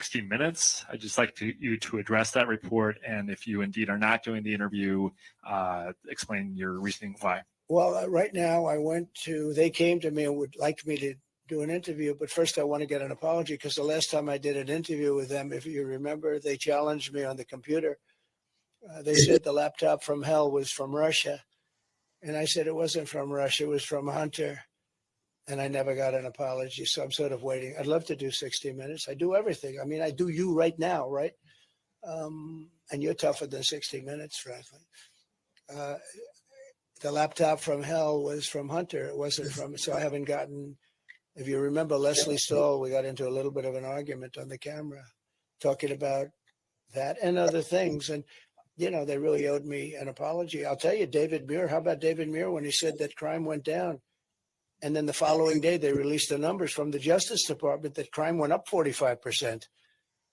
60 minutes. I'd just like you to address that report, and if you indeed are not doing the interview, explain your reasoning why. Well, right now they came to me and would like me to do an interview, but first I want to get an apology because the last time I did an interview with them, if you remember, they challenged me on the computer. They said the laptop from hell was from Russia. And I said it wasn't from Russia, it was from Hunter. And I never got an apology. So I'm sort of waiting. I'd love to do 60 minutes. I do everything. I mean, I do you right now, right? And you're tougher than 60 minutes, frankly. The laptop from hell was from Hunter. It wasn't from, so I haven't gotten, if you remember Leslie Stahl, we got into a little bit of an argument on the camera talking about that and other things. And, you know, they really owed me an apology. I'll tell you, David Muir, how about David Muir when he said that crime went down? And then the following day, they released the numbers from the Justice Department that crime went up 45%.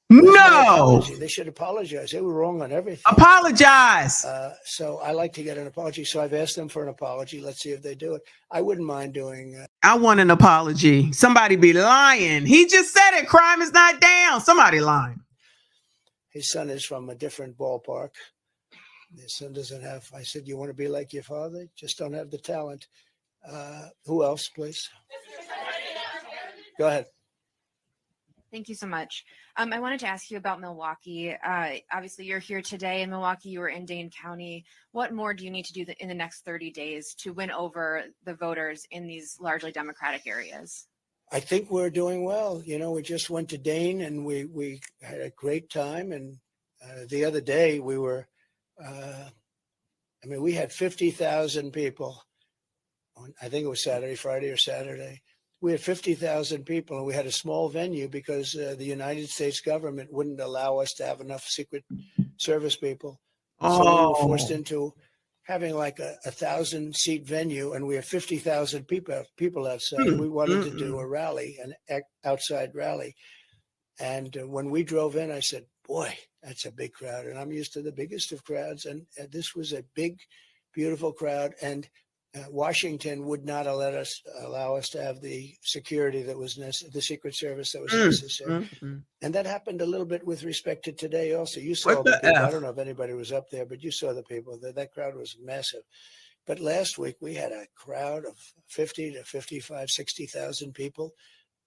No, they should apologize. They were wrong on everything. Apologize. So I like to get an apology. So I've asked them for an apology. Let's see if they do it. I wouldn't mind doing. I want an apology. Somebody be lying. He just said it. Crime is not down. Somebody lying. His son is from a different ballpark. His son doesn't have. I said, you want to be like your father? Just don't have the talent. Who else, please? Go ahead. Thank you so much. I wanted to ask you about Milwaukee. Obviously, you're here today in Milwaukee. You were in Dane County. What more do you need to do in the next 30 days to win over the voters in these largely Democratic areas? I think we're doing well. You know, we just went to Dane and we had a great time. And the other day we were, we had 50,000 people. I think it was Friday or Saturday. We had 50,000 people, and we had a small venue because the United States government wouldn't allow us to have enough Secret Service people. So we were forced into having like a 1,000-seat venue, and we had 50,000 people outside. We wanted to do a rally, an outside rally. And when we drove in, I said, boy, that's a big crowd. And I'm used to the biggest of crowds. And this was a big, beautiful crowd. And Washington would not allow us to have the security that was the Secret Service that was necessary. And that happened a little bit with respect to today also. You saw the people. I don't know if anybody was up there, but you saw the people. That crowd was massive. But last week we had a crowd of 50 to 55, 60,000 people.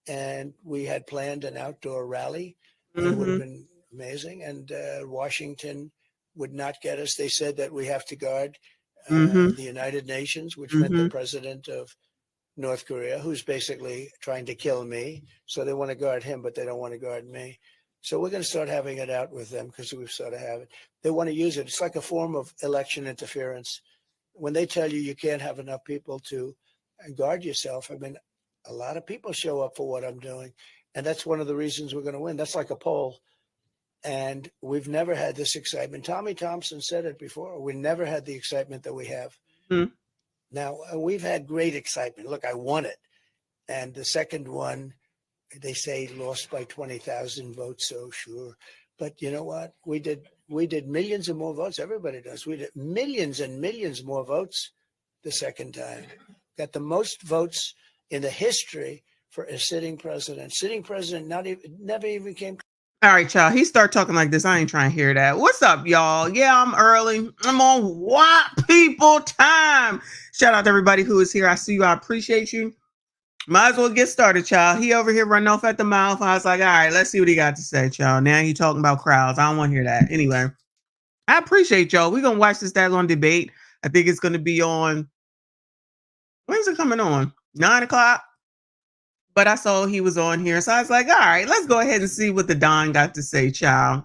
And we had planned an outdoor rally. It would have been amazing. And Washington would not get us. They said that we have to guard the United Nations, which meant the president of North Korea, who's basically trying to kill me. So they want to guard him, but they don't want to guard me. So we're going to start having it out with them because we sort of have it. They want to use it. It's like a form of election interference. When they tell you can't have enough people to guard yourself, I mean, a lot of people show up for what I'm doing. And that's one of the reasons we're going to win. That's like a poll. And we've never had this excitement. Tommy Thompson said it before. We never had the excitement that we have. Now, we've had great excitement. Look, I won it. And the second one, they say lost by 20,000 votes. So sure. But you know what? We did millions of more votes. Everybody does. We did millions and millions more votes the second time. Got the most votes in the history for a sitting president. Sitting president never even came. All right, y'all. He started talking like this. I ain't trying to hear that. What's up, y'all? Yeah, I'm early. I'm on white people time. Shout out to everybody who is here. I see you. I appreciate you. Might as well get started, y'all. He over here running off at the mouth. I was like, all right, let's see what he got to say, y'all. Now he talking about crowds. I don't want to hear that. Anyway, I appreciate y'all. We're going to watch this daggone debate. I think it's going to be on. When's it coming on? 9 o'clock. But I saw he was on here. So I was like, all right, let's go ahead and see what the Don got to say, child.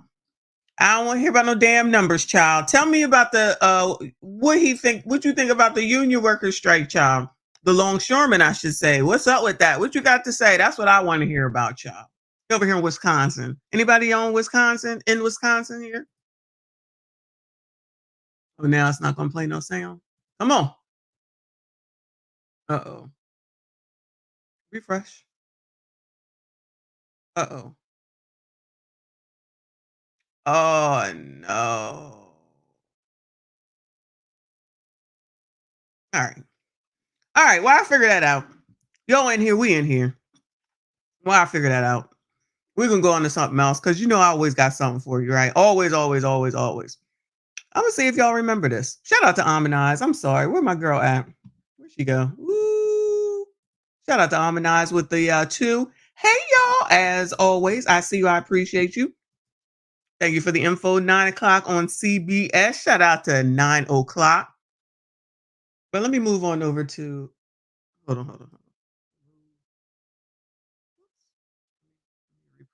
I don't want to hear about no damn numbers, child. Tell me about the what you think about the union workers strike, child. The longshoremen, I should say. What's up with that? What you got to say? That's what I want to hear about, child. Over here in Wisconsin. Anybody in Wisconsin here? Oh, now it's not gonna play no sound. Come on. Uh-oh. Refresh. Uh-oh. Oh, no. All right. Well, I figured that out. Yo in here, we in here. Well, I figured that out. We're gonna go on to something else because you know I always got something for you, right? Always, always, always, always. I'm gonna see if y'all remember this. Shout out to Amanize. I'm sorry, where my girl at? Where'd she go? Woo! Shout out to Amanize with the 2. Hey y'all, as always, I see you. I appreciate you. Thank you for the info. 9 o'clock on CBS. Shout out to 9 o'clock. But let me move on over to. Hold on.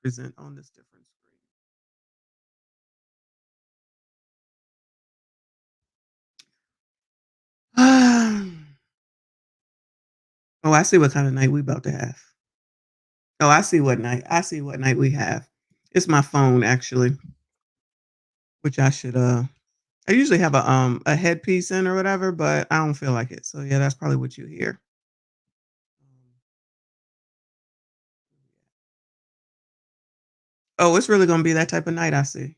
Represent on this different screen. Oh, I see what kind of night we about to have. Oh, I see what night. I see what night we have. It's my phone actually, which I should I usually have a headpiece in or whatever, but I don't feel like it. So yeah, that's probably what you hear. Oh, it's really gonna be that type of night, I see.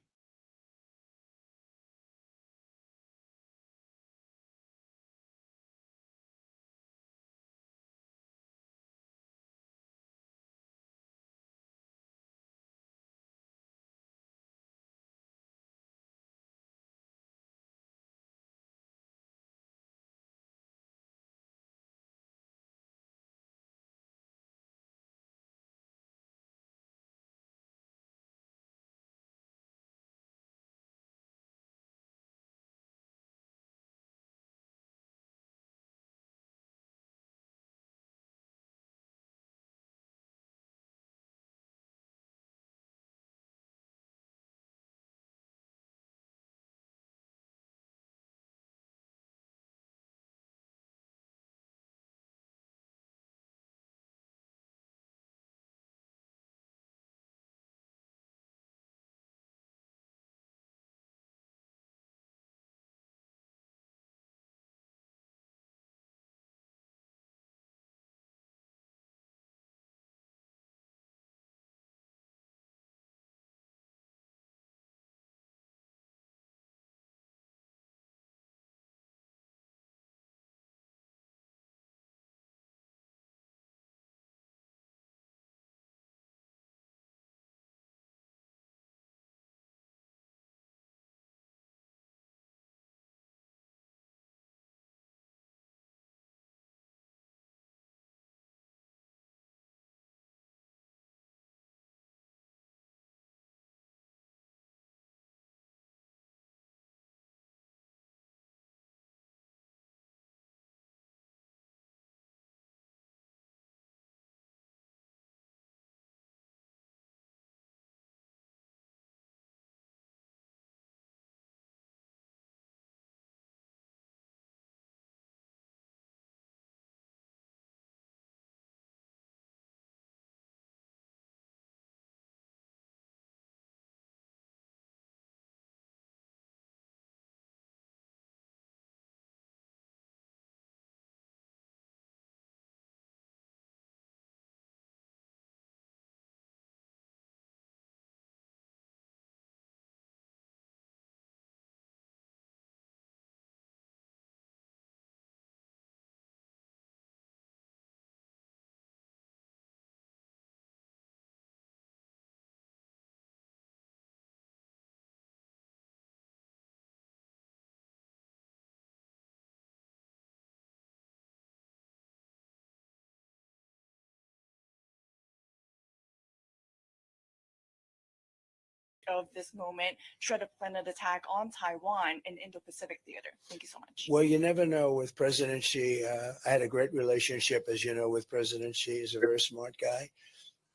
of this moment should have planned an attack on Taiwan and Indo-Pacific theater? Thank you so much. Well, you never know with President Xi. I had a great relationship, as you know, with President Xi. He's a very smart guy.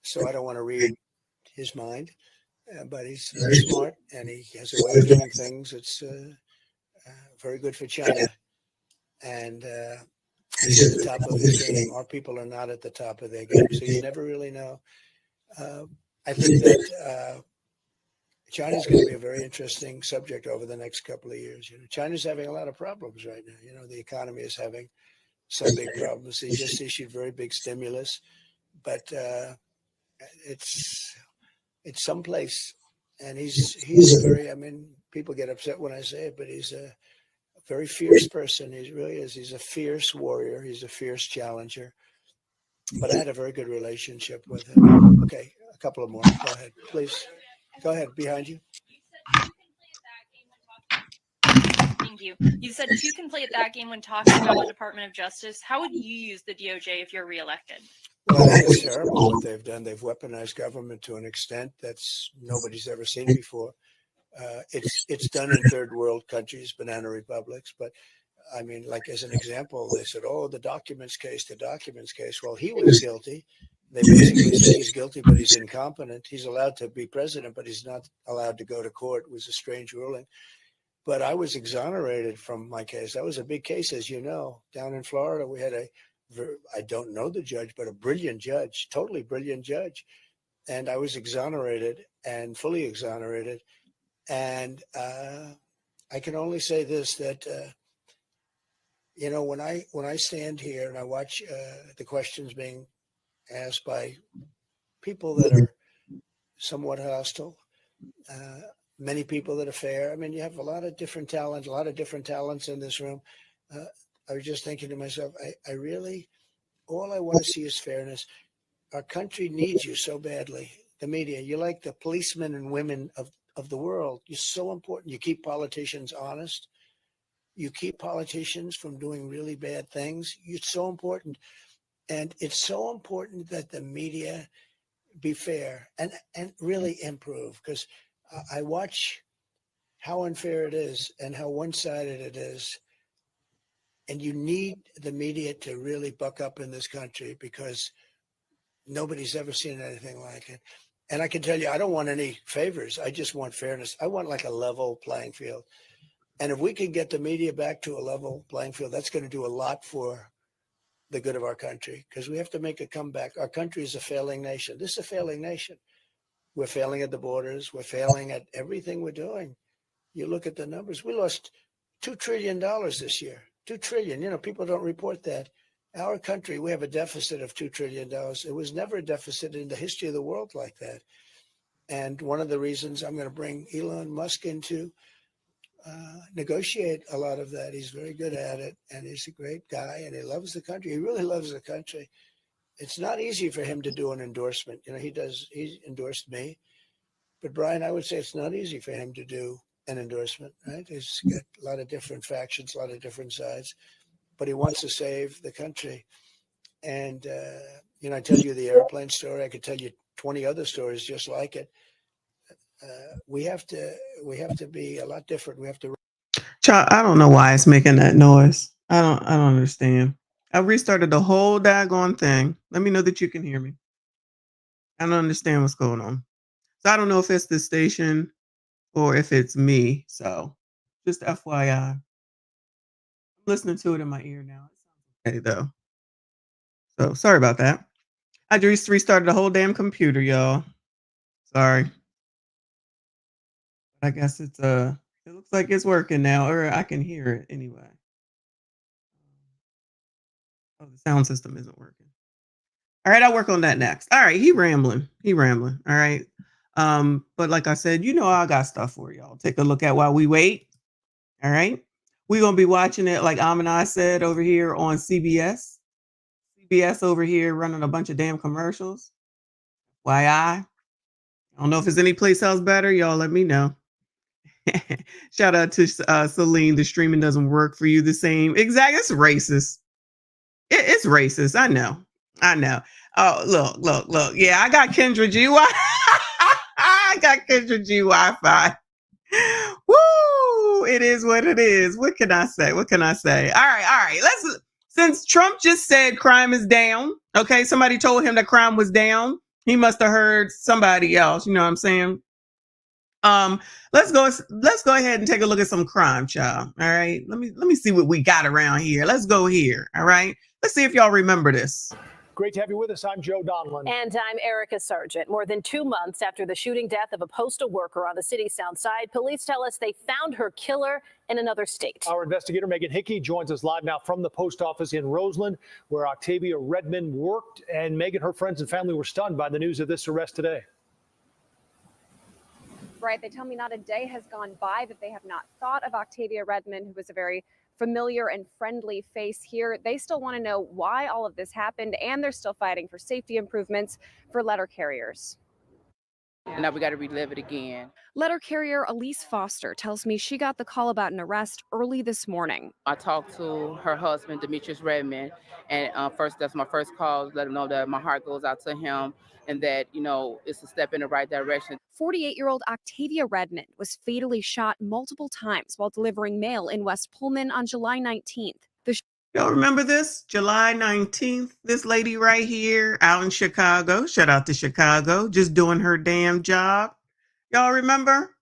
So I don't want to read his mind, but he's very smart and he has a way of doing things. It's very good for China. And he's at the top of his game. Our people are not at the top of their game. So you never really know. I think that China's going to be a very interesting subject over the next couple of years. You know, China's having a lot of problems right now. You know, the economy is having some big problems. They just issued very big stimulus, but it's someplace. And he's a very, I mean, people get upset when I say it, but he's a very fierce person. He really is. He's a fierce warrior. He's a fierce challenger. But I had a very good relationship with him. Okay, A couple of more. Go ahead, please. Go ahead, behind you. Thank you. You said two can play at that game when talking about the Department of Justice. How would you use the DOJ if you're reelected? Well, I think it's terrible what they've done. They've weaponized government to an extent that's nobody's ever seen before. It's done in third world countries, banana republics. But I mean, like as an example, they said, "Oh, the documents case, the documents case." Well, he was guilty. They basically said he's guilty, but he's incompetent. He's allowed to be president, but he's not allowed to go to court. It was a strange ruling. But I was exonerated from my case. That was a big case, as you know. Down in Florida, we had I don't know the judge, but a brilliant judge, totally brilliant judge. And I was exonerated and fully exonerated. And I can only say this, that, you know, when I stand here and I watch the questions being asked by people that are somewhat hostile, many people that are fair. I mean, you have a lot of different talents in this room. I was just thinking to myself, I really, all I want to see is fairness. Our country needs you so badly. The media, you're like the policemen and women of the world. You're so important. You keep politicians honest. You keep politicians from doing really bad things. You're so important. And it's so important that the media be fair and really improve, because I watch how unfair it is and how one-sided it is. And you need the media to really buck up in this country, because nobody's ever seen anything like it. And I can tell you, I don't want any favors. I just want fairness. I want like a level playing field. And if we can get the media back to a level playing field, that's going to do a lot for the good of our country, because we have to make a comeback. Our country is a failing nation. This is a failing nation. We're failing at the borders. We're failing at everything we're doing. You look at the numbers. We lost $2 trillion this year. $2 trillion. You know, people don't report that. Our country, we have a deficit of $2 trillion. It was never a deficit in the history of the world like that. And one of the reasons I'm going to bring Elon Musk in to negotiate a lot of that. He's very good at it, and he's a great guy, and he loves the country. He really loves the country. It's not easy for him to do an endorsement. You know, he endorsed me. But Brian, I would say it's not easy for him to do an endorsement, right? He's got a lot of different factions, a lot of different sides, but he wants to save the country. And, you know, I tell you the airplane story. I could tell you 20 other stories just like it. We have to be a lot different. We have to. Child, I don't know why it's making that noise. I don't understand. I restarted the whole daggone thing. Let me know that you can hear me. I don't understand what's going on. So I don't know if it's the station or if it's me. So just FYI. I'm listening to it in my ear now. It sounds okay though. So sorry about that. I just restarted the whole damn computer, y'all. Sorry. I guess it's it looks like it's working now, or I can hear it anyway. Oh, the sound system isn't working. All right, I'll work on that next. All right, he rambling. All right. But like I said, you know I got stuff for y'all. Take a look at while we wait. All right. We're gonna be watching it, like Amina said, over here on CBS. CBS over here running a bunch of damn commercials. I don't know if there's any place else better. Y'all let me know. Shout out to Celine. The streaming doesn't work for you the same. Exactly. It's racist. It's racist. I know. Oh, look. Yeah, I got Kendra G I got Kendra G Wi-Fi. Woo! It is what it is. What can I say? All right. Since Trump just said crime is down, okay, somebody told him that crime was down. He must have heard somebody else. You know what I'm saying? Let's go ahead and take a look at some crime, child. All right. Let me see what we got around here. Let's go here. All right. Let's see if y'all remember this. Great to have you with us. I'm Joe Donlin. And I'm Erica Sargent. More than 2 months after the shooting death of a postal worker on the city's south side, police tell us they found her killer in another state. Our investigator, Megan Hickey, joins us live now from the post office in Roseland, where Octavia Redmond worked. And Megan, her friends and family were stunned by the news of this arrest today. Right. They tell me not a day has gone by that they have not thought of Octavia Redmond, who was a very familiar and friendly face here. They still want to know why all of this happened, and they're still fighting for safety improvements for letter carriers. And now we got to relive it again. Letter carrier Elise Foster tells me she got the call about an arrest early this morning. I talked to her husband, Demetrius Redmond, and that's my first call, let him know that my heart goes out to him and that, it's a step in the right direction. 48-year-old Octavia Redmond was fatally shot multiple times while delivering mail in West Pullman on July 19th. Y'all remember this? July 19th, this lady right here out in Chicago, shout out to Chicago, just doing her damn job. Y'all remember?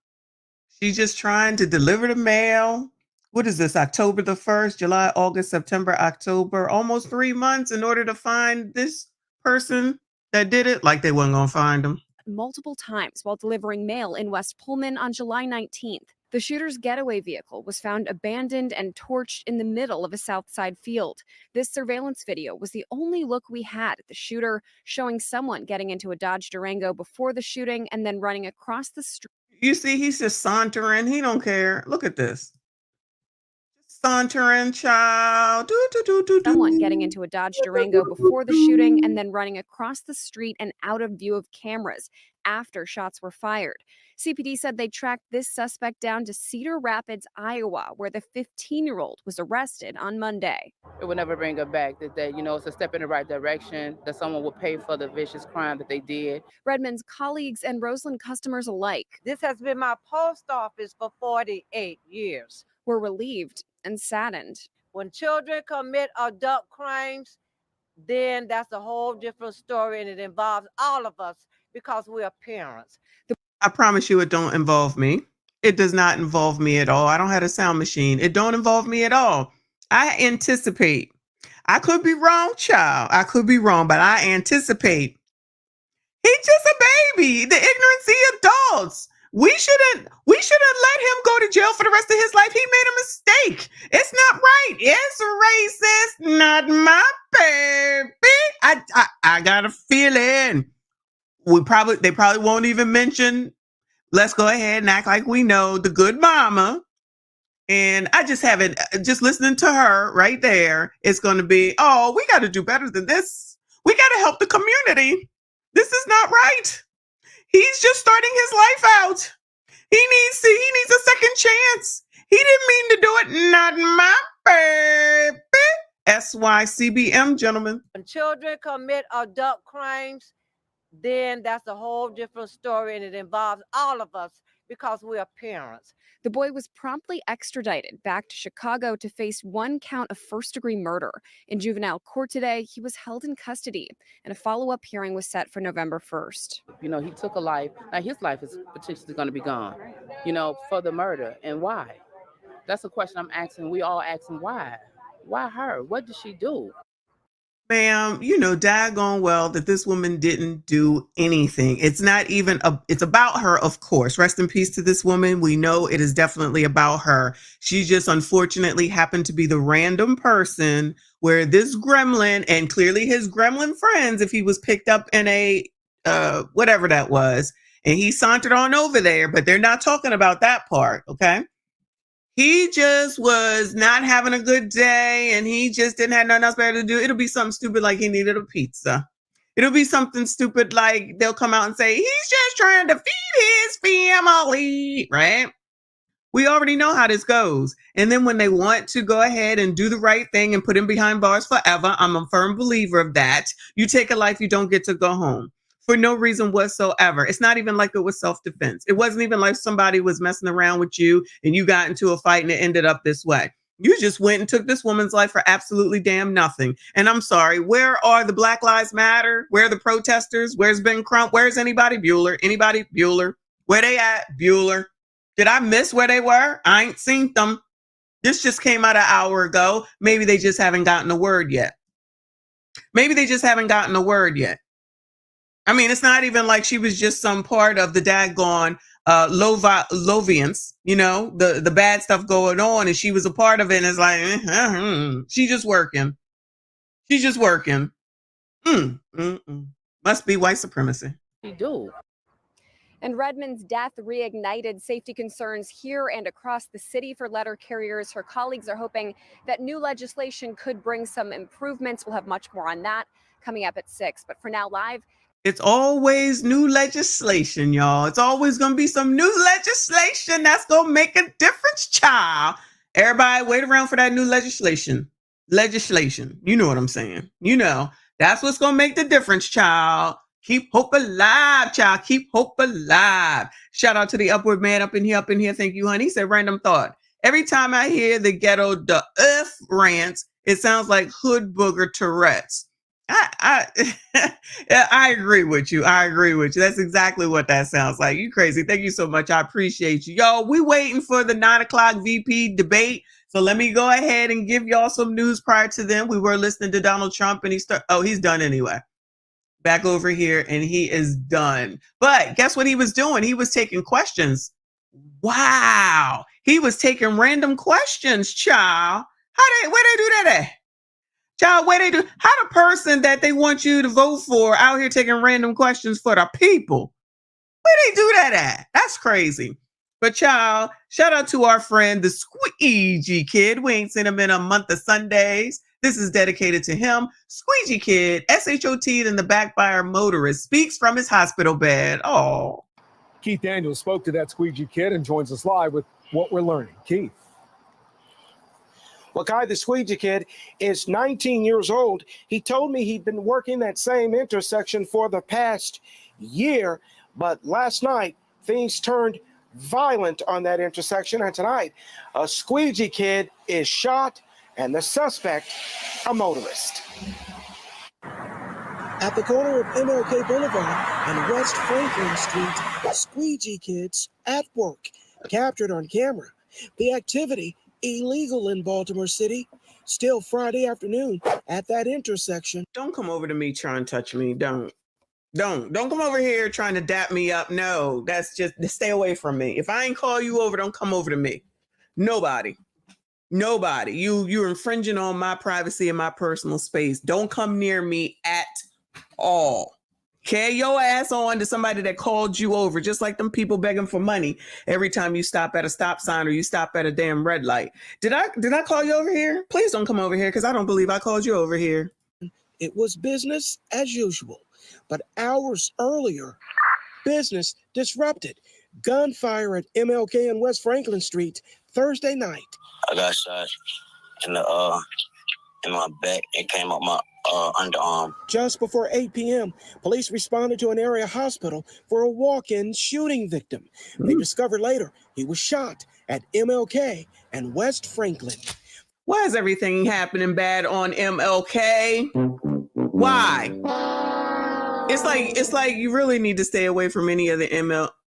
She's just trying to deliver the mail. What is this, October the 1st, July, August, September, October, almost 3 months in order to find this person that did it, like they weren't going to find him. Multiple times while delivering mail in West Pullman on July 19th. The shooter's getaway vehicle was found abandoned and torched in the middle of a South Side field. This surveillance video was the only look we had at the shooter, showing someone getting into a Dodge Durango before the shooting and then running across the street. You see, he's just sauntering. He don't care. Look at this. Sauntering, child. Someone getting into a Dodge Durango before the shooting and then running across the street and out of view of cameras after shots were fired. CPD said they tracked this suspect down to Cedar Rapids, Iowa, where the 15-year-old was arrested on Monday. It will never bring her back. That it's a step in the right direction, that someone will pay for the vicious crime that they did. Redmond's colleagues and Roseland customers alike. This has been my post office for 48 years. Were relieved and saddened. When children commit adult crimes, then that's a whole different story, and it involves all of us because we are parents. I promise you it don't involve me. It does not involve me at all. I don't have a sound machine. It don't involve me at all. I anticipate. I could be wrong, child. I could be wrong, but I anticipate. He's just a baby. The ignorancy adults. We shouldn't let him go to jail for the rest of his life. He made a mistake. It's not right. It's racist. Not my baby. I got a feeling. They probably won't even mention, let's go ahead and act like we know the good mama. And I just haven't, just listening to her right there, it's going to be, oh, we got to do better than this. We got to help the community. This is not right. He's just starting his life out. He needs a second chance. He didn't mean to do it. Not my baby. SYCBM, gentlemen. When children commit adult crimes, then that's a whole different story, and it involves all of us because we are parents. The boy was promptly extradited back to Chicago to face 1 count of first-degree murder. In juvenile court today, he was held in custody, and a follow-up hearing was set for November 1st. He took a life. Now his life is potentially going to be gone, for the murder. And why? That's a question I'm asking. We all asking why. Why her? What did she do? Ma'am, daggone well that this woman didn't do anything. It's not even, it's about her, of course. Rest in peace to this woman. We know it is definitely about her. She just unfortunately happened to be the random person where this gremlin, and clearly his gremlin friends, if he was picked up in a, whatever that was, and he sauntered on over there, but they're not talking about that part, okay? He just was not having a good day and he just didn't have nothing else better to do. It'll be something stupid like he needed a pizza. It'll be something stupid like they'll come out and say, he's just trying to feed his family, right? We already know how this goes. And then when they want to go ahead and do the right thing and put him behind bars forever, I'm a firm believer of that. You take a life, you don't get to go home. For no reason whatsoever. It's not even like it was self-defense. It wasn't even like somebody was messing around with you and you got into a fight and it ended up this way. You just went and took this woman's life for absolutely damn nothing. And I'm sorry, where are the Black Lives Matter? Where are the protesters? Where's Ben Crump? Where's anybody? Bueller? Anybody? Bueller? Where they at? Bueller? Did I miss where they were? I ain't seen them. This just came out an hour ago. Maybe they just haven't gotten a word yet. Maybe they just haven't gotten a word yet. I mean, it's not even like she was just some part of the daggone Lovians, the bad stuff going on, and she was a part of it, and it's like, she's just working. She's just working. Must be white supremacy. She do. And Redmond's death reignited safety concerns here and across the city for letter carriers. Her colleagues are hoping that new legislation could bring some improvements. We'll have much more on that coming up at 6. But for now, live It's always new legislation, y'all. It's always going to be some new legislation that's going to make a difference, child. Everybody wait around for that new legislation. You know what I'm saying? You know, that's what's going to make the difference, child. Keep hope alive, child. Keep hope alive. Shout out to the Upward Man up in here. Thank you, honey. He said, random thought. Every time I hear the ghetto the rants, it sounds like hood booger Tourette's. I agree with you. That's exactly what that sounds like. You crazy. Thank you so much. I appreciate you. Y'all, we waiting for the 9 o'clock VP debate. So let me go ahead and give y'all some news prior to them. We were listening to Donald Trump and he's done anyway. Back over here and he is done. But guess what he was doing? He was taking questions. Wow. He was taking random questions, child. Where they do that at? Child, how the person that they want you to vote for out here taking random questions for the people? Where they do that at? That's crazy. But child, shout out to our friend, the Squeegee Kid. We ain't seen him in a month of Sundays. This is dedicated to him. Squeegee Kid, SHOT in the backfire motorist, speaks from his hospital bed. Oh. Keith Daniels spoke to that Squeegee Kid and joins us live with what we're learning. Keith. Well, Kai, the Squeegee Kid, is 19 years old. He told me he'd been working that same intersection for the past year, but last night things turned violent on that intersection, and tonight a Squeegee Kid is shot, and the suspect, a motorist. At the corner of MLK Boulevard and West Franklin Street, Squeegee Kids at work, captured on camera. The activity illegal in Baltimore City. Still Friday afternoon at that intersection. Don't come over to me trying to touch me. Don't come over here trying to dap me up. No, that's just stay away from me. If I ain't call you over, don't come over to me. Nobody. You're infringing on my privacy and my personal space. Don't come near me at all. Carry your ass on to somebody that called you over, just like them people begging for money every time you stop at a stop sign or you stop at a damn red light. Did I call you over here? Please don't come over here because I don't believe I called you over here. It was business as usual, but hours earlier, business disrupted. Gunfire at MLK and West Franklin Street Thursday night. I got shot in my back. It came up my underarm. Just before 8 p.m., police responded to an area hospital for a walk-in shooting victim. They discovered later he was shot at MLK and West Franklin. Why is everything happening bad on MLK? Why? It's like you really need to stay away from any of the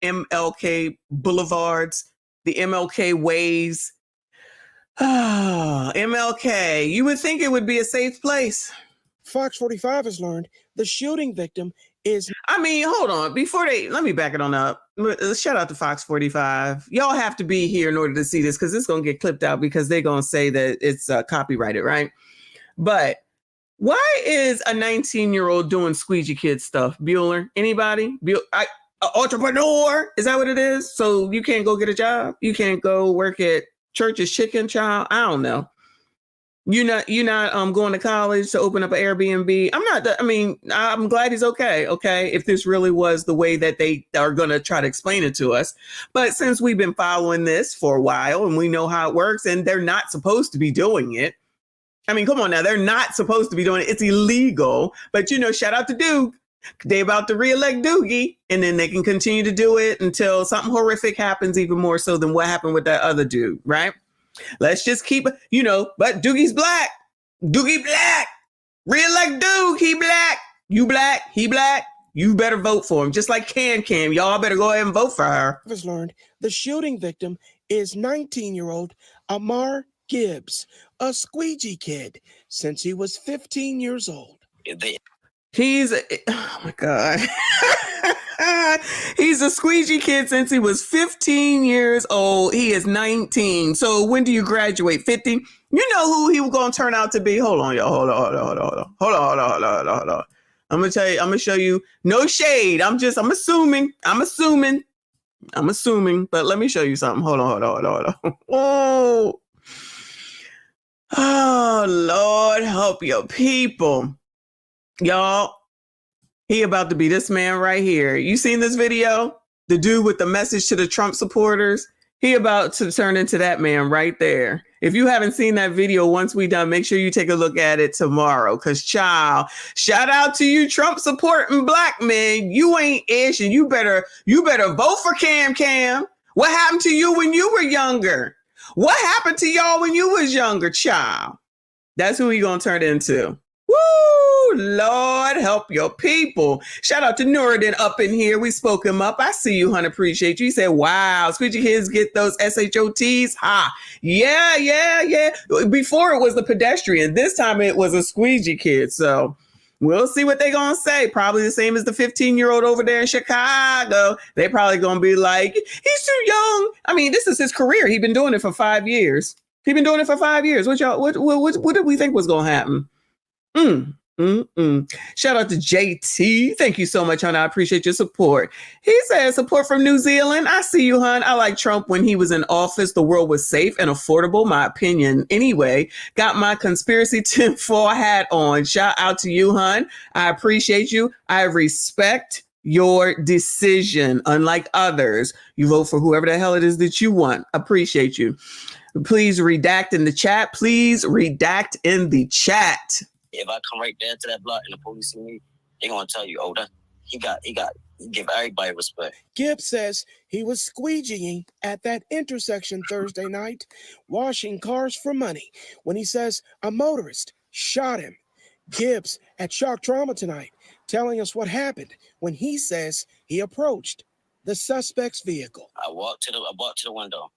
MLK boulevards, the MLK ways. MLK, you would think it would be a safe place. Fox 45 has learned the shooting victim is... hold on. Let me back it on up. Shout out to Fox 45. Y'all have to be here in order to see this because it's going to get clipped out because they're going to say that it's copyrighted, right? But why is a 19-year-old doing Squeegee Kid stuff? Bueller? Anybody? Entrepreneur? Is that what it is? So you can't go get a job? You can't go work at Church's Chicken, child? I don't know. You're not going to college to open up an Airbnb. I'm glad he's okay. Okay. If this really was the way that they are going to try to explain it to us. But since we've been following this for a while and we know how it works and they're not supposed to be doing it. Come on now. They're not supposed to be doing it. It's illegal. But, shout out to Duke. They about to reelect Doogie and then they can continue to do it until something horrific happens even more so than what happened with that other dude. Right. Let's just keep, but Doogie's black. Doogie black. Reelect Duke. He black. You black. He black. You better vote for him. Just like Cam. Y'all better go ahead and vote for her. Has learned the shooting victim is 19-year-old Amar Gibbs, a Squeegee Kid since he was 15 years old. Oh my God. He's a Squeegee Kid since he was 15 years old. He is 19. So when do you graduate? 50? You know who he was going to turn out to be? Hold on, y'all. Hold on. I'm going to tell you, I'm going to show you. No shade. I'm assuming. But let me show you something. Hold on. Oh, Lord, help your people. Y'all, He about to be this man right here. You seen this video? The dude with the message to the Trump supporters? He about to turn into that man right there. If you haven't seen that video, once we done, make sure you take a look at it tomorrow. Cause child, shout out to you Trump supporting black men. You ain't ish, and you better vote for Cam. What happened to you when you were younger? What happened to y'all when you was younger, child? That's who he gonna turn into. Woo! Lord, help your people. Shout out to Nuruddin up in here. We spoke him up. I see you, hun. Appreciate you. He said, wow, squeegee kids get those SHOTs. Ha. Yeah. Before it was the pedestrian. This time it was a squeegee kid. So we'll see what they going to say. Probably the same as the 15-year-old over there in Chicago. They probably going to be like, he's too young. I mean, this is his career. He's been doing it for 5 years. What y'all, what did we think was going to happen? Shout out to JT. Thank you so much, hon. I appreciate your support. He said support from New Zealand. I see you, hon. I like Trump when he was in office. The world was safe and affordable. My opinion. Anyway, got my conspiracy tinfoil hat on. Shout out to you, hon. I appreciate you. I respect your decision. Unlike others, you vote for whoever the hell it is that you want. Appreciate you. Please redact in the chat. If I come right there to that block and the police see me, they're gonna tell you, oh, that he give everybody respect. Gibbs says he was squeegeeing at that intersection Thursday night, washing cars for money, when he says a motorist shot him. Gibbs at Shock Trauma tonight, telling us what happened when he says he approached the suspect's vehicle. I walked to the window.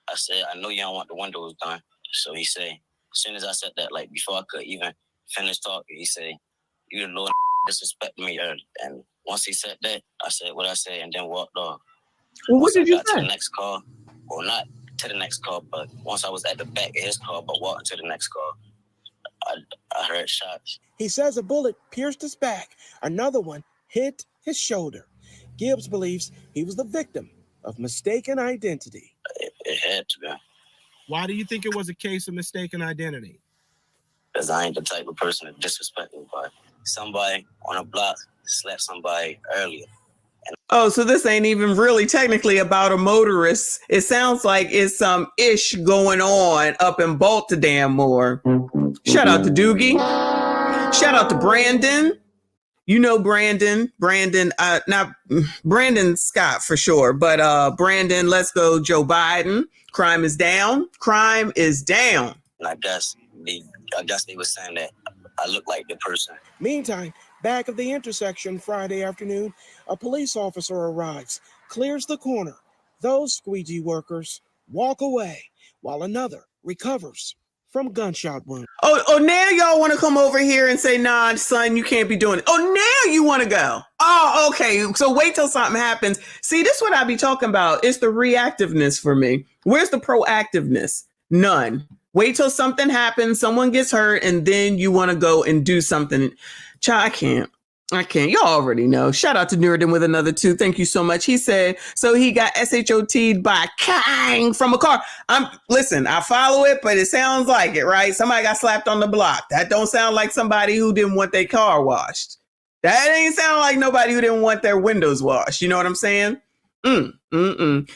I said, I know you don't want the windows done. So he said, as soon as I said that, like before I could even finish talking, he said, you the little disrespect me. And once he said that, I said what I said and then walked off. Well, what did you say? To the next car, well, not to the next car, but once I was at the back of his car, but walking to the next car, I heard shots. He says a bullet pierced his back. Another one hit his shoulder. Gibbs believes he was the victim of mistaken identity. It had to be. Why do you think it was a case of mistaken identity? Because I ain't the type of person to disrespect anybody. Somebody on a block slapped somebody earlier. Oh, so this ain't even really technically about a motorist. It sounds like it's some ish going on up in Baltimore. Shout out to Doogie. Shout out to Brandon. You know Brandon, not Brandon Scott for sure, but Brandon, let's go Joe Biden. Crime is down. And I guess they were saying that I look like the person. Meantime, back of the intersection Friday afternoon, a police officer arrives, clears the corner. Those squeegee workers walk away while another recovers from gunshot wound. Oh, now y'all want to come over here and say, nah, son, you can't be doing it. Oh, now you want to go. Oh, okay. So wait till something happens. See, this is what I be talking about. It's the reactiveness for me. Where's the proactiveness? None. Wait till something happens, someone gets hurt, and then you want to go and do something. Child, I can't. Y'all already know. Shout out to Nuruddin with another 2. Thank you so much. He said, so he got SHOT'd by Kang from a car. Listen, I follow it, but it sounds like it, right? Somebody got slapped on the block. That don't sound like somebody who didn't want their car washed. That ain't sound like nobody who didn't want their windows washed. You know what I'm saying?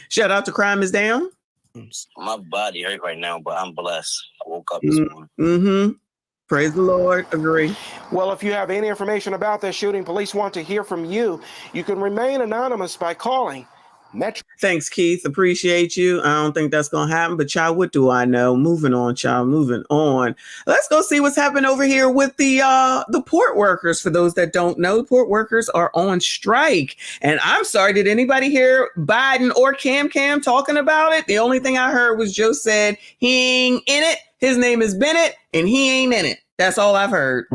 Shout out to Crime is Down. My body hurt right now, but I'm blessed. I woke up this morning. Praise the Lord. Agree. Well, if you have any information about this shooting, police want to hear from you. You can remain anonymous by calling Metro. Thanks, Keith. Appreciate you. I don't think that's going to happen, but child, what do I know? Moving on, child. Moving on. Let's go see what's happening over here with the port workers. For those that don't know, port workers are on strike. And I'm sorry, did anybody hear Biden or Cam talking about it? The only thing I heard was Joe said he ain't in it. His name is Bennett, and he ain't in it. That's all I've heard.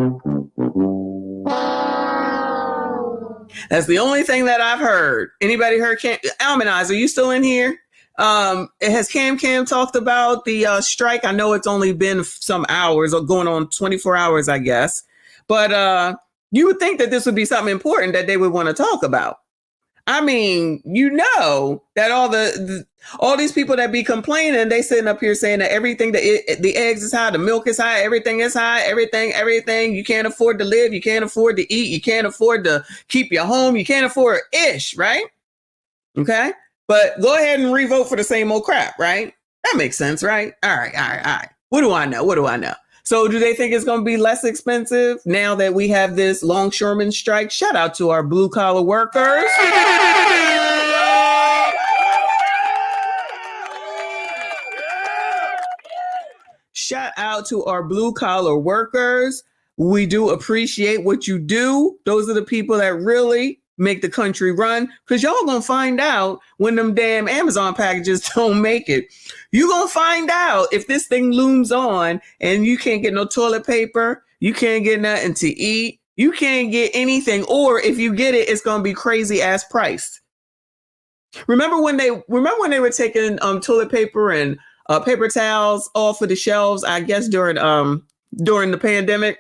That's the only thing that I've heard. Anybody heard Cam? Almanize, are you still in here? Has Cam talked about the strike? I know it's only been some hours, or going on 24 hours, I guess. But you would think that this would be something important that they would want to talk about. I mean, you know that all these people that be complaining, they sitting up here saying that everything, the eggs is high, the milk is high, everything is high, everything. You can't afford to live, you can't afford to eat, you can't afford to keep your home, you can't afford ish, right? Okay, but go ahead and revote for the same old crap, right? That makes sense, right? All right. What do I know? So do they think it's going to be less expensive now that we have this longshoreman strike? Shout out to our blue collar workers. Shout out to our blue collar workers. We do appreciate what you do. Those are the people that really make the country run, because y'all gonna find out when them damn Amazon packages don't make it. You gonna find out if this thing looms on and you can't get no toilet paper, you can't get nothing to eat, you can't get anything, or if you get it, it's gonna be crazy ass priced. Remember when they were taking toilet paper and paper towels off of the shelves, I guess during the pandemic,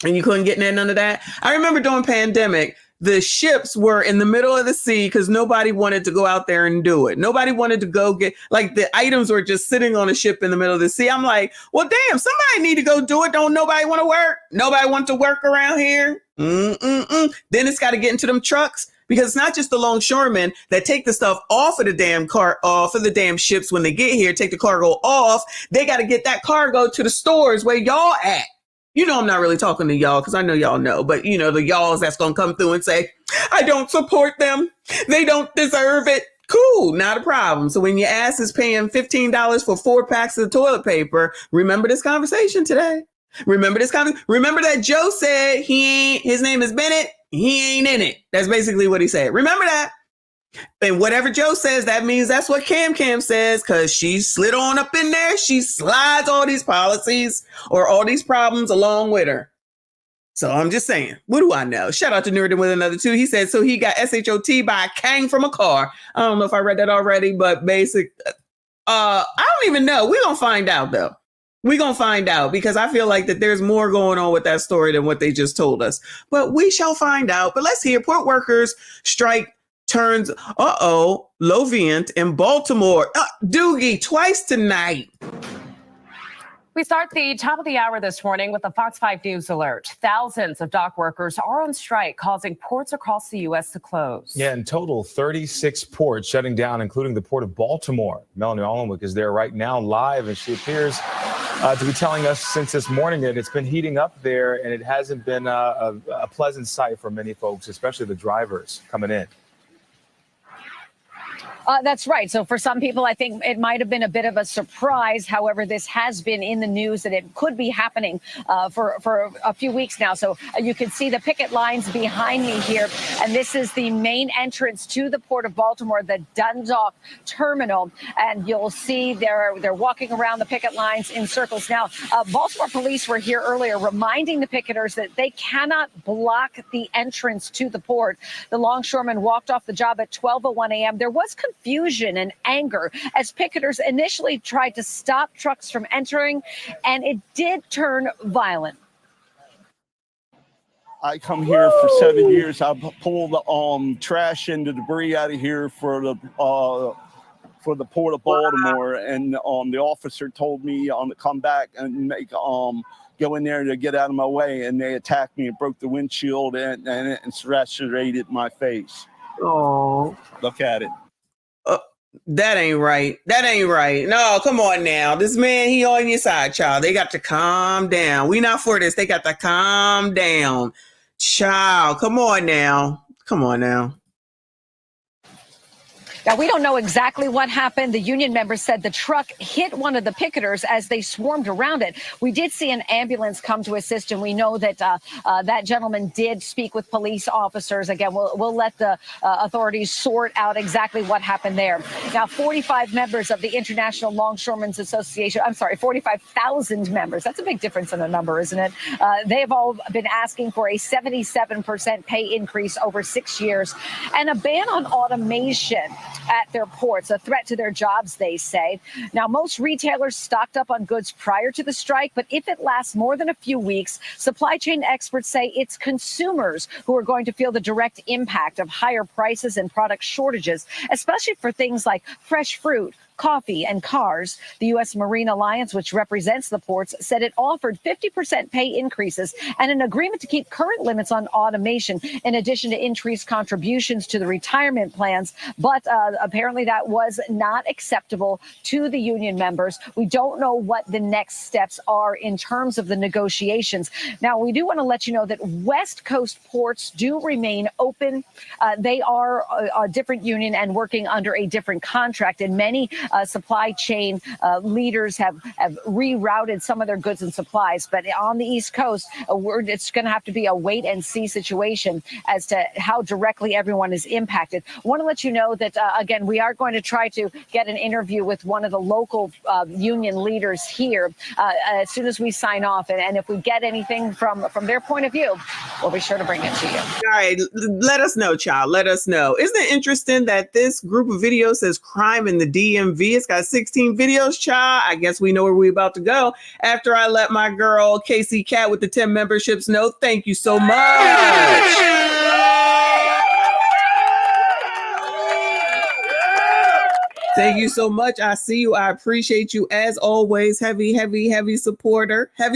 and you couldn't get none of that? I remember during pandemic, the ships were in the middle of the sea because nobody wanted to go out there and do it. Nobody wanted to go get, like, the items were just sitting on a ship in the middle of the sea. I'm like, well, damn, somebody need to go do it. Don't nobody want to work? Nobody want to work around here? Then it's got to get into them trucks, because it's not just the longshoremen that take the stuff off of the damn ships when they get here, take the cargo off. They got to get that cargo to the stores where y'all at. You know, I'm not really talking to y'all because I know y'all know, but you know, the y'alls that's going to come through and say, I don't support them, they don't deserve it. Cool, not a problem. So when your ass is paying $15 for 4 packs of toilet paper, remember this conversation today. Remember that Joe said his name is Bennett, he ain't in it. That's basically what he said. Remember that. And whatever Joe says, that means that's what Cam says, because she slid on up in there. She slides all these policies or all these problems along with her. So I'm just saying, what do I know? Shout out to Nerdin with another 2. He said, so he got SHOT by a Kang from a car. I don't know if I read that already, but I don't even know. We're going to find out, though. We're going to find out, because I feel like that there's more going on with that story than what they just told us. But we shall find out. But let's hear port workers strike turns, low variant in Baltimore. Doogie, twice tonight. We start the top of the hour this morning with a Fox 5 News alert. Thousands of dock workers are on strike, causing ports across the U.S. to close. Yeah, in total, 36 ports shutting down, including the port of Baltimore. Melanie Allenwick is there right now live, and she appears to be telling us since this morning that it's been heating up there, and it hasn't been a pleasant sight for many folks, especially the drivers coming in. That's right. So for some people, I think it might have been a bit of a surprise. However, this has been in the news that it could be happening for a few weeks now. So you can see the picket lines behind me here. And this is the main entrance to the Port of Baltimore, the Dundalk Terminal. And you'll see they're walking around the picket lines in circles. Now, Baltimore police were here earlier reminding the picketers that they cannot block the entrance to the port. The longshoremen walked off the job at 12:01 a.m. There was confusion and anger as picketers initially tried to stop trucks from entering, and it did turn violent. I come here for 7 years. I pull the trash and the debris out of here for the Port of Baltimore, and the officer told me to come back and make go in there to get out of my way, and they attacked me and broke the windshield and serrated my face. Oh, look at it. That ain't right. No, come on now. This man, he on your side, child. They got to calm down. We not for this. They got to calm down. Child, come on now. Now, we don't know exactly what happened. The union members said the truck hit one of the picketers as they swarmed around it. We did see an ambulance come to assist, and we know that that gentleman did speak with police officers. Again, we'll let the authorities sort out exactly what happened there. Now, 45 members of the International Longshoremen's Association, 45,000 members. That's a big difference in a number, isn't it? They have all been asking for a 77% pay increase over 6 years and a ban on automation. at their ports, a threat to their jobs, they say. Now, most retailers stocked up on goods prior to the strike, but if it lasts more than a few weeks, supply chain experts say it's consumers who are going to feel the direct impact of higher prices and product shortages, especially for things like fresh fruit, coffee, and cars. The U.S. Marine Alliance, which represents the ports, said it offered 50% pay increases and an agreement to keep current limits on automation, in addition to increased contributions to the retirement plans. But apparently that was not acceptable to the union members. We don't know what the next steps are in terms of the negotiations. Now, we do want to let you know that West Coast ports do remain open. They are a different union and working under a different contract, and many supply chain leaders have rerouted some of their goods and supplies. But on the East Coast, it's going to have to be a wait and see situation as to how directly everyone is impacted. I want to let you know that, again, we are going to try to get an interview with one of the local union leaders here as soon as we sign off. And if we get anything from their point of view, we'll be sure to bring it to you. All right. Let us know, child. Let us know. Isn't it interesting that this group of videos says crime in the DMV? It's got 16 videos, child. I guess we know where we're about to go after I let my girl Casey Cat with the 10 memberships know. Thank you so much. Thank you so much. I see you. I appreciate you as always. Heavy supporter of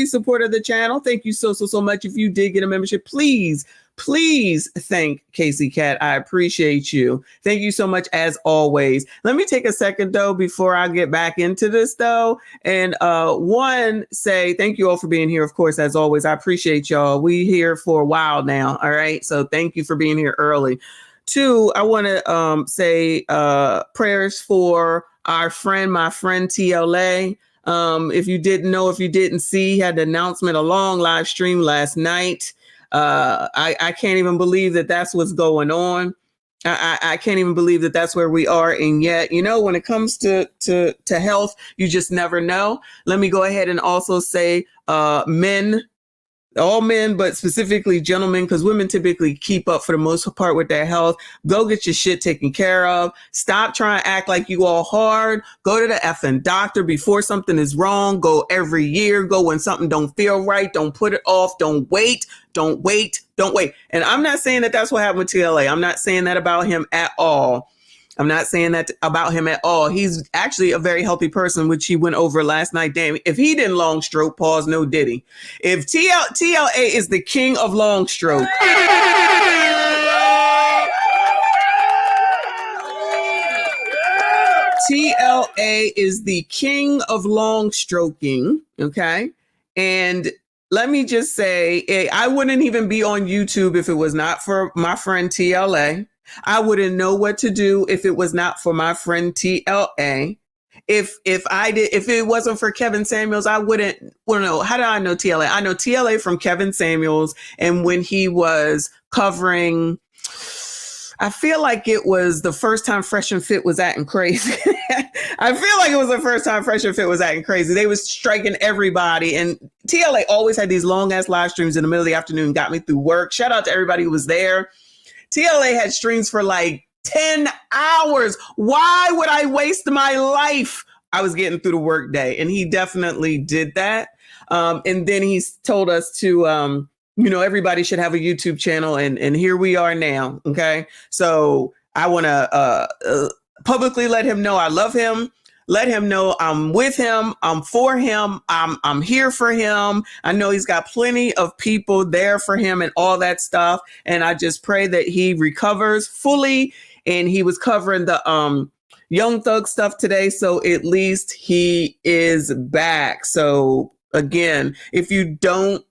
the channel. Thank you so much. If you did get a membership, please thank Casey Cat. I appreciate you. Thank you so much as always. Let me take a second though, before I get back into this though. And say thank you all for being here. Of course, as always, I appreciate y'all. We here for a while now. All right. So thank you for being here early. 2, I want to say prayers for my friend TLA. If you didn't know, if you didn't see, he had an announcement, a long live stream last night. I can't even believe that that's what's going on. I can't even believe that that's where we are. And yet, when it comes to health, you just never know. Let me go ahead and also say all men, but specifically gentlemen, because women typically keep up for the most part with their health. Go get your shit taken care of. Stop trying to act like you all hard. Go to the effing doctor before something is wrong. Go every year. Go when something don't feel right. Don't put it off. Don't wait. And I'm not saying that that's what happened with TLA. I'm not saying that about him at all. He's actually a very healthy person, which he went over last night. Damn, if he didn't long stroke, pause, no diddy. If TLA is the king of long stroke. TLA is the king of long stroking. Okay. And let me just say, I wouldn't even be on YouTube if it was not for my friend TLA. I wouldn't know what to do if it was not for my friend TLA. If it wasn't for Kevin Samuels, I wouldn't know. How do I know TLA? I know TLA from Kevin Samuels. And when he was covering, I feel like it was the first time Fresh and Fit was acting crazy. They was striking everybody. And TLA always had these long ass live streams in the middle of the afternoon, got me through work. Shout out to everybody who was there. TLA had streams for like 10 hours. Why would I waste my life? I was getting through the work day, and he definitely did that. And then he told us to, everybody should have a YouTube channel, and here we are now. Okay. So I want to publicly let him know I love him. Let him know I'm with him. I'm for him. I'm here for him. I know he's got plenty of people there for him and all that stuff. And I just pray that he recovers fully. And he was covering the Young Thug stuff today. So at least he is back. So again, if you don't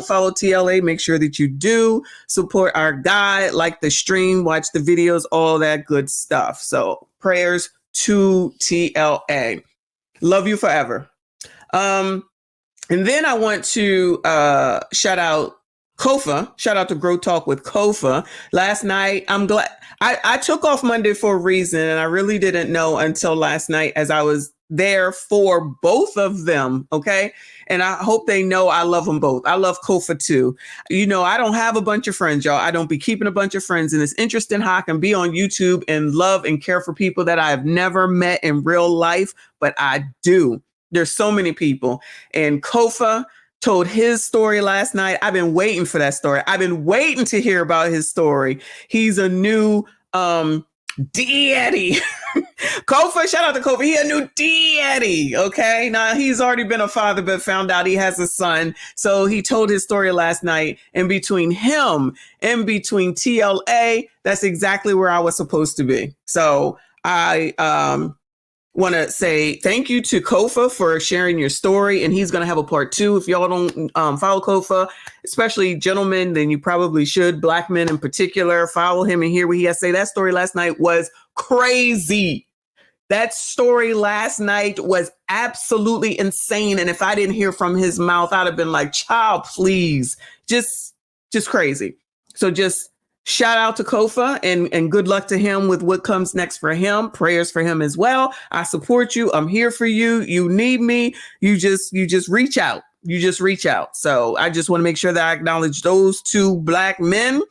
follow TLA, make sure that you do support our guy, like the stream, watch the videos, all that good stuff. So prayers to TLA. Love you forever. And then I want to shout out Kofa. Shout out to Grow Talk with Kofa. Last night, I'm glad I took off Monday for a reason, and I really didn't know until last night as I was there for both of them. Okay. And I hope they know I love them both. I love Kofa too. You know, I don't have a bunch of friends, y'all. I don't be keeping a bunch of friends. And it's interesting how I can be on YouTube and love and care for people that I have never met in real life, but I do. There's so many people. And Kofa told his story last night. I've been waiting for that story. I've been waiting to hear about his story. He's a new daddy. Kofa, shout out to Kofa. He a new daddy. Okay. Now he's already been a father, but found out he has a son. So he told his story last night. And between him and between TLA, that's exactly where I was supposed to be. So I want to say thank you to Kofa for sharing your story. And he's going to have a part 2. If y'all don't follow Kofa, especially gentlemen, then you probably should. Black men in particular, follow him and hear what he has to say. That story last night was crazy. That story last night was absolutely insane. And if I didn't hear from his mouth, I'd have been like, child, please. Just crazy. So just shout out to Kofa and good luck to him with what comes next for him. Prayers for him as well. I support you. I'm here for you. You need me. You just reach out. You just reach out. So I just want to make sure that I acknowledge those 2 Black men.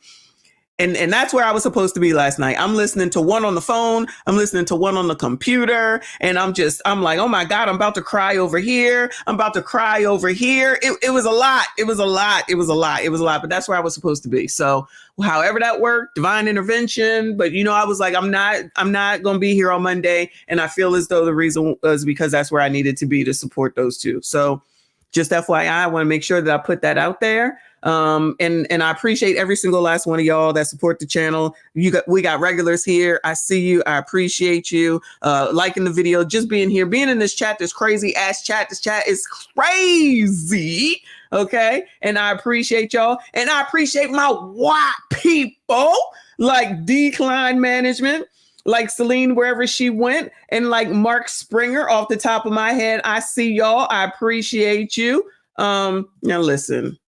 And that's where I was supposed to be last night. I'm listening to one on the phone. I'm listening to one on the computer. And I'm like, oh my God, I'm about to cry over here. I'm about to cry over here. It was a lot. It was a lot. But that's where I was supposed to be. So however that worked, divine intervention. But, you know, I was like, I'm not going to be here on Monday. And I feel as though the reason was because that's where I needed to be to support those 2. So just FYI, I want to make sure that I put that out there. And I appreciate every single last one of y'all that support the channel. We got regulars here. I see you. I appreciate you liking the video, just being here, being in this chat, this crazy ass chat. This chat is crazy. Okay. And I appreciate y'all. And I appreciate my white people like Decline Management, like Celine, wherever she went, and like Mark Springer off the top of my head. I see y'all. I appreciate you. Now listen.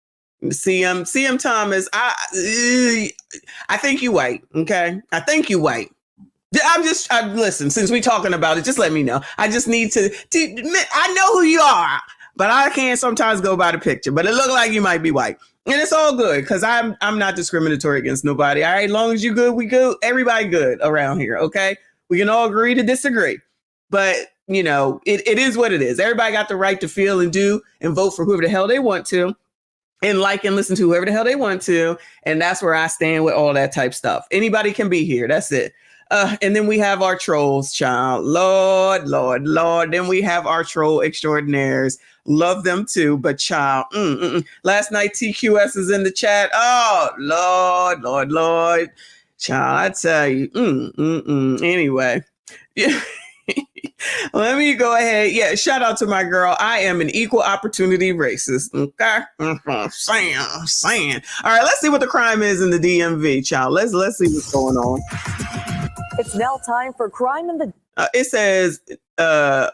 CM Thomas, I think you white. Okay. I think you white. Listen, since we talking about it, just let me know. I just need to I know who you are, but I can't sometimes go by the picture, but it look like you might be white. And it's all good because I'm not discriminatory against nobody. All right. As long as you good, we good. Everybody good around here. Okay. We can all agree to disagree, but you know, it is what it is. Everybody got the right to feel and do and vote for whoever the hell they want to. And like and listen to whoever the hell they want to. And that's where I stand with all that type stuff. Anybody can be here. That's it. And then we have our trolls, child. Lord. Then we have our troll extraordinaires. Love them too. But child, last night TQS is in the chat. Oh, Lord. Child, I tell you. Anyway. Yeah. Let me go ahead. Yeah, shout out to my girl. I am an equal opportunity racist. Okay, saying. All right, let's see what the crime is in the DMV, child. Let's see what's going on. It's now time for crime in the. It says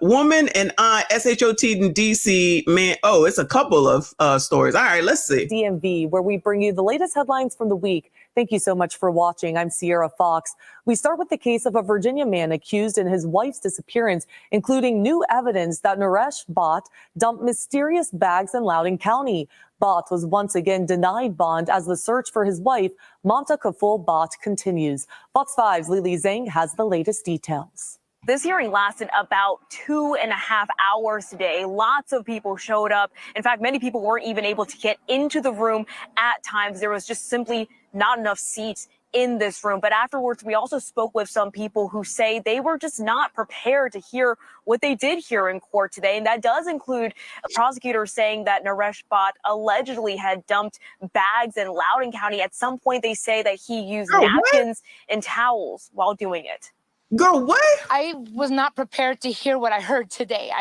woman and aunt SHOT in DC. Man, oh, it's a couple of stories. All right, let's see. DMV, where we bring you the latest headlines from the week. Thank you so much for watching. I'm Sierra Fox. We start with the case of a Virginia man accused in his wife's disappearance, including new evidence that Naresh Bhatt dumped mysterious bags in Loudoun County. Bhatt was once again denied bond as the search for his wife, Mamta Kaful Bhatt, continues. Fox 5's Lily Zhang has the latest details. This hearing lasted about 2.5 hours today. Lots of people showed up. In fact, many people weren't even able to get into the room at times. There was just simply not enough seats in this room. But afterwards, we also spoke with some people who say they were just not prepared to hear what they did hear in court today. And that does include a prosecutor saying that Naresh Bhatt allegedly had dumped bags in Loudoun County. At some point, they say that he used napkins and towels while doing it. Girl, what? I was not prepared to hear what I heard today.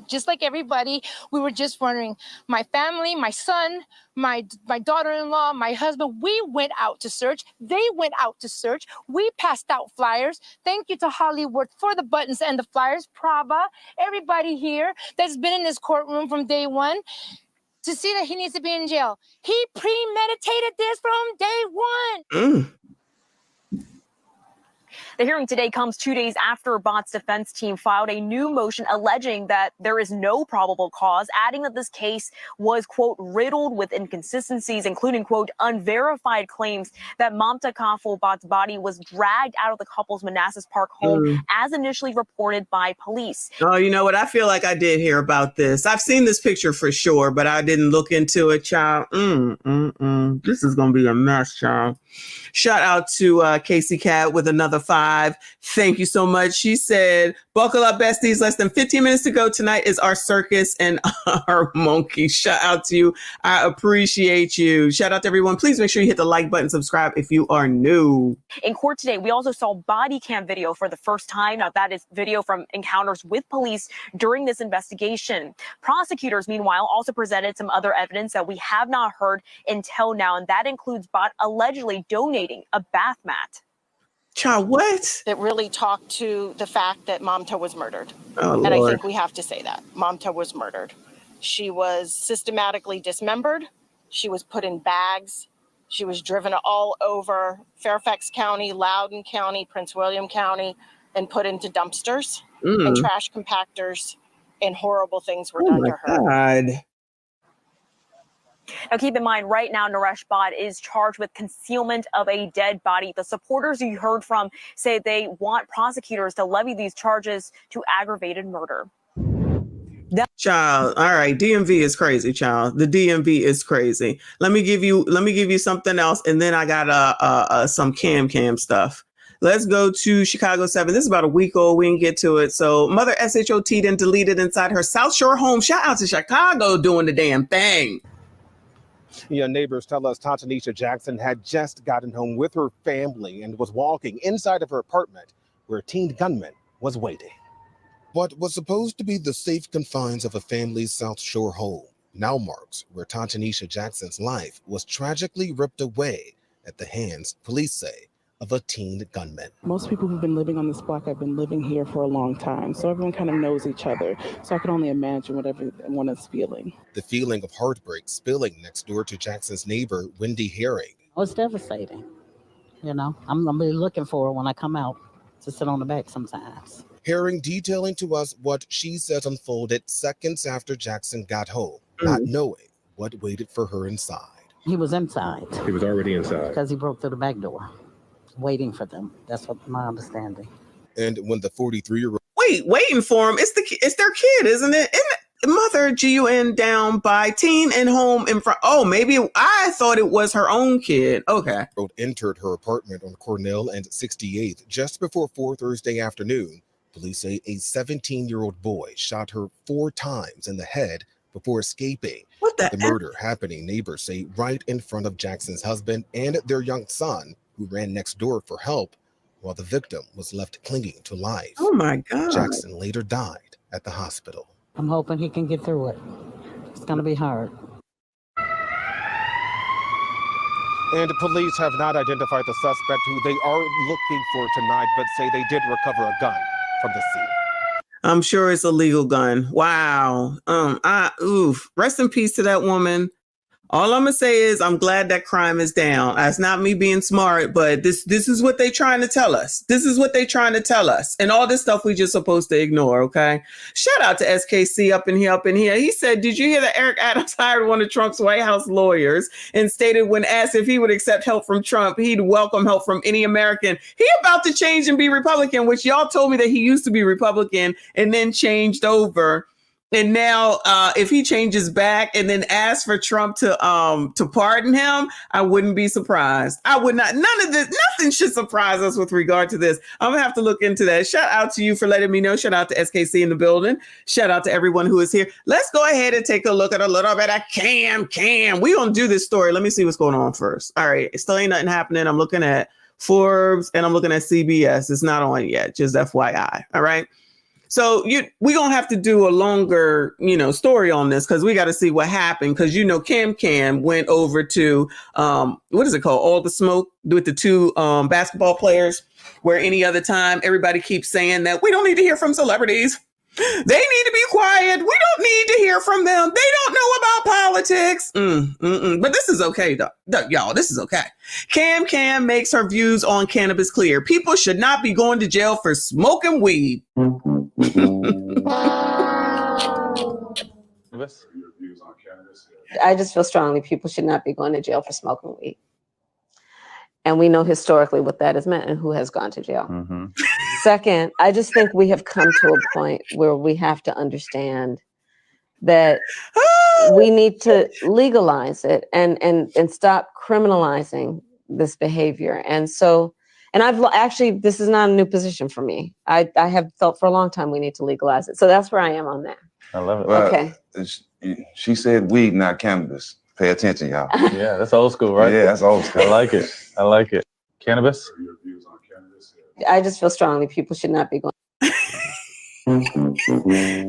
Just like everybody, we were just wondering. My family, my son, my daughter-in-law, my husband, we went out to search. They went out to search. We passed out flyers. Thank you to Hollywood for the buttons and the flyers. Prava, everybody here that's been in this courtroom from day one to see that he needs to be in jail. He premeditated this from day one. The hearing today comes 2 days after Bott's defense team filed a new motion alleging that there is no probable cause, adding that this case was, quote, riddled with inconsistencies, including, quote, unverified claims that Mamta Kaful Bott's body was dragged out of the couple's Manassas Park home as initially reported by police. Oh, you know what? I feel like I did hear about this. I've seen this picture for sure, but I didn't look into it, child. This is going to be a mess, child. Shout out to Casey Cat with another 5. Thank you so much. She said, buckle up, besties. Less than 15 minutes to go. Tonight is our circus and our monkey. Shout out to you. I appreciate you. Shout out to everyone. Please make sure you hit the like button, subscribe if you are new. In court today, we also saw body cam video for the first time. Now, that is video from encounters with police during this investigation. Prosecutors, meanwhile, also presented some other evidence that we have not heard until now, and that includes Bott allegedly donating a bath mat. Child, what? That really talked to the fact that Mamta was murdered. Oh, and Lord. I think we have to say that. Mamta was murdered. She was systematically dismembered. She was put in bags. She was driven all over Fairfax County, Loudoun County, Prince William County, and put into dumpsters and trash compactors, and horrible things were done to her. God. Now, keep in mind, right now, Naresh Bott is charged with concealment of a dead body. The supporters you heard from say they want prosecutors to levy these charges to aggravated murder. Child, all right, DMV is crazy, child. The DMV is crazy. Let me give you something else, and then I got some cam stuff. Let's go to Chicago 7. This is about a week old. We can get to it. So mother SHOT then deleted inside her South Shore home. Shout out to Chicago doing the damn thing. Neighbors tell us Tantanisha Jackson had just gotten home with her family and was walking inside of her apartment where a teen gunman was waiting. What was supposed to be the safe confines of a family's South Shore home now marks where Tantanisha Jackson's life was tragically ripped away at the hands, police say, of a teen gunman. Most people who've been living on this block have been living here for a long time, so everyone kind of knows each other. So I can only imagine what everyone is feeling. The feeling of heartbreak spilling next door to Jackson's neighbor, Wendy Herring. Oh, it's devastating. I'm really looking for her when I come out to sit on the back sometimes. Herring detailing to us what she says unfolded seconds after Jackson got home, not knowing what waited for her inside. He was inside. He was already inside. Because he broke through the back door, waiting for them. That's what my understanding. And when the 43-year-old waiting for him, it's their kid, isn't it? Mother GUN down by teen and home in front. Oh, maybe I thought it was her own kid. Okay. Entered her apartment on Cornell and 68th just before 4 Thursday afternoon. Police say a 17-year-old boy shot her 4 times in the head before escaping. What the murder happening, neighbors say, right in front of Jackson's husband and their young son, who ran next door for help, while the victim was left clinging to life. Oh my God. Jackson later died at the hospital. I'm hoping he can get through it. It's going to be hard. And police have not identified the suspect who they are looking for tonight, but say they did recover a gun from the scene. I'm sure it's a legal gun. Wow. Rest in peace to that woman. All I'm gonna say is I'm glad that crime is down. That's not me being smart, but this is what they're trying to tell us. This is what they're trying to tell us. And all this stuff we just supposed to ignore, okay? Shout out to SKC up in here. He said, did you hear that Eric Adams hired one of Trump's White House lawyers and stated when asked if he would accept help from Trump, he'd welcome help from any American. He about to change and be Republican, which y'all told me that he used to be Republican and then changed over. And now, if he changes back and then asks for Trump to pardon him, I wouldn't be surprised. I would not. Nothing should surprise us with regard to this. I'm gonna have to look into that. Shout out to you for letting me know. Shout out to SKC in the building. Shout out to everyone who is here. Let's go ahead and take a look at a little bit of Cam. We gonna do this story. Let me see what's going on first. All right, still ain't nothing happening. I'm looking at Forbes and I'm looking at CBS. It's not on yet. Just FYI. All right. So we're going to have to do a longer, story on this because we got to see what happened. Because, Cam went over to, what is it called? All the Smoke with the 2 basketball players, where any other time everybody keeps saying that we don't need to hear from celebrities. They need to be quiet. We don't need to hear from them. They don't know about politics. But this is okay, though. Y'all, this is okay. Cam makes her views on cannabis clear. People should not be going to jail for smoking weed. I just feel strongly people should not be going to jail for smoking weed. And we know historically what that has meant and who has gone to jail. Second, I just think we have come to a point where we have to understand that we need to legalize it and stop criminalizing this behavior. And so, and I've actually, this is not a new position for me. I have felt for a long time we need to legalize it. So that's where I am on that. I love it. Well, okay. She said weed, not cannabis. Pay attention, y'all. Yeah, that's old school, right? Yeah, that's old school. I like it. I like it. Cannabis? I just feel strongly people should not be going. This woman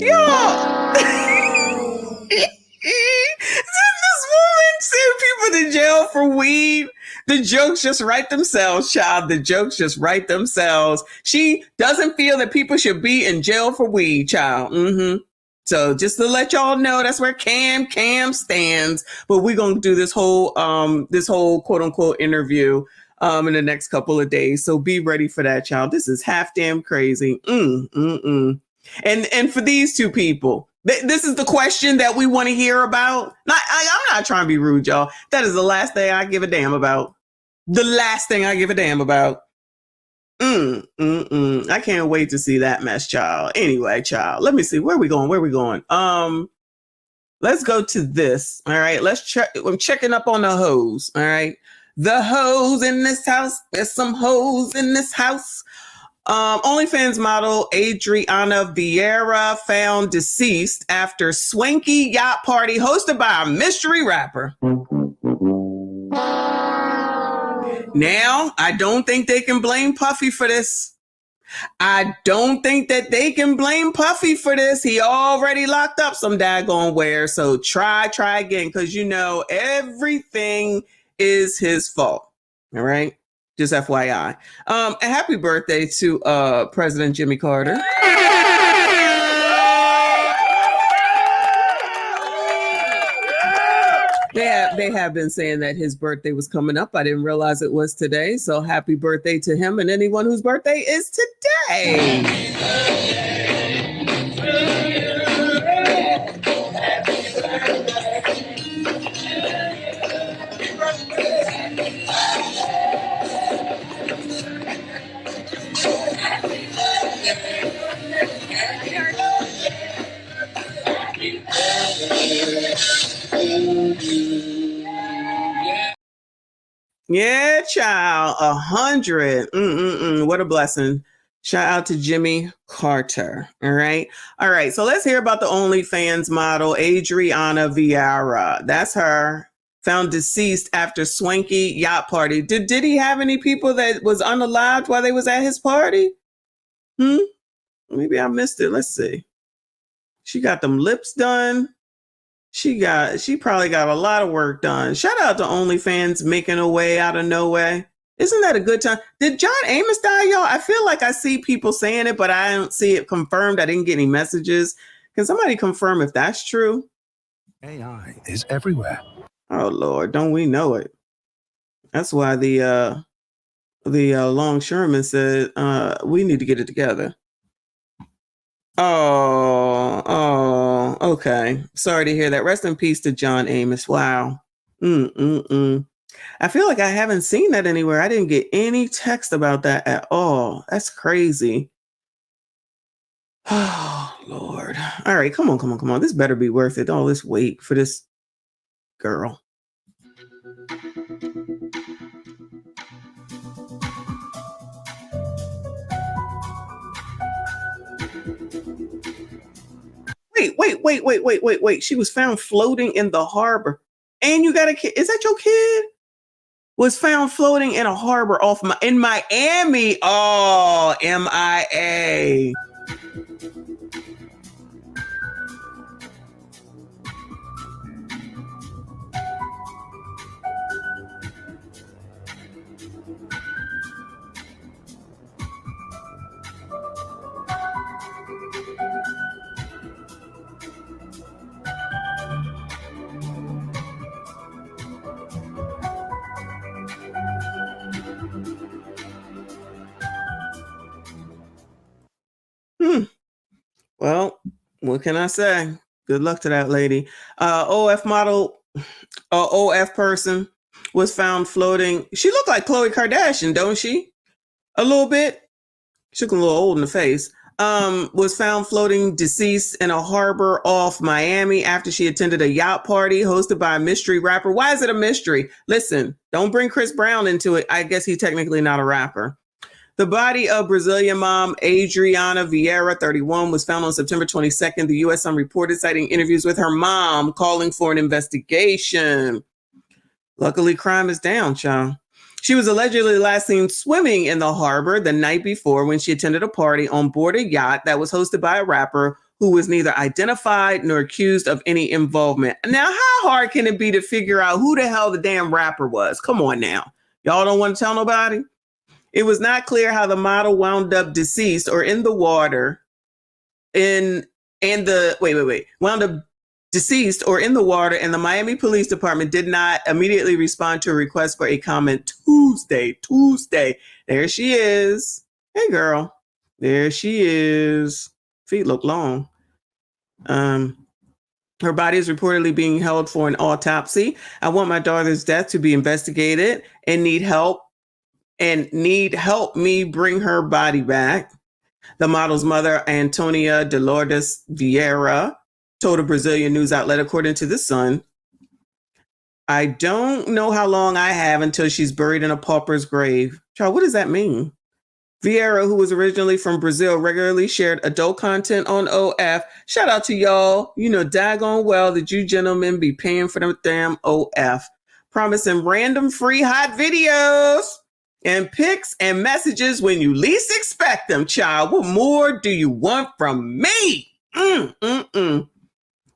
send people to jail for weed. The jokes just write themselves, child. The jokes just write themselves. She doesn't feel that people should be in jail for weed, child. So just to let y'all know, that's where Cam stands. But we're gonna do this whole quote unquote interview in the next couple of days. So be ready for that, child. This is half damn crazy. And for these two people, this is the question that we want to hear about. I'm not trying to be rude, y'all. That is the last thing I give a damn about. The last thing I give a damn about. I can't wait to see that mess, child. Anyway, child, let me see. Where we going? Let's go to this. All right. Let's check. I'm checking up on the hoes. All right. The hoes in this house. There's some hoes in this house. OnlyFans model Adriana Vieira found deceased after swanky yacht party hosted by a mystery rapper. Now, I don't think they can blame Puffy for this. I don't think that they can blame Puffy for this. He already locked up some daggone where. So try again, because you know everything is his fault. All right. Just FYI. And happy birthday to President Jimmy Carter. They have been saying that his birthday was coming up. I didn't realize it was today. So happy birthday to him and anyone whose birthday is today. Yeah, child, 100. What a blessing. Shout out to Jimmy Carter. All right. So let's hear about the OnlyFans model, Adriana Vieira. That's her. Found deceased after swanky yacht party. Did he have any people that was unalived while they was at his party? Maybe I missed it. Let's see. She got them lips done. She probably got a lot of work done. Shout out to OnlyFans making a way out of no way. Isn't that a good time? Did John Amos die, y'all? I feel like I see people saying it, but I don't see it confirmed. I didn't get any messages. Can somebody confirm if that's true? AI is everywhere. Oh Lord, don't we know it? That's why the longshoreman said we need to get it together. Oh, okay. Sorry to hear that. Rest in peace to John Amos. Wow. I feel like I haven't seen that anywhere. I didn't get any text about that at all. That's crazy. Oh, Lord. All right, come on. This better be worth it. All this wait for this girl. Wait. She was found floating in the harbor. And you got a kid. Is that your kid? Was found floating in a harbor in Miami. Oh, MIA. Well, what can I say? Good luck to that lady. OF model, OF person was found floating. She looked like Khloe Kardashian, don't she? A little bit. She looked a little old in the face. Was found floating deceased in a harbor off Miami after she attended a yacht party hosted by a mystery rapper. Why is it a mystery? Listen, don't bring Chris Brown into it. I guess he's technically not a rapper. The body of Brazilian mom Adriana Vieira, 31, was found on September 22nd. The U.S. Sun reported, citing interviews with her mom, calling for an investigation. Luckily, crime is down, child. She was allegedly last seen swimming in the harbor the night before when she attended a party on board a yacht that was hosted by a rapper who was neither identified nor accused of any involvement. Now, how hard can it be to figure out who the hell the damn rapper was? Come on now. Y'all don't want to tell nobody? It was not clear how the model wound up deceased or in the water wound up deceased or in the water, and the Miami Police Department did not immediately respond to a request for a comment Tuesday. There she is. Hey, girl. There she is. Feet look long. Her body is reportedly being held for an autopsy. I want my daughter's death to be investigated and need help me bring her body back. The model's mother, Antonia de Lourdes Vieira, told a Brazilian news outlet, according to The Sun. I don't know how long I have until she's buried in a pauper's grave. Child, what does that mean? Vieira, who was originally from Brazil, regularly shared adult content on OF. Shout out to y'all. You know daggone well that you gentlemen be paying for them damn OF. Promising random free hot videos and pics and messages when you least expect them, child. What more do you want from me?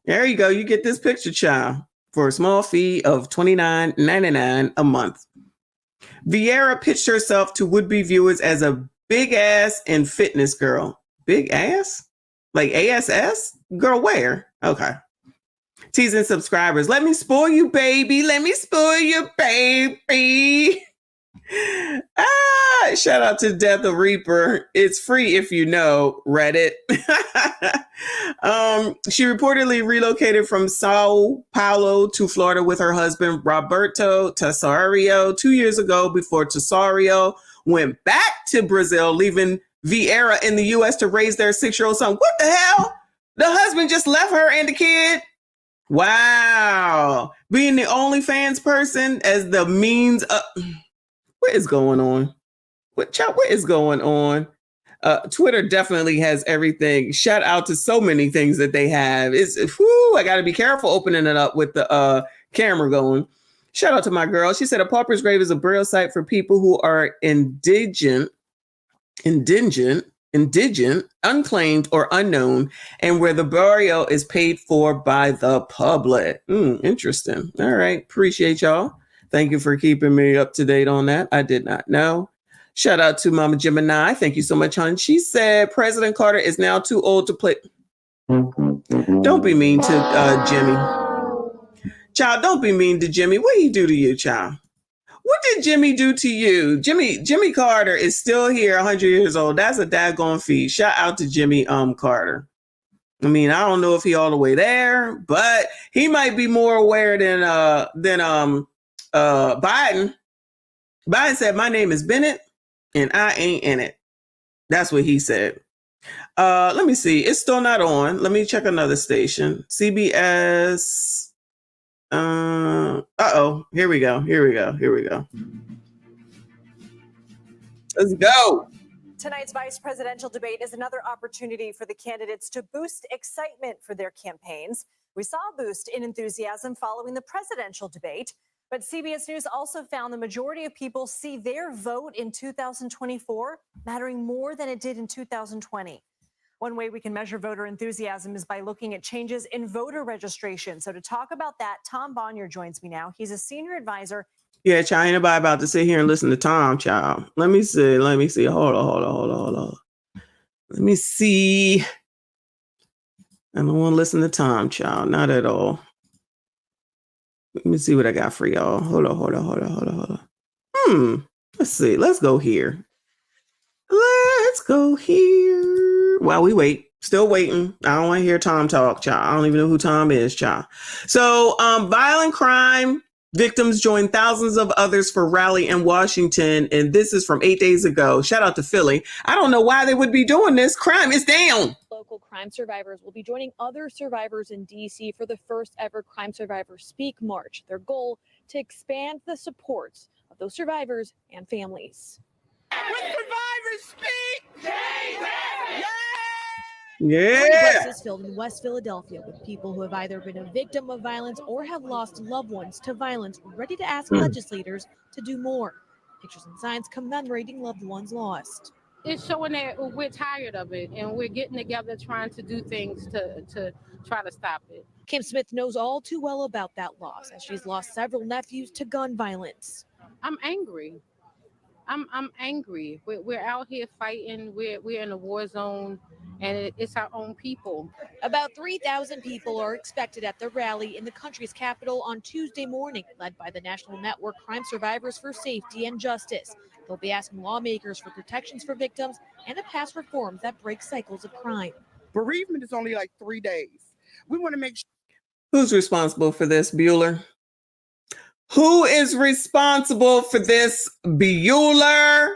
There you go. You get this picture, child, for a small fee of $29.99 a month. Vieira pitched herself to would-be viewers as a big ass and fitness girl. Big ass? Like ASS? Girl, where? Okay. Teasing subscribers. Let me spoil you, baby. Let me spoil you, baby. Shout out to Death of Reaper. It's free if you know Reddit. She reportedly relocated from Sao Paulo to Florida with her husband Roberto Tessario 2 years ago before Tessario went back to Brazil, leaving Vieira in the U.S. to raise their 6-year-old son. What the hell? The husband just left her and the kid? Wow. Being the OnlyFans person as the means of... What is going on? What is going on? Twitter definitely has everything. Shout out to so many things that they have. I got to be careful opening it up with the camera going. Shout out to my girl. She said a pauper's grave is a burial site for people who are indigent, unclaimed, or unknown, and where the burial is paid for by the public. Interesting. All right. Appreciate y'all. Thank you for keeping me up to date on that. I did not know. Shout out to Mama Gemini. Thank you so much, hon. She said President Carter is now too old to play. Don't be mean to Jimmy. Child, don't be mean to Jimmy. What did he do to you, child? What did Jimmy do to you? Jimmy Carter is still here, 100 years old. That's a daggone feat. Shout out to Jimmy Carter. I mean, I don't know if he all the way there, but he might be more aware than Biden. Biden said, my name is Bennett and I ain't in it. That's what he said. Let me see. It's still not on. Let me check another station. CBS. Here we go. Let's go. Tonight's vice presidential debate is another opportunity for the candidates to boost excitement for their campaigns. We saw a boost in enthusiasm following the presidential debate. But CBS News also found the majority of people see their vote in 2024 mattering more than it did in 2020. One way we can measure voter enthusiasm is by looking at changes in voter registration. So to talk about that, Tom Bonnier joins me now. He's a senior advisor. Yeah, child, ain't nobody about to sit here and listen to Tom, child. Let me see. Hold on. Let me see. I don't want to listen to Tom, child. Not at all. Let me see what I got for y'all. Hold on. Let's see. Let's go here. While we wait. Still waiting. I don't want to hear Tom talk, child. I don't even know who Tom is, child. So, violent crime victims join thousands of others for rally in Washington. And this is from 8 days ago. Shout out to Philly. I don't know why they would be doing this. Crime is down. Local crime survivors will be joining other survivors in D.C. for the first ever Crime Survivors Speak March. Their goal to expand the supports of those survivors and families. When survivors speak, Yeah. Buses filled in West Philadelphia with people who have either been a victim of violence or have lost loved ones to violence, ready to ask legislators to do more. Pictures and signs commemorating loved ones lost. It's showing that we're tired of it and we're getting together trying to do things to try to stop it. Kim Smith knows all too well about that loss as she's lost several nephews to gun violence. I'm angry. I'm angry. We're out here fighting. We're in a war zone, and it's our own people. About 3,000 people are expected at the rally in the country's capital on Tuesday morning, led by the National Network Crime Survivors for Safety and Justice. They'll be asking lawmakers for protections for victims and to pass reforms that break cycles of crime. bereavement is only like 3 days. We want to make sure. Who's responsible for this, Bueller? Who is responsible for this, Bueller?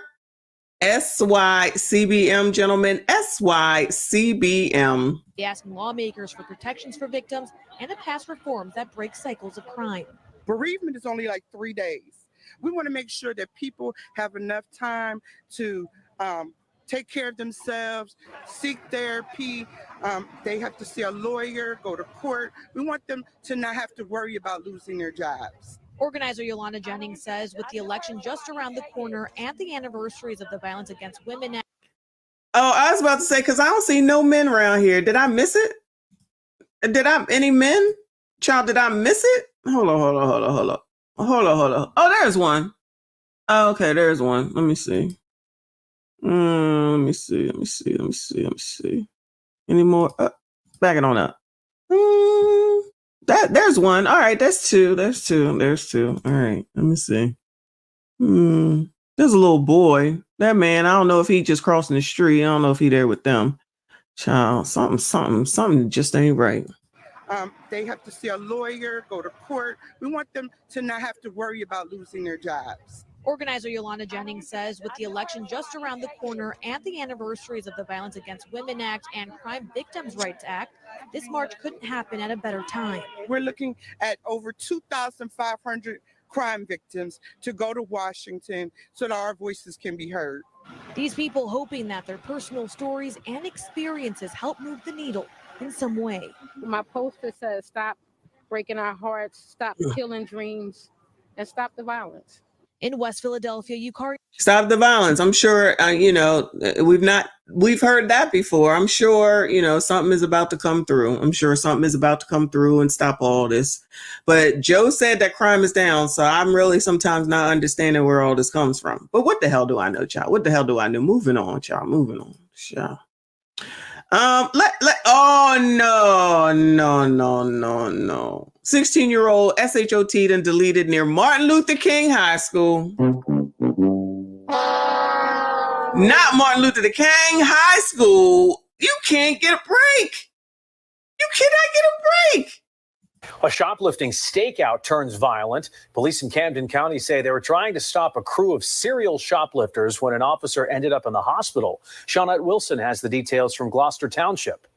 SYCBM, gentlemen. SYCBM. Be asking lawmakers for protections for victims and to pass reforms that break cycles of crime. Bereavement is only like 3 days. We want to make sure that people have enough time to take care of themselves, seek therapy. They have to see a lawyer, go to court. We want them to not have to worry about losing their jobs. Organizer Yolanda Jennings says with the election just around the corner and the anniversaries of the Violence Against Women Act. Oh, I was about to say, because I don't see no men around here. Did I miss it? Any men? Child, did I miss it? Hold on. Oh, there's one. Oh, okay, there's one. Let me see. Let me see. Any more? Back it on up. There's one. All right, there's two. All right, let me see. There's a little boy. That man, I don't know if he just crossing the street. I don't know if he there with them. Child, something just ain't right. They have to see a lawyer, go to court. We want them to not have to worry about losing their jobs. Organizer Yolanda Jennings says with the election just around the corner and the anniversaries of the Violence Against Women Act and Crime Victims' Rights Act, this march couldn't happen at a better time. We're looking at over 2,500 crime victims to go to Washington so that our voices can be heard. These people hoping that their personal stories and experiences help move the needle in some way. My poster says, stop breaking our hearts, stop killing dreams, and stop the violence. In West Philadelphia, Stop the violence. I'm sure, we've heard that before. I'm sure, something is about to come through. I'm sure something is about to come through and stop all this. But Joe said that crime is down. So I'm really sometimes not understanding where all this comes from. But what the hell do I know, child? What the hell do I know? Moving on, child. Child. No. 16-year-old SHOT'd and deleted near Martin Luther King High School. Not Martin Luther King High School. You can't get a break. You cannot get a break. A shoplifting stakeout turns violent. Police in Camden County say they were trying to stop a crew of serial shoplifters when an officer ended up in the hospital. Shawnette Wilson has the details from Gloucester Township.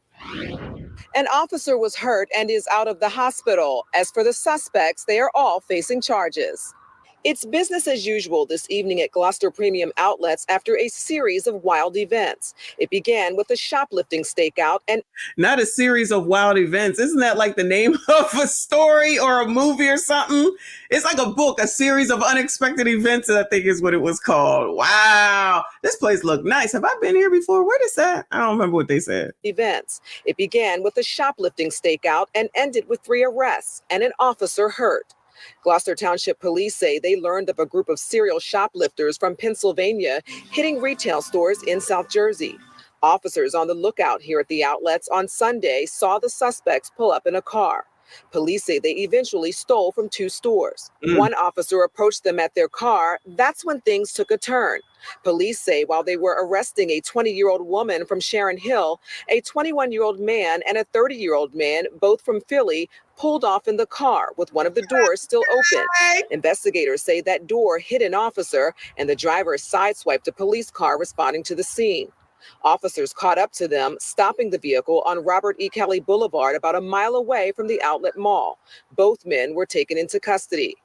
An officer was hurt and is out of the hospital. As for the suspects, they are all facing charges. It's business as usual this evening at Gloucester Premium Outlets after a series of wild events. It began with a shoplifting stakeout and not a series of wild events. Isn't that like the name of a story or a movie or something? It's like a book, a series of unexpected events, I think is what it was called. Wow. This place looked nice. Have I been here before? Where is that? I don't remember what they said. Events. It began with a shoplifting stakeout and ended with 3 arrests and an officer hurt. Gloucester Township Police say they learned of a group of serial shoplifters from Pennsylvania hitting retail stores in South Jersey. Officers on the lookout here at the outlets on Sunday saw the suspects pull up in a car. Police say they eventually stole from 2 stores. One officer approached them at their car. That's when things took a turn. Police say while they were arresting a 20-year-old woman from Sharon Hill, a 21-year-old man and a 30-year-old man, both from Philly, pulled off in the car with one of the doors still open. Investigators say that door hit an officer and the driver sideswiped a police car responding to the scene. Officers caught up to them, stopping the vehicle on Robert E. Kelly Boulevard about a mile away from the outlet mall. Both men were taken into custody.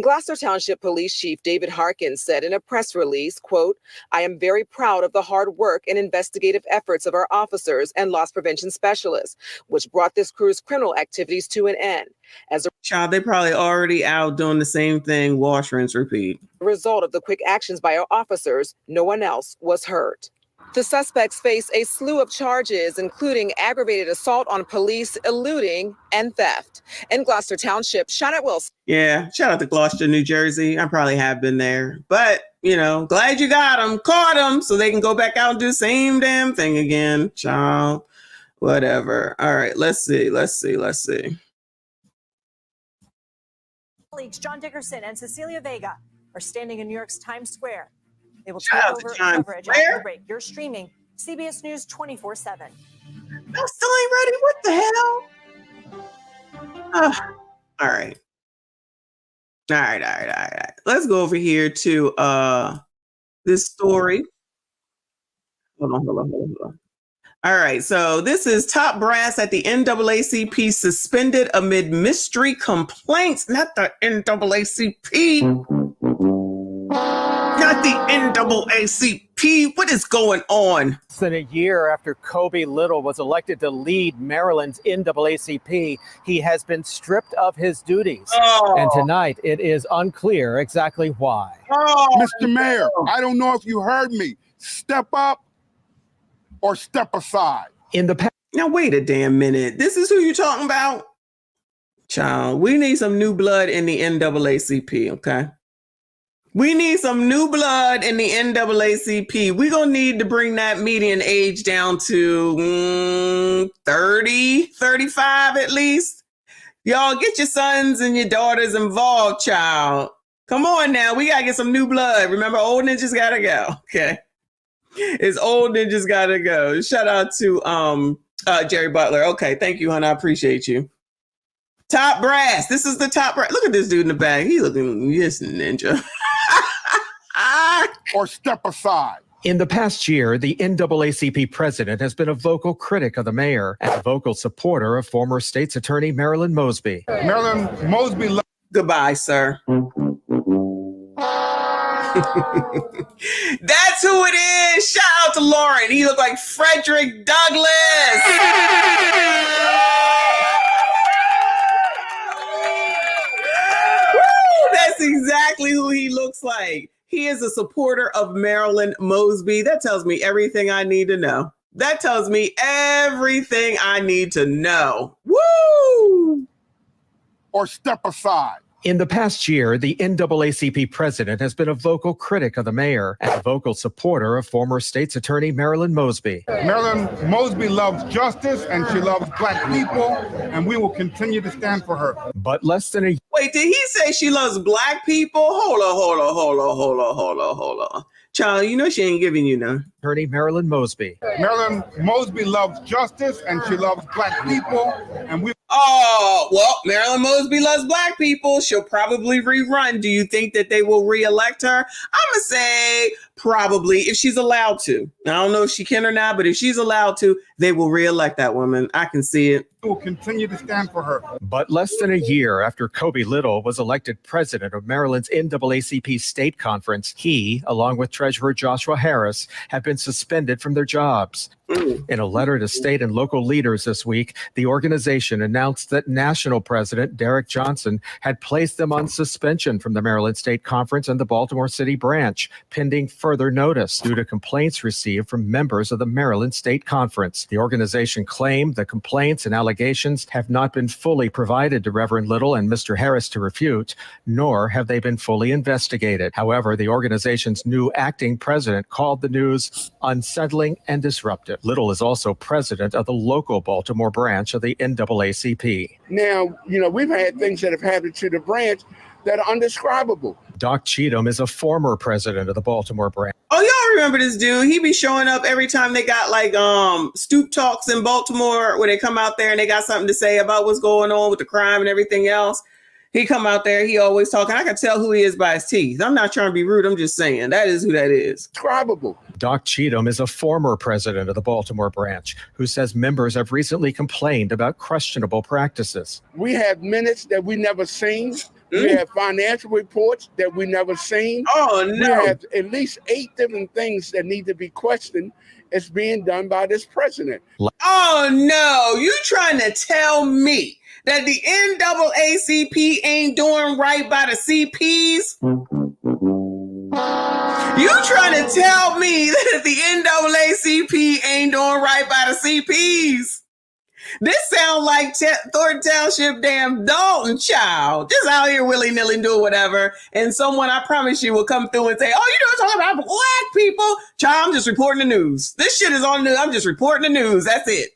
Gloucester Township Police Chief David Harkins said in a press release, quote, "I am very proud of the hard work and investigative efforts of our officers and loss prevention specialists, which brought this crew's criminal activities to an end. As a Child, they probably already out doing the same thing, wash, rinse, repeat. result of the quick actions by our officers, no one else was hurt." The suspects face a slew of charges, including aggravated assault on police, eluding, and theft. In Gloucester Township, Shawnette Wilson. Yeah, shout out to Gloucester, New Jersey. I probably have been there. But, you know, glad you got them, caught them, so they can go back out and do the same damn thing again. Child, whatever. All right, let's see. Colleagues John Dickerson and Cecilia Vega are standing in New York's Times Square. They will Shout take out to over Times coverage Square. after the break. You're streaming CBS News 24/7. I still ain't ready. What the hell? All right. Let's go over here to this story. Hold on. All right, so this is top brass at the NAACP suspended amid mystery complaints. Not the NAACP. Not the NAACP. What is going on? Less than a year after Kobe Little was elected to lead Maryland's NAACP, he has been stripped of his duties. And tonight, it is unclear exactly why. Mr. Mayor, I don't know if you heard me. Step up or step aside. Now, wait a damn minute. This is who you're talking about? Child, we need some new blood in the NAACP, okay? We need some new blood in the NAACP. We're going to need to bring that median age down to 30, 35 at least. Y'all get your sons and your daughters involved, child. Come on now. We got to get some new blood. Remember, old ninjas got to go. Okay. It's old ninjas got to go. Shout out to Jerry Butler. Okay. Thank you, hon. I appreciate you. Top brass. This is the top brass. Look at this dude in the back. He looking, yes, ninja. Or step aside. In the past year, the NAACP president has been a vocal critic of the mayor and a vocal supporter of former state's attorney Marilyn Mosby. Marilyn Mosby. Goodbye, sir. That's who it is. Shout out to Lauren. He looked like Frederick Douglass. Woo, that's exactly who he looks like. He is a supporter of Marilyn Mosby. That tells me everything I need to know. Woo! Or step aside. In the past year, the NAACP president has been a vocal critic of the mayor and a vocal supporter of former state's attorney Marilyn Mosby. Marilyn Mosby loves justice and she loves Black people, and we will continue to stand for her. But less than a Wait, did he say she loves Black people? Hold on. Child, you know she ain't giving you none. Attorney Marilyn Mosby. Marilyn Mosby loves justice and she loves Black people, and we. Oh, well, Marilyn Mosby loves Black people. She'll probably rerun. Do you think that they will reelect her? I'm going to say probably, if she's allowed to. I don't know if she can or not, but if she's allowed to, they will reelect that woman. I can see it. We will continue to stand for her. But less than a year after Kobe Little was elected president of Maryland's NAACP state conference, he, along with Treasurer Joshua Harris, have been suspended from their jobs. In a letter to state and local leaders this week, the organization announced that national president Derek Johnson had placed them on suspension from the Maryland State Conference and the Baltimore City branch, pending further notice due to complaints received from members of the Maryland State Conference. The organization claimed the complaints and allegations have not been fully provided to Reverend Little and Mr. Harris to refute, nor have they been fully investigated. However, the organization's new acting president called the news unsettling and disruptive. Little is also president of the local Baltimore branch of the NAACP. Now, we've had things that have happened to the branch that are undescribable. Doc Cheatham is a former president of the Baltimore branch. Oh, y'all remember this dude? He be showing up every time they got like stoop talks in Baltimore where they come out there and they got something to say about what's going on with the crime and everything else. He come out there, he always talking. I can tell who he is by his teeth. I'm not trying to be rude. I'm just saying that is who that is. Describable. Doc Cheatham is a former president of the Baltimore branch who says members have recently complained about questionable practices. We have minutes that we never seen. We have financial reports that we never seen. Oh, no. We have at least 8 different things that need to be questioned. It's being done by this president. Oh, no. You trying to tell me that the NAACP ain't doing right by the CPs? You trying to tell me that the NAACP ain't doing right by the CPs? This sound like Thornton Township damn Dalton child. Just out here willy-nilly doing whatever. And someone, I promise you, will come through and say, oh, you know, talking about black people. Child, I'm just reporting the news. This shit is on the news. I'm just reporting the news. That's it.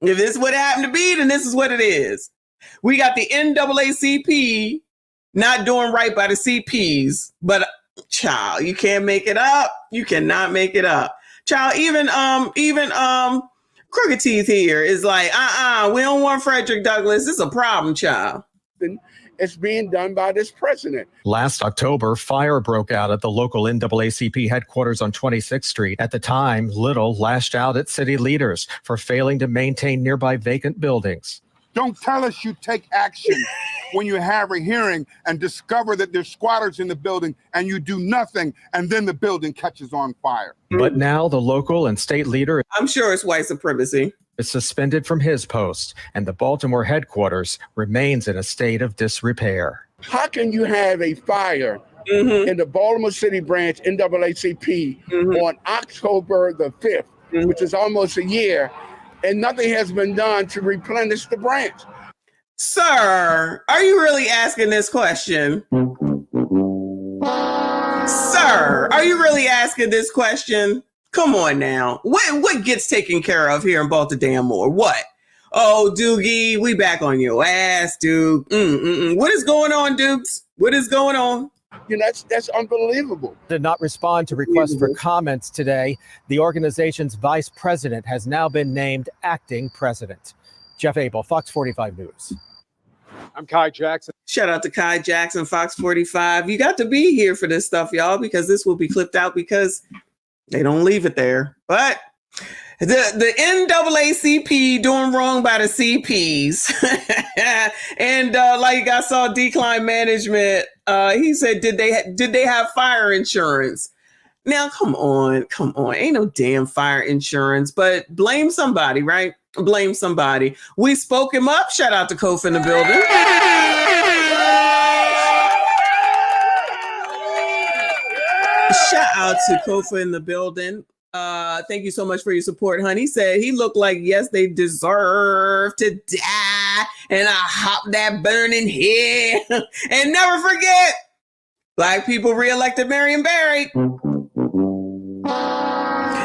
If this is what it happened to be, then this is what it is. We got the NAACP not doing right by the CPs. But, child, you can't make it up. You cannot make it up. Child, even Crooked Teeth here is like, we don't want Frederick Douglass. This is a problem, child. It's being done by this president. Last October, fire broke out at the local NAACP headquarters on 26th Street. At the time, Little lashed out at city leaders for failing to maintain nearby vacant buildings. Don't tell us you take action when you have a hearing and discover that there's squatters in the building and you do nothing and then the building catches on fire. But now the local and state leader, I'm sure it's white supremacy, is suspended from his post, and the Baltimore headquarters remains in a state of disrepair. How can you have a fire in the Baltimore City branch NAACP on October the 5th, which is almost a year, and nothing has been done to replenish the branch? Sir, are you really asking this question? Sir, are you really asking this question? Come on now. What gets taken care of here in Baltimore? What? Oh, Doogie, we back on your ass, dude. What is going on, Dukes? What is going on? That's unbelievable. Did not respond to requests for comments today. The organization's vice president has now been named acting president. Jeff Abel, Fox 45 News. I'm Kai Jackson. Shout out to Kai Jackson, Fox 45. You got to be here for this stuff, y'all, because this will be clipped out because they don't leave it there. But the NAACP doing wrong by the CPs. And like I saw Decline Management, he said, did they have fire insurance? Now, come on. Ain't no damn fire insurance, but blame somebody, right? Blame somebody. We spoke him up. Shout out to Kof in the building. Shout out to Kofa in the building. Thank you so much for your support, honey. He said he looked like, yes, they deserve to die. And I hop that burning head. And never forget, Black people reelected Marion Barry.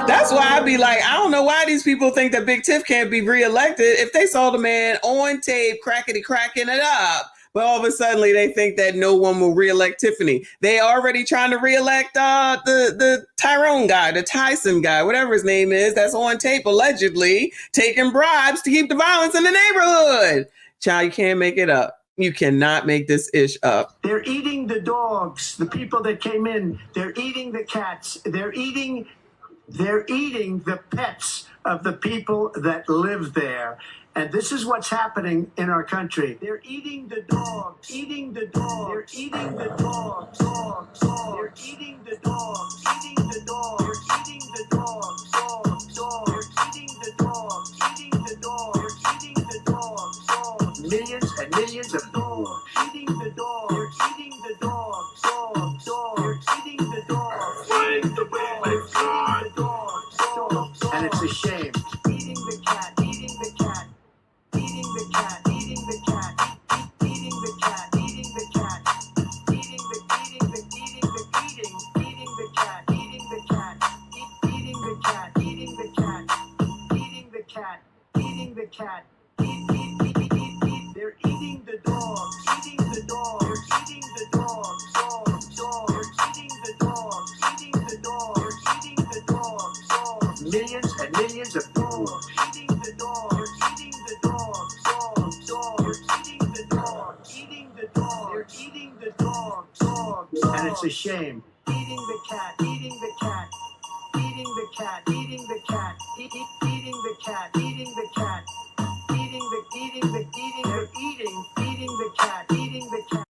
That's why I be like, I don't know why these people think that Big Tiff can't be reelected if they saw the man on tape cracking it up. But all of a sudden they think that no one will reelect Tiffany. They already trying to reelect the Tyrone guy, the Tyson guy, whatever his name is, that's on tape allegedly taking bribes to keep the violence in the neighborhood. Child, you can't make it up. You cannot make this ish up. They're eating the dogs, the people that came in. They're eating the cats. They're eating the pets of the people that live there. And this is what's happening in our country. They're eating the dogs, eating the dogs. They're eating the dogs, dogs. They're eating the dogs, eating the dogs. They're eating the dogs, dogs. They're eating the dogs, eating the dogs. They're eating the dogs, dogs. Millions and millions of dogs, eating the dogs. They're eating the dogs, dogs. They're eating the dogs. Fight the dogs. the cat, eating the cat, eating the cat, eating the cat, eating the cat, eating the cat, eating the cat, eating the cat, eating the cat, eating the cat, eating the cat. They're eating the dog, eating the dog, they're eating the dog, dog, they're eating the dog, eating the dog, they're eating the dog, millions and millions of dogs, eating the dog, they're eating the dog, they're eating the dog, eating the dog, they're eating the dog, and it's a shame. Eating the cat, eating the cat, eating the cat, eating the cat, eating the cat, eating the cat. Eating the cat, eating the cat.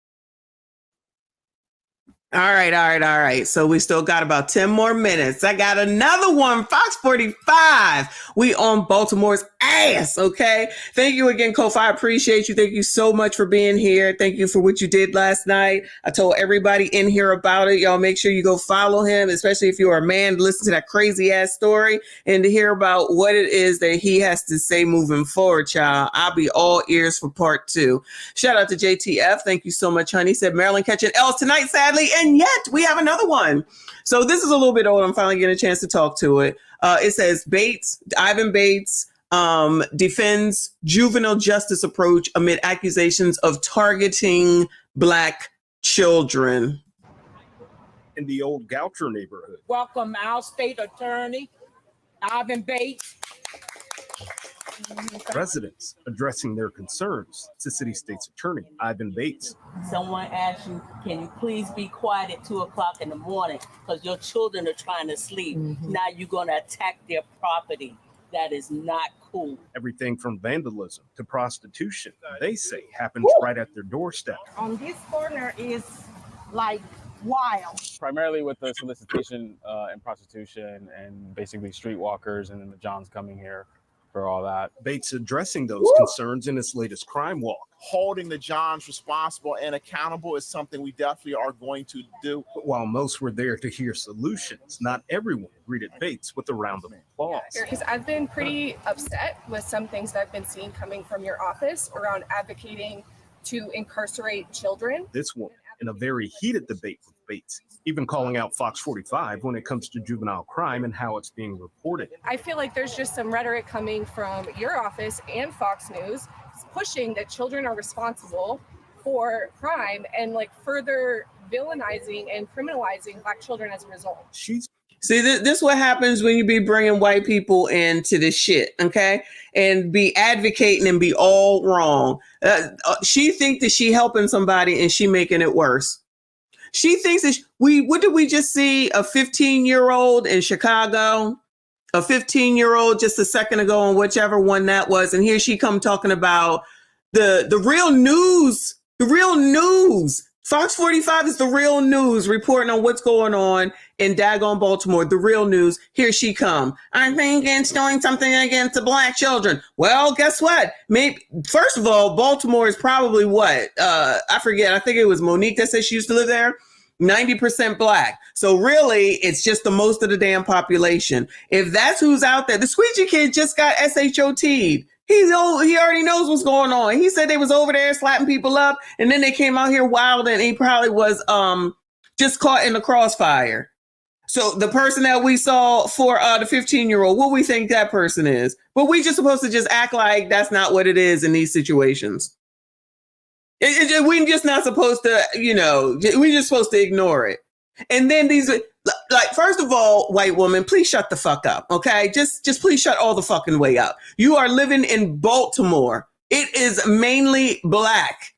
All right. So we still got about 10 more minutes. I got another one, Fox 45. We on Baltimore's ass, okay? Thank you again, Kofi. I appreciate you. Thank you so much for being here. Thank you for what you did last night. I told everybody in here about it. Y'all make sure you go follow him, especially if you're a man, to listen to that crazy ass story and to hear about what it is that he has to say moving forward, child. I'll be all ears for part 2. Shout out to JTF. Thank you so much, honey. He said Maryland catching L's tonight, sadly. And yet we have another one. So this is a little bit old. I'm finally getting a chance to talk to it. It says Ivan Bates defends juvenile justice approach amid accusations of targeting Black children. In the old Goucher neighborhood. Welcome our state attorney, Ivan Bates. Residents addressing their concerns to City State's Attorney, Ivan Bates. Someone asked you, can you please be quiet at 2 o'clock in the morning because your children are trying to sleep. Now you're going to attack their property. That is not cool. Everything from vandalism to prostitution, they say, happens right at their doorstep. On this corner is like wild. Primarily with the solicitation and prostitution and basically streetwalkers and then the Johns coming here for all that. Bates addressing those concerns in his latest crime walk. Holding the Johns responsible and accountable is something we definitely are going to do. But while most were there to hear solutions, not everyone greeted Bates with a round of applause. Because I've been pretty upset with some things that I've been seeing coming from your office around advocating to incarcerate children. This one in a very heated debate with Bates, even calling out Fox 45 when it comes to juvenile crime and how it's being reported. I feel like there's just some rhetoric coming from your office and Fox News pushing that children are responsible for crime and like further villainizing and criminalizing Black children as a result. See, this is what happens when you be bringing white people into this shit, okay? And be advocating and be all wrong. She thinks that she helping somebody and she making it worse. She thinks that what did we just see? A 15-year-old in Chicago, a 15-year-old just a second ago on whichever one that was. And here she come talking about the real news, Fox 45 is the real news, reporting on what's going on in daggone Baltimore, the real news. Here she come. I think it's doing something against the Black children. Well, guess what? Maybe, first of all, Baltimore is probably what? I forget. I think it was Monique that said she used to live there. 90% Black. So really, it's just the most of the damn population. If that's who's out there, the Squeegee kid just got SHOT'd. He already knows what's going on. He said they was over there slapping people up, and then they came out here wild, and he probably was just caught in the crossfire. So the person that we saw for the 15-year-old, what we think that person is. But we just supposed to just act like that's not what it is in these situations. We're just not supposed to, we're just supposed to ignore it. And then these, like, first of all, white woman, please shut the fuck up, okay? Just please shut all the fucking way up. You are living in Baltimore. It is mainly Black.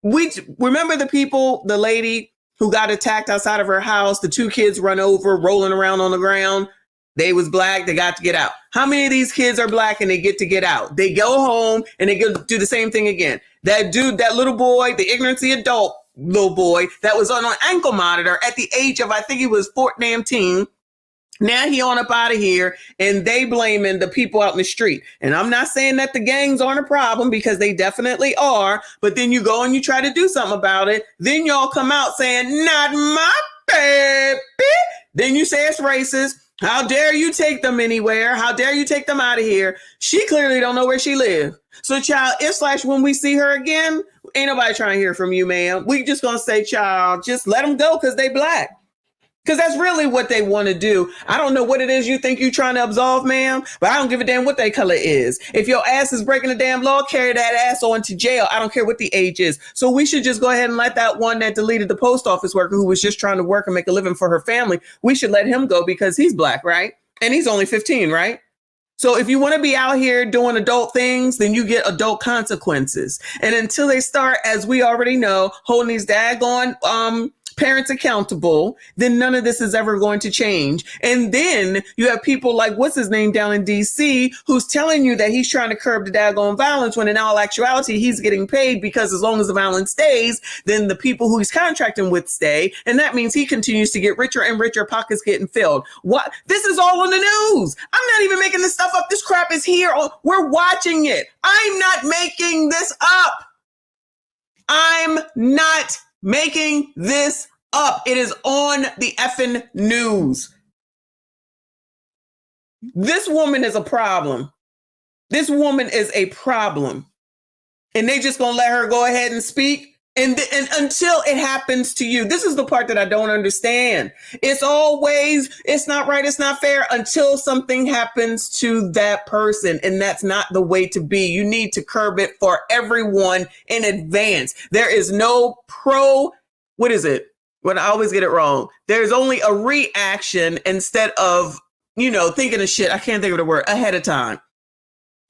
We remember the lady who got attacked outside of her house, the 2 kids run over, rolling around on the ground. They was Black, they got to get out. How many of these kids are Black and they get to get out? They go home and they go do the same thing again. That dude, that little boy, the ignorancy adult little boy that was on an ankle monitor at the age of, I think he was 14. Now he on up out of here, and they blaming the people out in the street. And I'm not saying that the gangs aren't a problem, because they definitely are. But then you go and you try to do something about it. Then y'all come out saying, not my baby. Then you say it's racist. How dare you take them anywhere? How dare you take them out of here? She clearly don't know where she live. So, child, if / when we see her again, ain't nobody trying to hear from you, ma'am. We just gonna say, child, just let them go because they black. Because that's really what they want to do. I don't know what it is you think you're trying to absolve, ma'am, but I don't give a damn what their color is. If your ass is breaking the damn law, carry that ass on to jail. I don't care what the age is. So we should just go ahead and let that one that deleted the post office worker who was just trying to work and make a living for her family, we should let him go because he's black, right? And he's only 15, right? So if you want to be out here doing adult things, then you get adult consequences. And until they start, as we already know, holding these daggone parents accountable, then none of this is ever going to change. And then you have people like, what's his name down in DC, who's telling you that he's trying to curb the daggone violence, when in all actuality, he's getting paid because as long as the violence stays, then the people who he's contracting with stay. And that means he continues to get richer and richer, pockets getting filled. What? This is all on the news. I'm not even making this stuff up. This crap is here. We're watching it. I'm not making this up. I'm not making this up. It is on the effing news. This woman is a problem. This woman is a problem. And they just gonna let her go ahead and speak. And until it happens to you, this is the part that I don't understand. It's always, it's not right, it's not fair until something happens to that person. And that's not the way to be. You need to curb it for everyone in advance. There is no what is it? When I always get it wrong. There's only a reaction instead of, thinking of shit. I can't think of the word ahead of time.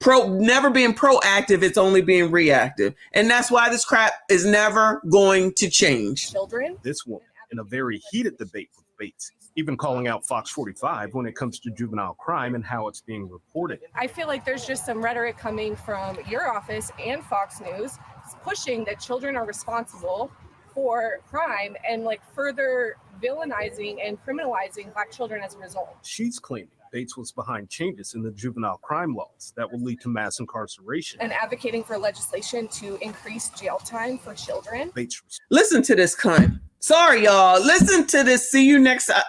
Never being proactive, it's only being reactive. And that's why this crap is never going to change. Children. This woman, in a very heated debate with Bates, even calling out Fox 45 when it comes to juvenile crime and how it's being reported. I feel like there's just some rhetoric coming from your office and Fox News pushing that children are responsible for crime and further villainizing and criminalizing Black children as a result. She's claiming Bates was behind changes in the juvenile crime laws that will lead to mass incarceration. And advocating for legislation to increase jail time for children. Bates. Listen to this cunt. Sorry, y'all. Listen to this. See you next time.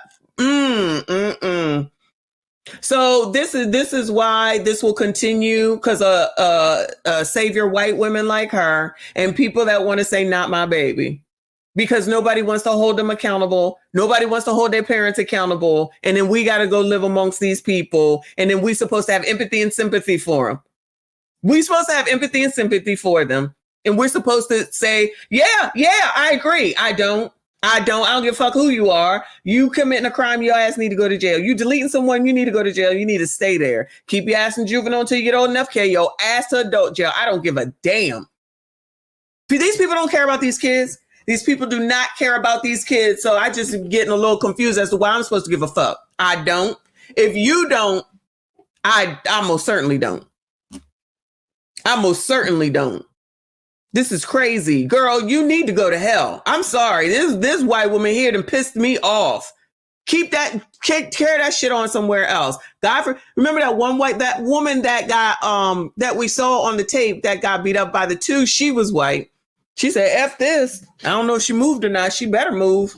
So this is why this will continue, because savior white women like her and people that want to say not my baby. Because nobody wants to hold them accountable. Nobody wants to hold their parents accountable. And then we got to go live amongst these people. And then we're supposed to have empathy and sympathy for them. We're supposed to have empathy and sympathy for them. And we're supposed to say, yeah, I agree. I don't give a fuck who you are. You committing a crime, your ass need to go to jail. You deleting someone, you need to go to jail. You need to stay there. Keep your ass in juvenile until you get old enough. Carry your ass to adult jail. I don't give a damn. These people don't care about these kids. These people do not care about these kids. So I just am getting a little confused as to why I'm supposed to give a fuck. I don't. If you don't, I most certainly don't. I most certainly don't. This is crazy. Girl, you need to go to hell. I'm sorry. This white woman here done pissed me off. Carry that shit on somewhere else. Remember that woman that got that we saw on the tape that got beat up by the two, she was white. She said, F this. I don't know if she moved or not. She better move.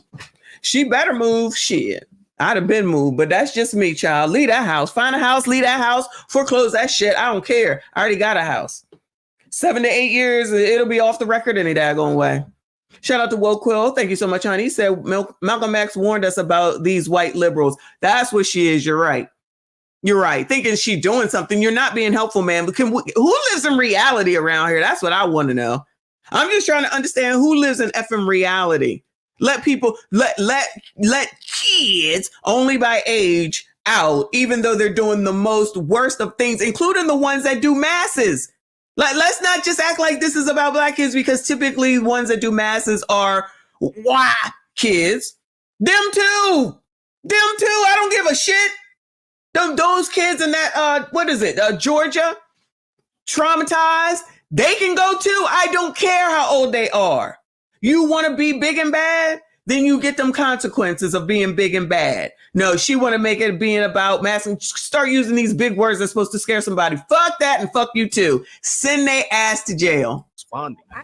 Shit. I'd have been moved, but that's just me, child. Leave that house. Find a house, leave that house, foreclose that shit. I don't care. I already got a house. 7 to 8 years, it'll be off the record any daggone way. Shout out to Woke Quill. Thank you so much, honey. He said Malcolm X warned us about these white liberals. That's what she is. You're right. You're right. Thinking she doing something. You're not being helpful, man. But who lives in reality around here? That's what I want to know. I'm just trying to understand who lives in effing reality. Let people, let kids only by age out, even though they're doing the most worst of things, including the ones that do masses. Let's not just act like this is about Black kids, because typically ones that do masses are white kids. Them too. I don't give a shit. Those kids in that, Georgia, traumatized, they can go too. I don't care how old they are. You want to be big and bad? Then you get them consequences of being big and bad. No, she want to make it being about mass and start using these big words that's supposed to scare somebody. Fuck that and fuck you too. Send their ass to jail.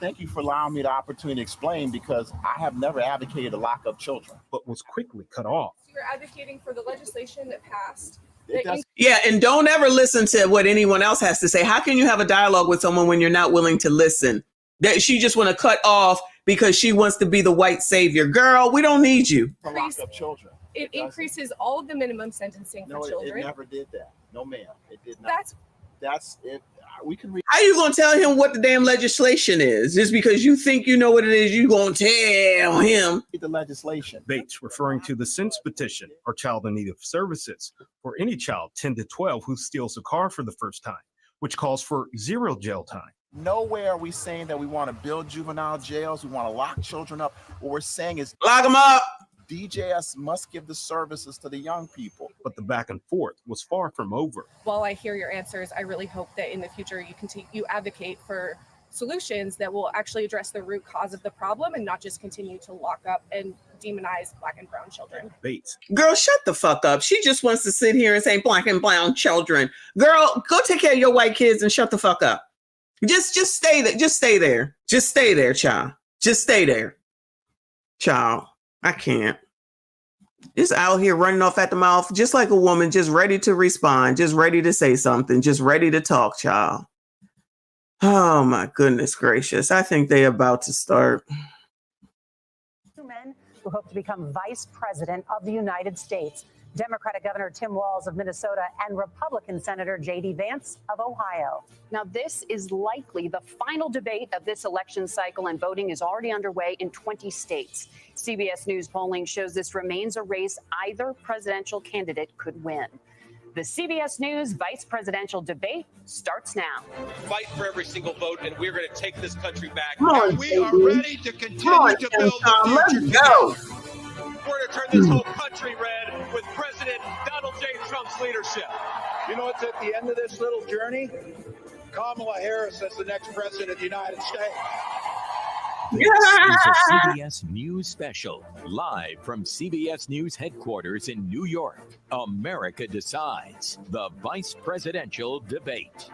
Thank you for allowing me the opportunity to explain, because I have never advocated to lock up children. But was quickly cut off. You're advocating for the legislation that passed Yeah, and don't ever listen to what anyone else has to say. How can you have a dialogue with someone when you're not willing to listen? That she just want to cut off because she wants to be the white savior. Girl, we don't need you. To lock up children. It increases all of the minimum sentencing for children. It never did that. No, ma'am. It did not. That's it. We can read. How you gonna tell him what the damn legislation is? Just because you think you know what it is, you gonna tell him the legislation. Bates referring to the Sense petition or child in need of services for any child 10 to 12 who steals a car for the first time, which calls for 0 jail time. Nowhere are we saying that we want to build juvenile jails. We want to lock children up. What we're saying is lock them up. DJS must give the services to the young people. But the back and forth was far from over. While I hear your answers, I really hope that in the future you advocate for solutions that will actually address the root cause of the problem and not just continue to lock up and demonize Black and brown children. Bates. Girl, shut the fuck up. She just wants to sit here and say Black and brown children. Girl, go take care of your white kids and shut the fuck up. Just stay there. Just stay there. Just stay there, child. Just stay there. Child. I can't. Just out here running off at the mouth, just like a woman, just ready to respond, just ready to say something, just ready to talk, child. Oh my goodness gracious. I think they're about to start. 2 men who hope to become vice president of the United States. Democratic Governor Tim Walz of Minnesota and Republican Senator J.D. Vance of Ohio. Now, this is likely the final debate of this election cycle, and voting is already underway in 20 states. CBS News polling shows this remains a race either presidential candidate could win. The CBS News vice presidential debate starts now. Fight for every single vote, and we're going to take this country back. Come on, and we are ready to continue to build the future. Let's go. We're going to turn this whole country red with President Donald J. Trump's leadership. You know what's at the end of this little journey? Kamala Harris as the next president of the United States. This is a CBS News special, live from CBS News headquarters in New York. America Decides, the vice presidential debate.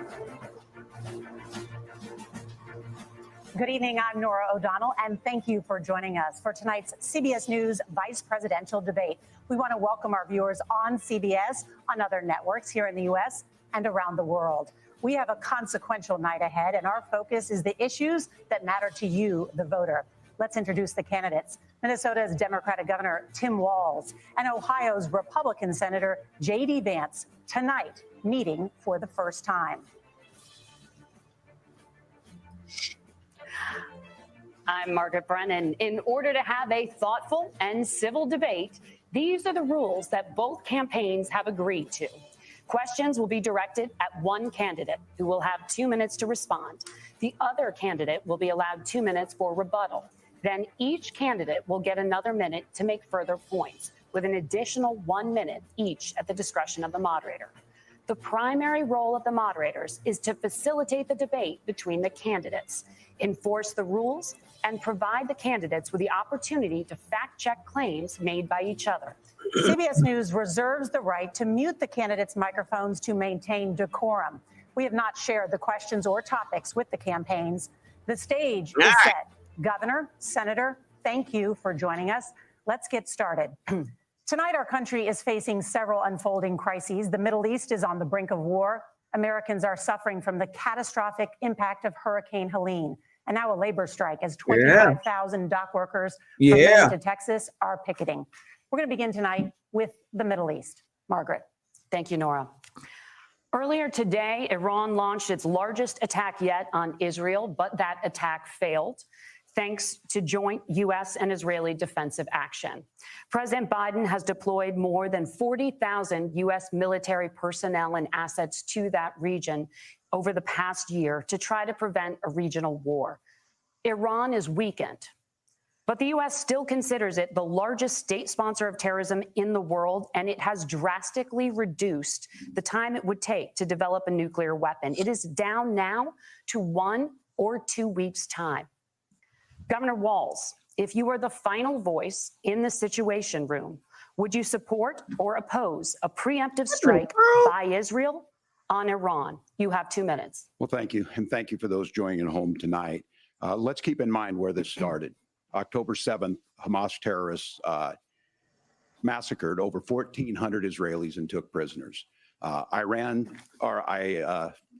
Good evening, I'm Nora O'Donnell, and thank you for joining us for tonight's CBS News vice presidential debate. We want to welcome our viewers on CBS, on other networks here in the U.S. and around the world. We have a consequential night ahead, and our focus is the issues that matter to you, the voter. Let's introduce the candidates. Minnesota's Democratic Governor Tim Walz and Ohio's Republican Senator J.D. Vance, tonight meeting for the first time. I'm Margaret Brennan. In order to have a thoughtful and civil debate, these are the rules that both campaigns have agreed to. Questions will be directed at one candidate who will have 2 minutes to respond. The other candidate will be allowed 2 minutes for rebuttal. Then each candidate will get another minute to make further points, with an additional 1 minute each at the discretion of the moderator. The primary role of the moderators is to facilitate the debate between the candidates, enforce the rules, and provide the candidates with the opportunity to fact-check claims made by each other. CBS News reserves the right to mute the candidates' microphones to maintain decorum. We have not shared the questions or topics with the campaigns. The stage is set. Governor, Senator, thank you for joining us. Let's get started. Tonight, our country is facing several unfolding crises. The Middle East is on the brink of war. Americans are suffering from the catastrophic impact of Hurricane Helene. And now a labor strike as 25,000 dock workers from Maine to Texas are picketing. We're going to begin tonight with the Middle East. Margaret. Thank you, Nora. Earlier today, Iran launched its largest attack yet on Israel, but that attack failed, thanks to joint U.S. and Israeli defensive action. President Biden has deployed more than 40,000 U.S. military personnel and assets to that region over the past year to try to prevent a regional war. Iran is weakened, but the U.S. still considers it the largest state sponsor of terrorism in the world, and it has drastically reduced the time it would take to develop a nuclear weapon. It is down now to 1 or 2 weeks' time. Governor Walz, if you were the final voice in the Situation Room, would you support or oppose a preemptive strike by Israel on Iran? You have 2 minutes. Well, thank you. And thank you for those joining at home tonight. Let's keep in mind where this started. October 7th, Hamas terrorists massacred over 1,400 Israelis and took prisoners.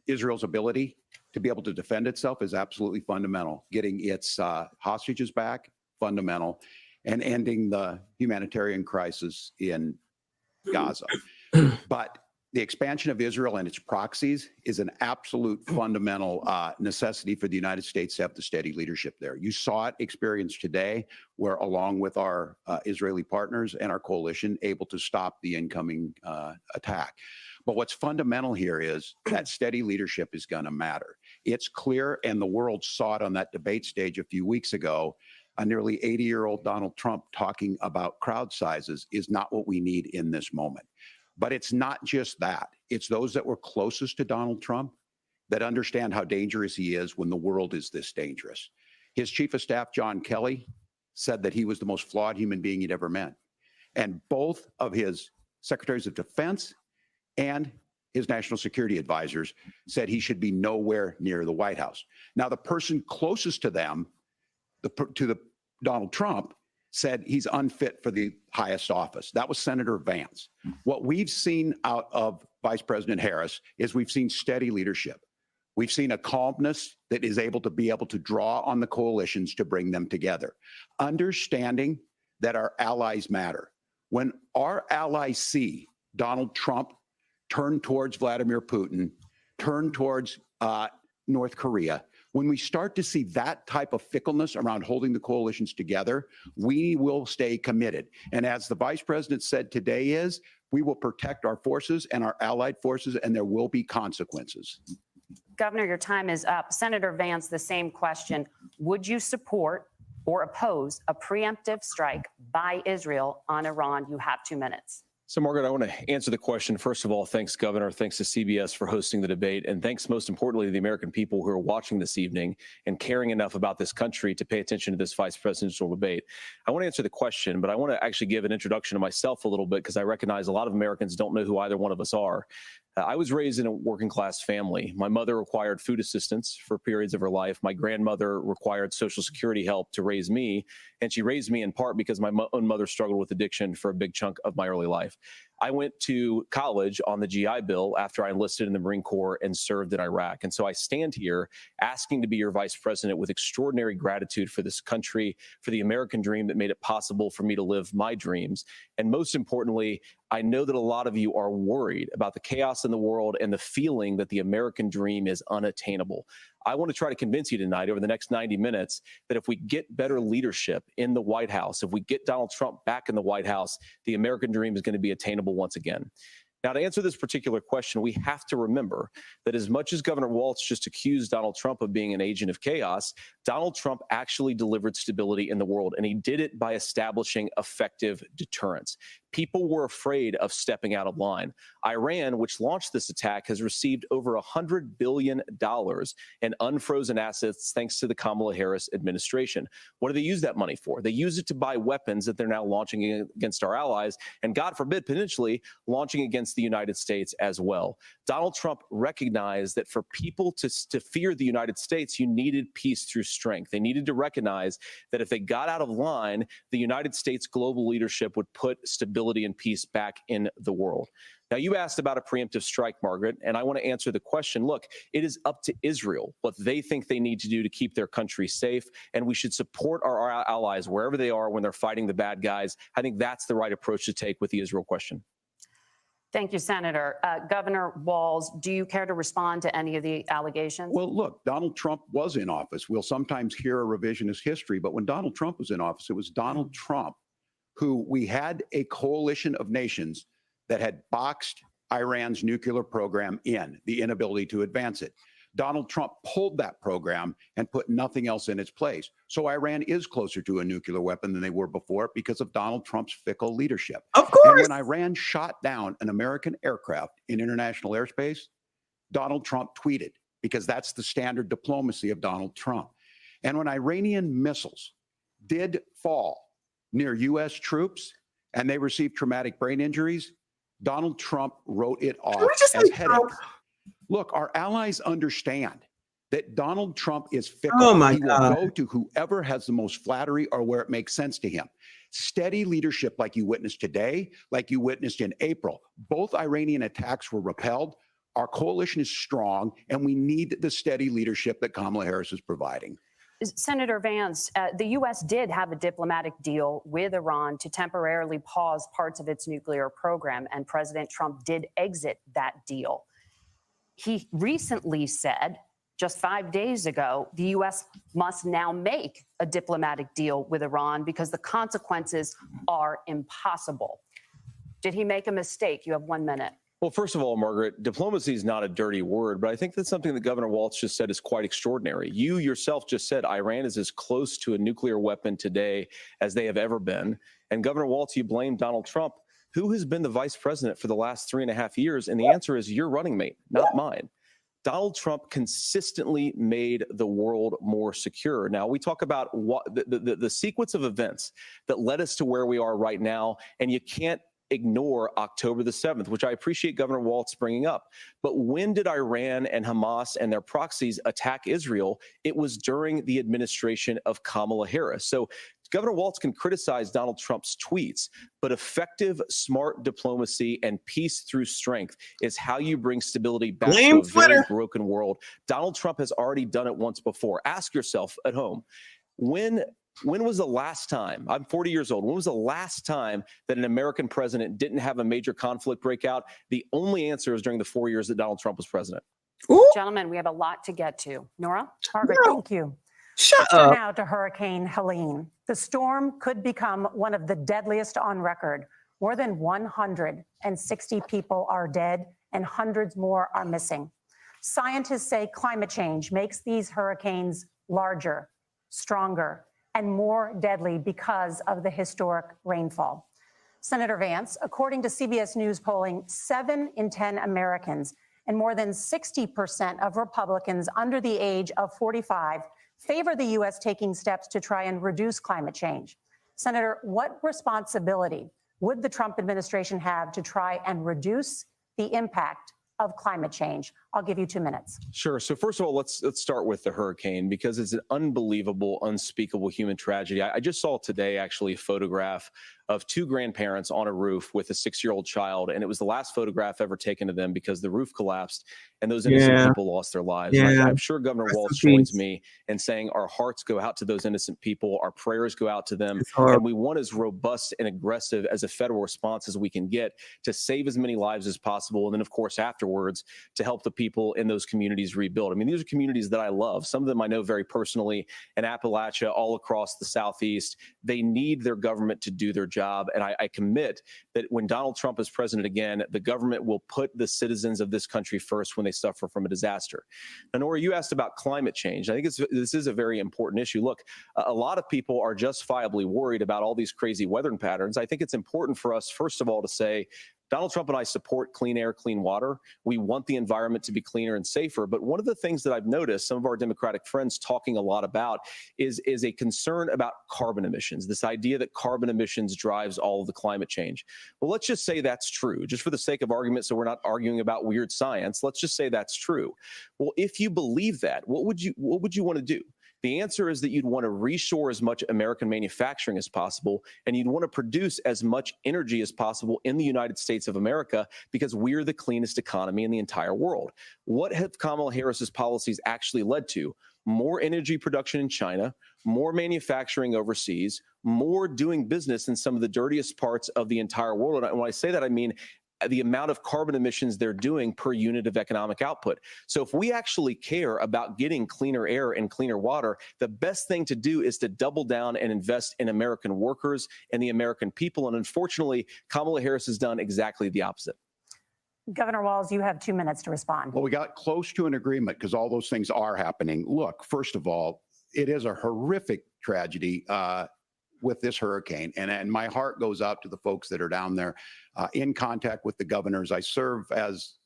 Israel's ability to be able to defend itself is absolutely fundamental. Getting its hostages back, fundamental, and ending the humanitarian crisis in Gaza. But the expansion of Israel and its proxies is an absolute fundamental necessity for the United States to have the steady leadership there. You saw it experienced today, where along with our Israeli partners and our coalition, able to stop the incoming attack. But what's fundamental here is that steady leadership is going to matter. It's clear, and the world saw it on that debate stage a few weeks ago. A nearly 80-year-old Donald Trump talking about crowd sizes is not what we need in this moment. But it's not just that. It's those that were closest to Donald Trump that understand how dangerous he is when the world is this dangerous. His chief of staff, John Kelly, said that he was the most flawed human being he'd ever met. And both of his secretaries of defense and his national security advisors said he should be nowhere near the White House. Now, the person closest to them, Donald Trump, said he's unfit for the highest office. That was Senator Vance. What we've seen out of Vice President Harris is we've seen steady leadership. We've seen a calmness that is able to draw on the coalitions to bring them together, understanding that our allies matter. When our allies see Donald Trump turn towards Vladimir Putin, turn towards North Korea, when we start to see that type of fickleness around holding the coalitions together, we will stay committed. And as the vice president said today we will protect our forces and our allied forces, and there will be consequences. Governor, your time is up. Senator Vance, the same question. Would you support or oppose a preemptive strike by Israel on Iran? You have 2 minutes. So, Margaret, I want to answer the question. First of all, thanks, Governor. Thanks to CBS for hosting the debate. And thanks, most importantly, to the American people who are watching this evening and caring enough about this country to pay attention to this vice presidential debate. I want to answer the question, but I want to actually give an introduction to myself a little bit, because I recognize a lot of Americans don't know who either one of us are. I was raised in a working class family. My mother required food assistance for periods of her life. My grandmother required Social Security help to raise me. And she raised me in part because my own mother struggled with addiction for a big chunk of my early life. I went to college on the GI Bill after I enlisted in the Marine Corps and served in Iraq. And so I stand here asking to be your vice president with extraordinary gratitude for this country, for the American dream that made it possible for me to live my dreams. And most importantly, I know that a lot of you are worried about the chaos in the world and the feeling that the American dream is unattainable. I want to try to convince you tonight over the next 90 minutes that if we get better leadership in the White House, if we get Donald Trump back in the White House, the American dream is going to be attainable once again. Now, to answer this particular question, we have to remember that as much as Governor Walz just accused Donald Trump of being an agent of chaos, Donald Trump actually delivered stability in the world, and he did it by establishing effective deterrence. People were afraid of stepping out of line. Iran, which launched this attack, has received over $100 billion in unfrozen assets thanks to the Kamala Harris administration. What do they use that money for? They use it to buy weapons that they're now launching against our allies, and God forbid, potentially launching against the United States as well. Donald Trump recognized that for people to fear the United States, you needed peace through strength. They needed to recognize that if they got out of line, the United States global leadership would put stability and peace back in the world. Now, you asked about a preemptive strike, Margaret, and I want to answer the question. Look, it is up to Israel what they think they need to do to keep their country safe, and we should support our allies wherever they are when they're fighting the bad guys. I think that's the right approach to take with the Israel question. Thank you, Senator. Governor Walz, do you care to respond to any of the allegations? Well, look, Donald Trump was in office. We'll sometimes hear a revisionist history, but when Donald Trump was in office, it was Donald Trump who we had a coalition of nations that had boxed Iran's nuclear program in, the inability to advance it. Donald Trump pulled that program and put nothing else in its place. So Iran is closer to a nuclear weapon than they were before because of Donald Trump's fickle leadership. Of course. And when Iran shot down an American aircraft in international airspace, Donald Trump tweeted, because that's the standard diplomacy of Donald Trump. And when Iranian missiles did fall near U.S. troops and they received traumatic brain injuries, Donald Trump wrote it off as headaches. Look, our allies understand that Donald Trump is fickle. Oh my He will God. go to whoever has the most flattery or where it makes sense to him. Steady leadership like you witnessed today, like you witnessed in April. Both Iranian attacks were repelled. Our coalition is strong, and we need the steady leadership that Kamala Harris is providing. Senator Vance, the U.S. did have a diplomatic deal with Iran to temporarily pause parts of its nuclear program, and President Trump did exit that deal. He recently said, just 5 days ago, the U.S. must now make a diplomatic deal with Iran because the consequences are impossible. Did he make a mistake? You have 1 minute. Well, first of all, Margaret, diplomacy is not a dirty word, but I think that's something that Governor Walz just said is quite extraordinary. You yourself just said Iran is as close to a nuclear weapon today as they have ever been. And Governor Walz, you blame Donald Trump. Who has been the vice president for the last 3.5 years? And the answer is your running mate, not mine. Donald Trump consistently made the world more secure. Now, we talk about what the sequence of events that led us to where we are right now, and you can't ignore October the 7th, which I appreciate Governor Walz bringing up. But when did Iran and Hamas and their proxies attack Israel? It was during the administration of Kamala Harris. So Governor Walz can criticize Donald Trump's tweets, but effective, smart diplomacy and peace through strength is how you bring stability back to a very broken world. Donald Trump has already done it once before. Ask yourself at home, when was the last time, I'm 40 years old, when was the last time that an American president didn't have a major conflict break out? The only answer is during the 4 years that Donald Trump was president. Ooh. Gentlemen, we have a lot to get to. Nora? Margaret, thank you. Shut up. Now to Hurricane Helene. The storm could become one of the deadliest on record. More than 160 people are dead and hundreds more are missing. Scientists say climate change makes these hurricanes larger, stronger, and more deadly because of the historic rainfall. Senator Vance, according to CBS News polling, 7 in 10 Americans and more than 60% of Republicans under the age of 45 favor the U.S. taking steps to try and reduce climate change. Senator, what responsibility would the Trump administration have to try and reduce the impact of climate change? I'll give you 2 minutes. Sure. So first of all, let's start with the hurricane because it's an unbelievable, unspeakable human tragedy. I just saw today actually a photograph of 2 grandparents on a roof with a 6-year-old child, and it was the last photograph ever taken of them because the roof collapsed and those innocent people lost their lives. And I'm sure Governor Walz joins me in saying our hearts go out to those innocent people, our prayers go out to them, and we want as robust and aggressive as a federal response as we can get to save as many lives as possible, and then of course afterwards to help the people in those communities rebuild. I mean, these are communities that I love. Some of them I know very personally in Appalachia, all across the Southeast. They need their government to do their job. And I commit that when Donald Trump is president again, the government will put the citizens of this country first when they suffer from a disaster. Now, Nora, you asked about climate change. I think this is a very important issue. Look, a lot of people are justifiably worried about all these crazy weather patterns. I think it's important for us, first of all, to say, Donald Trump and I support clean air, clean water. We want the environment to be cleaner and safer. But one of the things that I've noticed some of our Democratic friends talking a lot about is a concern about carbon emissions, this idea that carbon emissions drives all of the climate change. Well, let's just say that's true, just for the sake of argument, so we're not arguing about weird science. Let's just say that's true. Well, if you believe that, what would you want to do? The answer is that you'd want to reshore as much American manufacturing as possible, and you'd want to produce as much energy as possible in the United States of America because we're the cleanest economy in the entire world. What have Kamala Harris's policies actually led to? More energy production in China, more manufacturing overseas, more doing business in some of the dirtiest parts of the entire world. And when I say that, I mean the amount of carbon emissions they're doing per unit of economic output. So if we actually care about getting cleaner air and cleaner water, the best thing to do is to double down and invest in American workers and the American people. And unfortunately, Kamala Harris has done exactly the opposite. Governor Walz, you have 2 minutes to respond. Well, we got close to an agreement because all those things are happening. Look, first of all, it is a horrific tragedy with this hurricane. And my heart goes out to the folks that are down there in contact with the governors. I serve as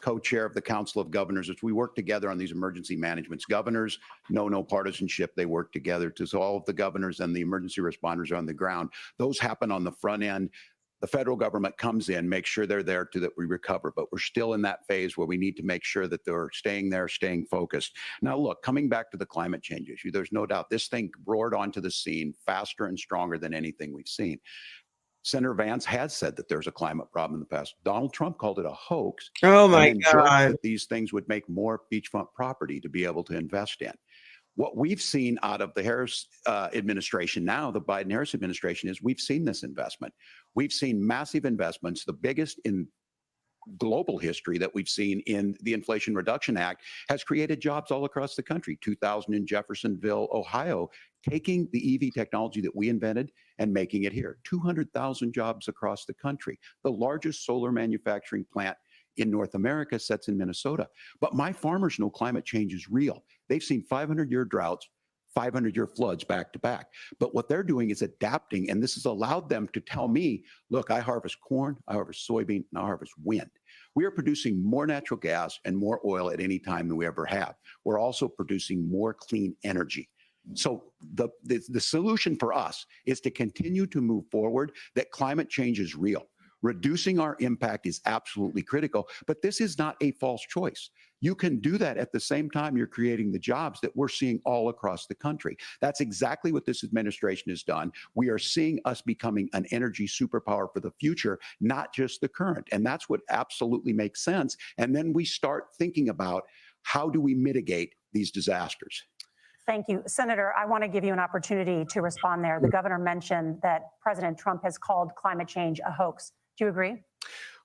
co-chair of the Council of Governors as we work together on these emergency managements. Governors know no partisanship. They work together. So all of the governors and the emergency responders are on the ground. Those happen on the front end. the federal government comes in, make sure they're there that we recover. But we're still in that phase where we need to make sure that they're staying there, staying focused. Now, look, coming back to the climate change issue, there's no doubt this thing roared onto the scene faster and stronger than anything we've seen. Senator Vance has said that there's a climate problem in the past. Donald Trump called it a hoax. Oh my and then joked God. that these things would make more beachfront property to be able to invest in. What we've seen out of the Harris administration now, the Biden-Harris administration, is we've seen this investment. We've seen massive investments, the biggest in global history that we've seen in the Inflation Reduction Act, has created jobs all across the country. 2,000 in Jeffersonville, Ohio, taking the EV technology that we invented and making it here. 200,000 jobs across the country. The largest solar manufacturing plant in North America sits in Minnesota. But my farmers know climate change is real. They've seen 500-year droughts, 500-year floods back to back. But what they're doing is adapting, and this has allowed them to tell me, look, I harvest corn, I harvest soybean, and I harvest wind. We are producing more natural gas and more oil at any time than we ever have. We're also producing more clean energy. So the solution for us is to continue to move forward, that climate change is real. Reducing our impact is absolutely critical, but this is not a false choice. You can do that at the same time you're creating the jobs that we're seeing all across the country. That's exactly what this administration has done. We are seeing us becoming an energy superpower for the future, not just the current. And that's what absolutely makes sense. And then we start thinking about how do we mitigate these disasters. Thank you. Senator, I want to give you an opportunity to respond there. The governor mentioned that President Trump has called climate change a hoax. Do you agree?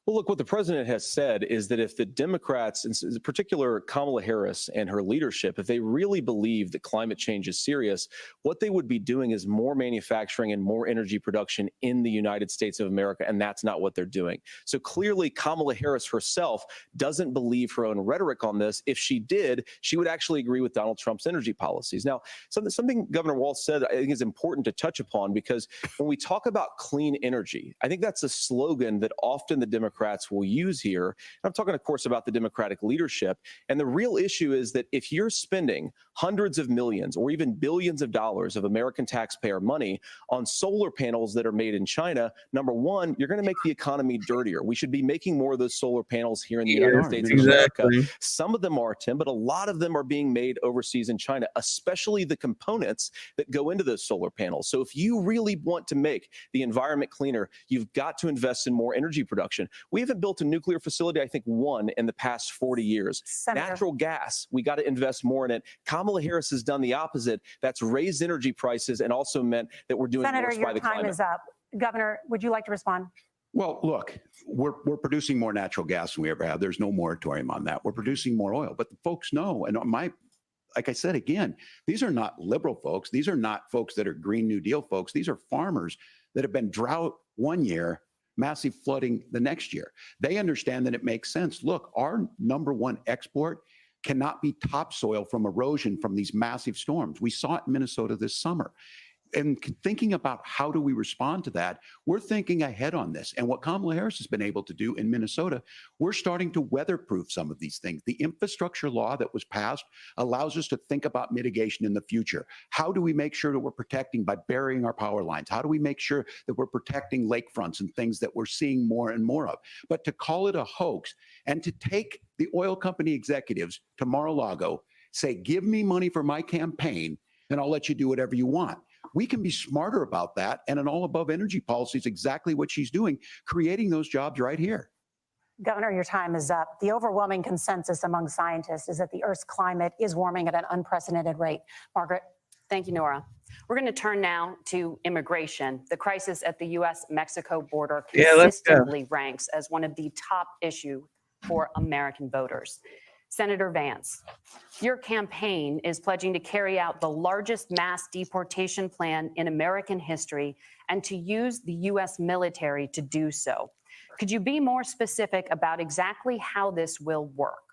Well, look, what the president has said is that if the Democrats, in particular Kamala Harris and her leadership, if they really believe that climate change is serious, what they would be doing is more manufacturing and more energy production in the United States of America, and that's not what they're doing. So clearly, Kamala Harris herself doesn't believe her own rhetoric on this. If she did, she would actually agree with Donald Trump's energy policies. Now, something Governor Walz said I think is important to touch upon, because when we talk about clean energy, I think that's a slogan that often the Democrats will use here. And I'm talking, of course, about the Democratic leadership. And the real issue is that if you're spending hundreds of millions or even billions of dollars of American taxpayer money on solar panels that are made in China, number one, you're going to make the economy dirtier. We should be making more of those solar panels here in the United States of America. Some of them are, Tim, but a lot of them are being made overseas in China, especially the components that go into those solar panels. So if you really want to make the environment cleaner, you've got to invest in more energy production. We haven't built a nuclear facility, I think, one in the past 40 years. Senator. Natural gas, we got to invest more in it. Kamala Harris has done the opposite. That's raised energy prices and also meant that we're doing Senator, worse by the climate. your time is up. Governor, would you like to respond? Well, look, we're producing more natural gas than we ever have. There's no moratorium on that. We're producing more oil. But the folks know, and like I said, again, these are not liberal folks. These are not folks that are Green New Deal folks. These are farmers that have been drought one year, massive flooding the next year. They understand that it makes sense. Look, our number one export cannot be topsoil from erosion from these massive storms. We saw it in Minnesota this summer. And thinking about how do we respond to that, we're thinking ahead on this. And what Kamala Harris has been able to do in Minnesota, we're starting to weatherproof some of these things. The infrastructure law that was passed allows us to think about mitigation in the future. How do we make sure that we're protecting by burying our power lines? How do we make sure that we're protecting lakefronts and things that we're seeing more and more of? But to call it a hoax and to take the oil company executives to Mar-a-Lago, say, give me money for my campaign and I'll let you do whatever you want. We can be smarter about that. And an all above energy policy is exactly what she's doing, creating those jobs right here. Governor, your time is up. The overwhelming consensus among scientists is that the Earth's climate is warming at an unprecedented rate. Margaret. Thank you, Nora. We're going to turn now to immigration. The crisis at the U.S.-Mexico border consistently ranks as one of the top issues for American voters. Senator Vance, your campaign is pledging to carry out the largest mass deportation plan in American history and to use the U.S. military to do so. Could you be more specific about exactly how this will work?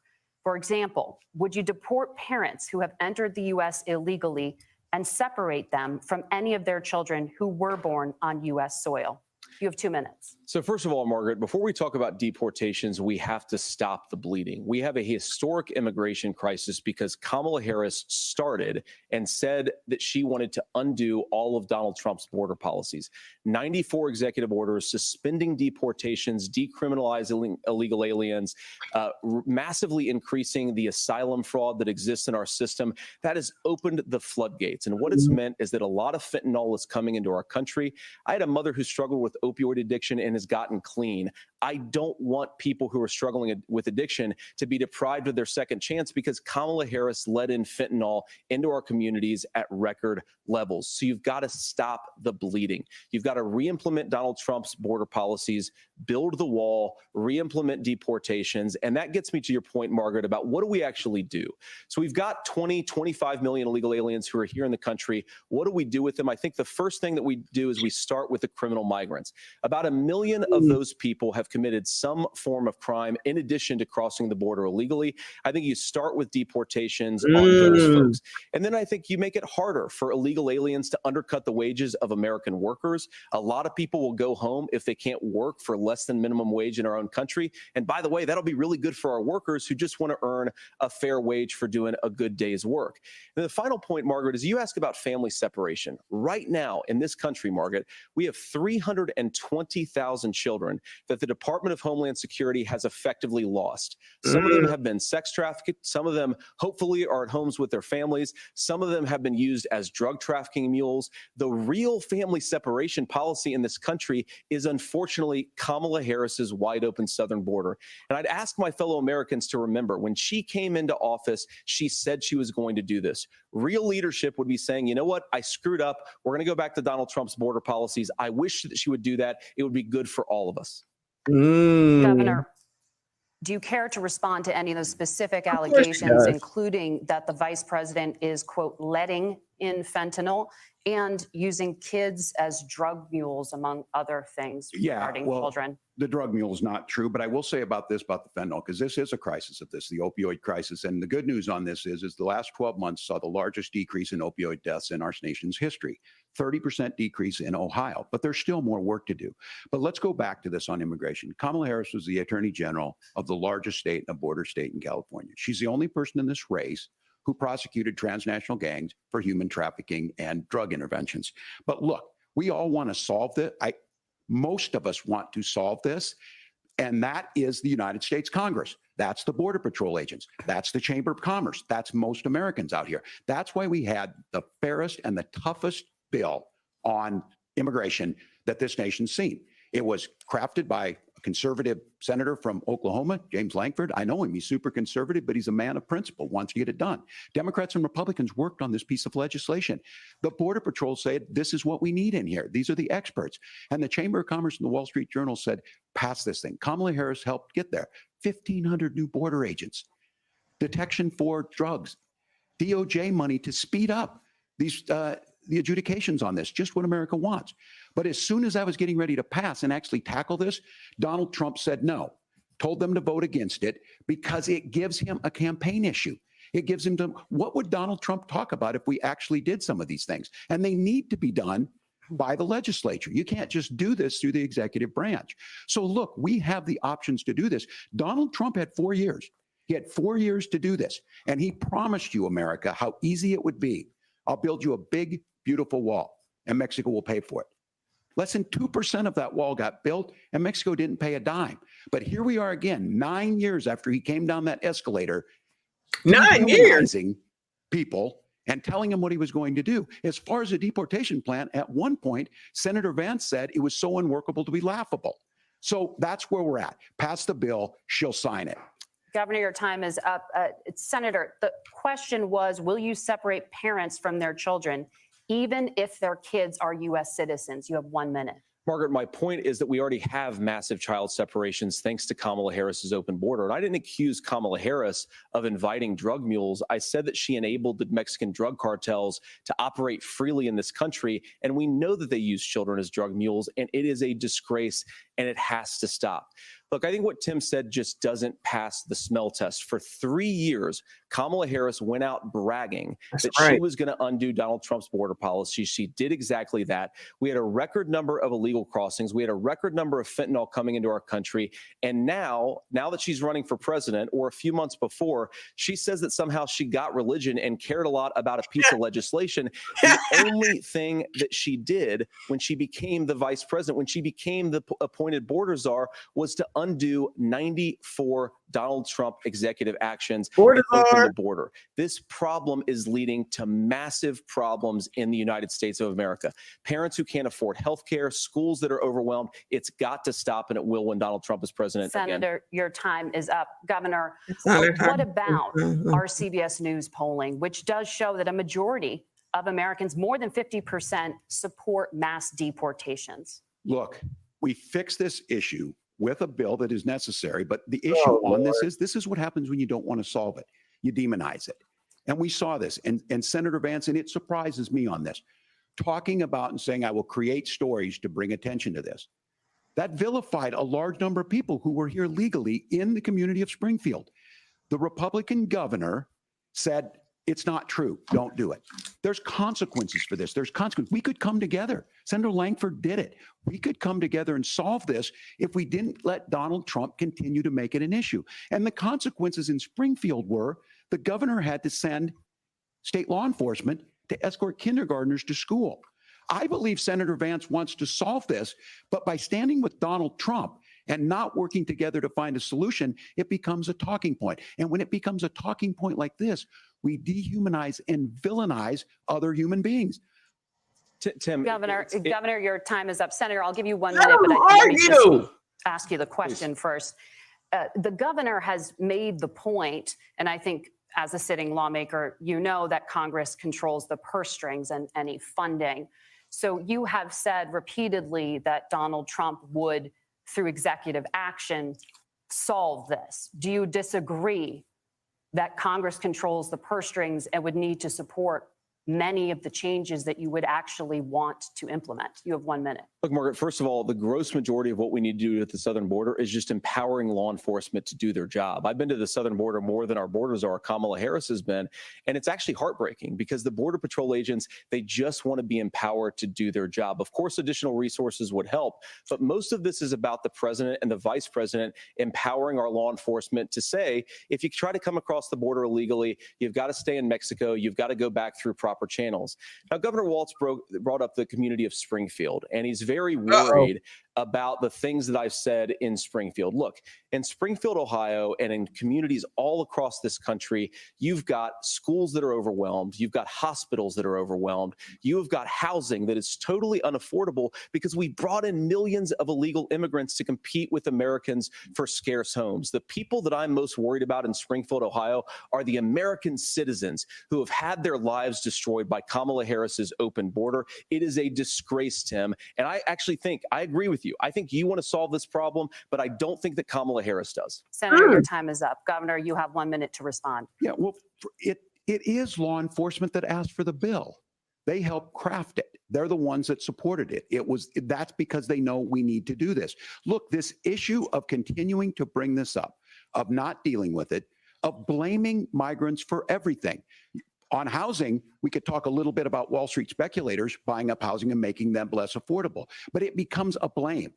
For example, would you deport parents who have entered the U.S. illegally and separate them from any of their children who were born on U.S. soil? You have 2 minutes. So first of all, Margaret, before we talk about deportations, we have to stop the bleeding. We have a historic immigration crisis because Kamala Harris started and said that she wanted to undo all of Donald Trump's border policies. 94 executive orders suspending deportations, decriminalizing illegal aliens, massively increasing the asylum fraud that exists in our system. That has opened the floodgates. And what it's meant is that a lot of fentanyl is coming into our country. I had a mother who struggled with opioid addiction and has gotten clean. I don't want people who are struggling with addiction to be deprived of their second chance because Kamala Harris let in fentanyl into our communities at record levels. So you've got to stop the bleeding. You've got to re-implement Donald Trump's border policies, build the wall, re-implement deportations. And that gets me to your point, Margaret, about what do we actually do? So we've got 25 million illegal aliens who are here in the country. What do we do with them? I think the first thing that we do is we start with the criminal migrants. About 1 million of those people have committed some form of crime in addition to crossing the border illegally. I think you start with deportations on those folks. And then I think you make it harder for illegal aliens to undercut the wages of American workers. A lot of people will go home if they can't work for less than minimum wage in our own country. And by the way, that'll be really good for our workers who just want to earn a fair wage for doing a good day's work. And the final point, Margaret, is you ask about family separation. Right now in this country, Margaret, we have 320,000 children that the Department of Homeland Security has effectively lost. Some of them have been sex trafficked. Some of them hopefully are at homes with their families. Some of them have been used as drug trafficking mules. The real family separation policy in this country is unfortunately Kamala Harris's wide open southern border. And I'd ask my fellow Americans to remember when she came into office, she said she was going to do this. Real leadership would be saying, you know what, I screwed up. We're going to go back to Donald Trump's border policies. I wish that she would do that. It would be good for all of us. Governor, do you care to respond to any of those specific allegations, including that the vice president is, quote, letting in fentanyl and using kids as drug mules, among other things regarding children? The drug mule is not true, but I will say about this, about the fentanyl, because this is a crisis of this, the opioid crisis. And the good news on this is the last 12 months saw the largest decrease in opioid deaths in our nation's history, 30% decrease in Ohio, but there's still more work to do. But let's go back to this on immigration. Kamala Harris was the attorney general of the largest state, a border state in California. She's the only person in this race who prosecuted transnational gangs for human trafficking and drug interventions. But look, we all want to solve this. Most of us want to solve this, and that is the United States Congress. That's the Border Patrol agents. That's the Chamber of Commerce. That's most Americans out here. That's why we had the fairest and the toughest bill on immigration that this nation's seen. It was crafted by a conservative senator from Oklahoma, James Lankford. I know him. He's super conservative, but he's a man of principle, wants to get it done. Democrats and Republicans worked on this piece of legislation. The Border Patrol said, this is what we need in here. These are the experts. And the Chamber of Commerce and the Wall Street Journal said, pass this thing. Kamala Harris helped get there. 1,500 new border agents, detection for drugs, DOJ money to speed up these the adjudications on this, just what America wants. But as soon as I was getting ready to pass and actually tackle this, Donald Trump said no, told them to vote against it because it gives him a campaign issue. It gives him to, what would Donald Trump talk about if we actually did some of these things? And they need to be done by the legislature. You can't just do this through the executive branch. So look, we have the options to do this. Donald Trump had 4 years. He had 4 years to do this. And he promised you, America, how easy it would be. I'll build you a big, beautiful wall, and Mexico will pay for it. Less than 2% of that wall got built, and Mexico didn't pay a dime. But here we are again, 9 years after he came down that escalator, 9 years, people and telling them what he was going to do. As far as the deportation plan, at one point, Senator Vance said it was so unworkable to be laughable. So that's where we're at. Pass the bill, she'll sign it. Governor, your time is up. Senator, the question was, will you separate parents from their children, even if their kids are U.S. citizens? You have 1 minute. Margaret, my point is that we already have massive child separations thanks to Kamala Harris's open border. And I didn't accuse Kamala Harris of inviting drug mules. I said that she enabled the Mexican drug cartels to operate freely in this country. And we know that they use children as drug mules, and it is a disgrace, and it has to stop. Look, I think what Tim said just doesn't pass the smell test. For 3 years, Kamala Harris went out bragging that she was going to undo Donald Trump's border policy. She did exactly that. We had a record number of illegal crossings. We had a record number of fentanyl coming into our country. And now that she's running for president, or a few months before, she says that somehow she got religion and cared a lot about a piece of legislation. The only thing that she did when she became the vice president, when she became the appointed border czar, was to undo 94 Donald Trump executive actions and open the border. This problem is leading to massive problems in the United States of America. Parents who can't afford health care, schools that are overwhelmed. It's got to stop, and it will when Donald Trump is president Senator, again. your time is up. Governor, what about our CBS News polling, which does show that a majority of Americans, more than 50%, support mass deportations? Look, we fix this issue with a bill that is necessary, but the issue on this is what happens when you don't want to solve it. You demonize it. And we saw this. And Senator Vance, and it surprises me on this, talking about and saying, I will create stories to bring attention to this. That vilified a large number of people who were here legally in the community of Springfield. The Republican governor said, it's not true. Don't do it. There's consequences for this. There's consequences. We could come together. Senator Langford did it. We could come together and solve this if we didn't let Donald Trump continue to make it an issue. And the consequences in Springfield were the governor had to send state law enforcement to escort kindergartners to school. I believe Senator Vance wants to solve this, but by standing with Donald Trump and not working together to find a solution, it becomes a talking point. And when it becomes a talking point like this, we dehumanize and villainize other human beings. Tim, Governor, your time is up. Senator, I'll give you 1 minute, but let me just ask you the question first. The governor has made the point, and I think as a sitting lawmaker, you know that Congress controls the purse strings and any funding. So you have said repeatedly that Donald Trump would, through executive action, solve this. Do you disagree that Congress controls the purse strings and would need to support many of the changes that you would actually want to implement? You have 1 minute. Look, Margaret, first of all, the gross majority of what we need to do at the southern border is just empowering law enforcement to do their job. I've been to the southern border more than our border czar, Kamala Harris, has been, and it's actually heartbreaking because the Border Patrol agents, they just want to be empowered to do their job. Of course, additional resources would help, but most of this is about the president and the vice president empowering our law enforcement to say, if you try to come across the border illegally, you've got to stay in Mexico, you've got to go back through proper channels. Now, Governor Walz brought up the community of Springfield, and he's very worried about the things that I've said in Springfield. Look, in Springfield, Ohio, and in communities all across this country, you've got schools that are overwhelmed. You've got hospitals that are overwhelmed. You've got housing that is totally unaffordable because we brought in millions of illegal immigrants to compete with Americans for scarce homes. The people that I'm most worried about in Springfield, Ohio, are the American citizens who have had their lives destroyed by Kamala Harris's open border. It is a disgrace, Tim. And I actually think, I agree with you. I think you want to solve this problem, but I don't think that Kamala Harris does. Senator, your time is up. Governor, you have 1 minute to respond. Yeah, well, it is law enforcement that asked for the bill. They helped craft it. They're the ones that supported it. That's because they know we need to do this. Look, this issue of continuing to bring this up, of not dealing with it, of blaming migrants for everything. On housing, we could talk a little bit about Wall Street speculators buying up housing and making them less affordable, but it becomes a blame.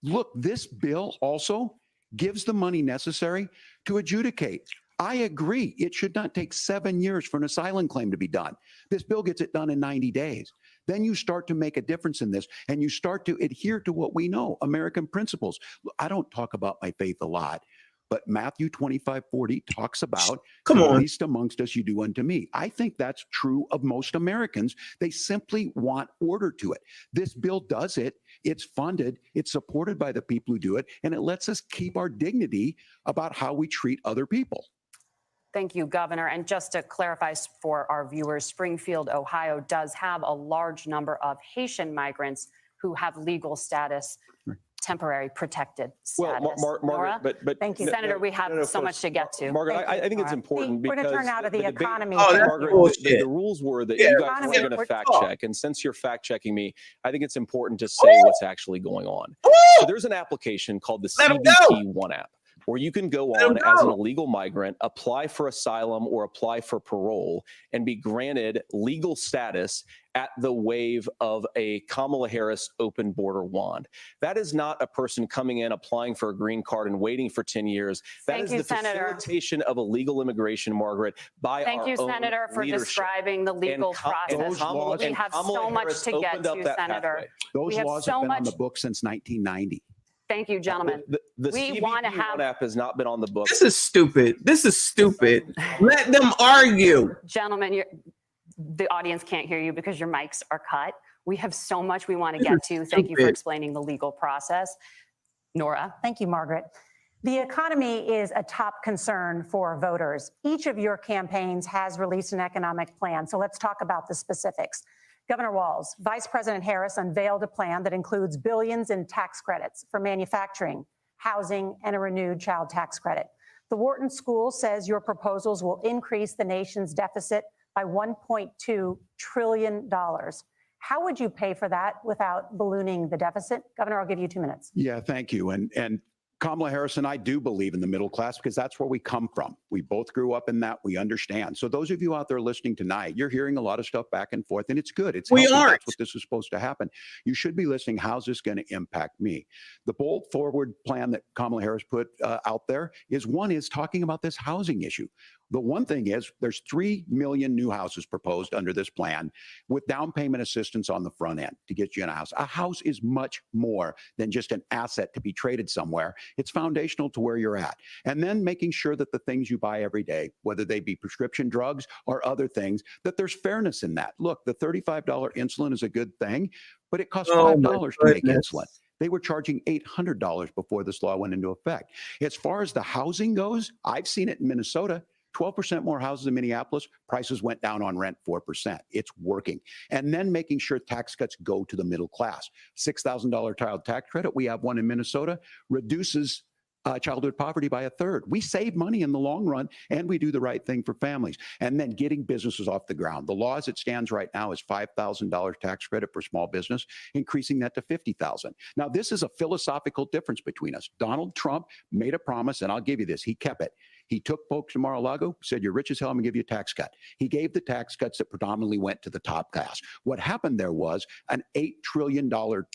Look, this bill also gives the money necessary to adjudicate. I agree. It should not take 7 years for an asylum claim to be done. This bill gets it done in 90 days. Then you start to make a difference in this, and you start to adhere to what we know, American principles. I don't talk about my faith a lot, but Matthew 25:40 talks about, the least amongst us you do unto me. I think that's true of most Americans. They simply want order to it. This bill does it. It's funded. It's supported by the people who do it. And it lets us keep our dignity about how we treat other people. Thank you, Governor. And just to clarify for our viewers, Springfield, Ohio does have a large number of Haitian migrants who have legal status. temporary protected Well, status. Margaret, Nora? but Thank you. Senator, we have so much to get to. Margaret, I think it's important We're because going to turn now to the debate- economy. Oh, that's Margaret, bullshit. the rules were that Yeah, you guys economy, were going to we're fact talking. check, and since you're fact checking me, I think it's important to say what's actually going on. So there's an application called the Let 'em CBP One app, where you can go Let 'em on as an go. illegal migrant, apply for asylum or apply for parole, and be granted legal status at the wave of a Kamala Harris open border wand. That is not a person coming in, applying for a green card and waiting for 10 years. That Thank is you, the Senator. facilitation of illegal immigration, Margaret, by Thank our you, own Senator, for leadership. describing the legal process. We have so much to get to, Senator. Those We have laws so have been on much. the books since 1990. Thank you, gentlemen. The We CBP want to One have, app has not been on the books. This is stupid. This is stupid. Let them argue. gentlemen, the audience can't hear you because your mics are cut. We have so much we want to get to. Thank you for stupid. explaining the legal process. Nora? Thank you, Margaret. The economy is a top concern for voters. Each of your campaigns has released an economic plan, so let's talk about the specifics. Governor Walz, Vice President Harris unveiled a plan that includes billions in tax credits for manufacturing, housing, and a renewed child tax credit. The Wharton School says your proposals will increase the nation's deficit by $1.2 trillion. How would you pay for that without ballooning the deficit? Governor, I'll give you 2 minutes. Yeah, thank you. And Kamala Harris and I do believe in the middle class because that's where we come from. We both grew up in that. We understand. So those of you out there listening tonight, you're hearing a lot of stuff back and forth, and it's good. It's We healthy. aren't. That's what this is supposed to happen. You should be listening. How's this going to impact me? The bold forward plan that Kamala Harris put out there is talking about this housing issue. The one thing is there's 3 million new houses proposed under this plan with down payment assistance on the front end to get you in a house. A house is much more than just an asset to be traded somewhere. It's foundational to where you're at. And then making sure that the things you buy every day, whether they be prescription drugs or other things, that there's fairness in that. Look, the $35 insulin is a good thing, but it costs $5 to make insulin. They were charging $800 before this law went into effect. As far as the housing goes, I've seen it in Minnesota. 12% more houses in Minneapolis, prices went down on rent 4%. It's working. And then making sure tax cuts go to the middle class. $6,000 child tax credit, we have one in Minnesota, reduces childhood poverty by 1/3. We save money in the long run, and we do the right thing for families. And then getting businesses off the ground. The law as it stands right now is $5,000 tax credit for small business, increasing that to $50,000. Now, this is a philosophical difference between us. Donald Trump made a promise, and I'll give you this. He kept it. He took folks to Mar-a-Lago, said, you're rich as hell, I'm going to give you a tax cut. He gave the tax cuts that predominantly went to the top class. What happened there was an $8 trillion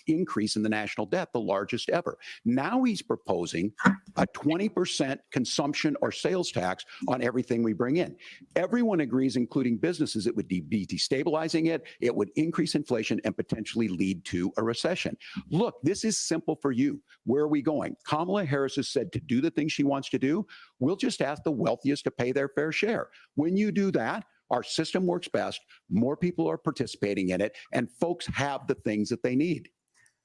increase in the national debt, the largest ever. Now he's proposing a 20% consumption or sales tax on everything we bring in. Everyone agrees, including businesses, it would be destabilizing it, it would increase inflation and potentially lead to a recession. Look, this is simple for you. Where are we going? Kamala Harris has said to do the things she wants to do. We'll just ask the wealthiest to pay their fair share. When you do that, our system works best, more people are participating in it, and folks have the things that they need.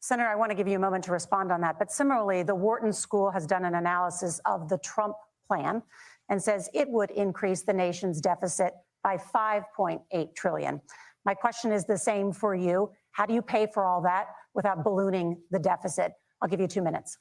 Senator, I want to give you a moment to respond on that. But similarly, the Wharton School has done an analysis of the Trump plan and says it would increase the nation's deficit by $5.8 trillion. My question is the same for you. How do you pay for all that without ballooning the deficit? I'll give you 2 minutes.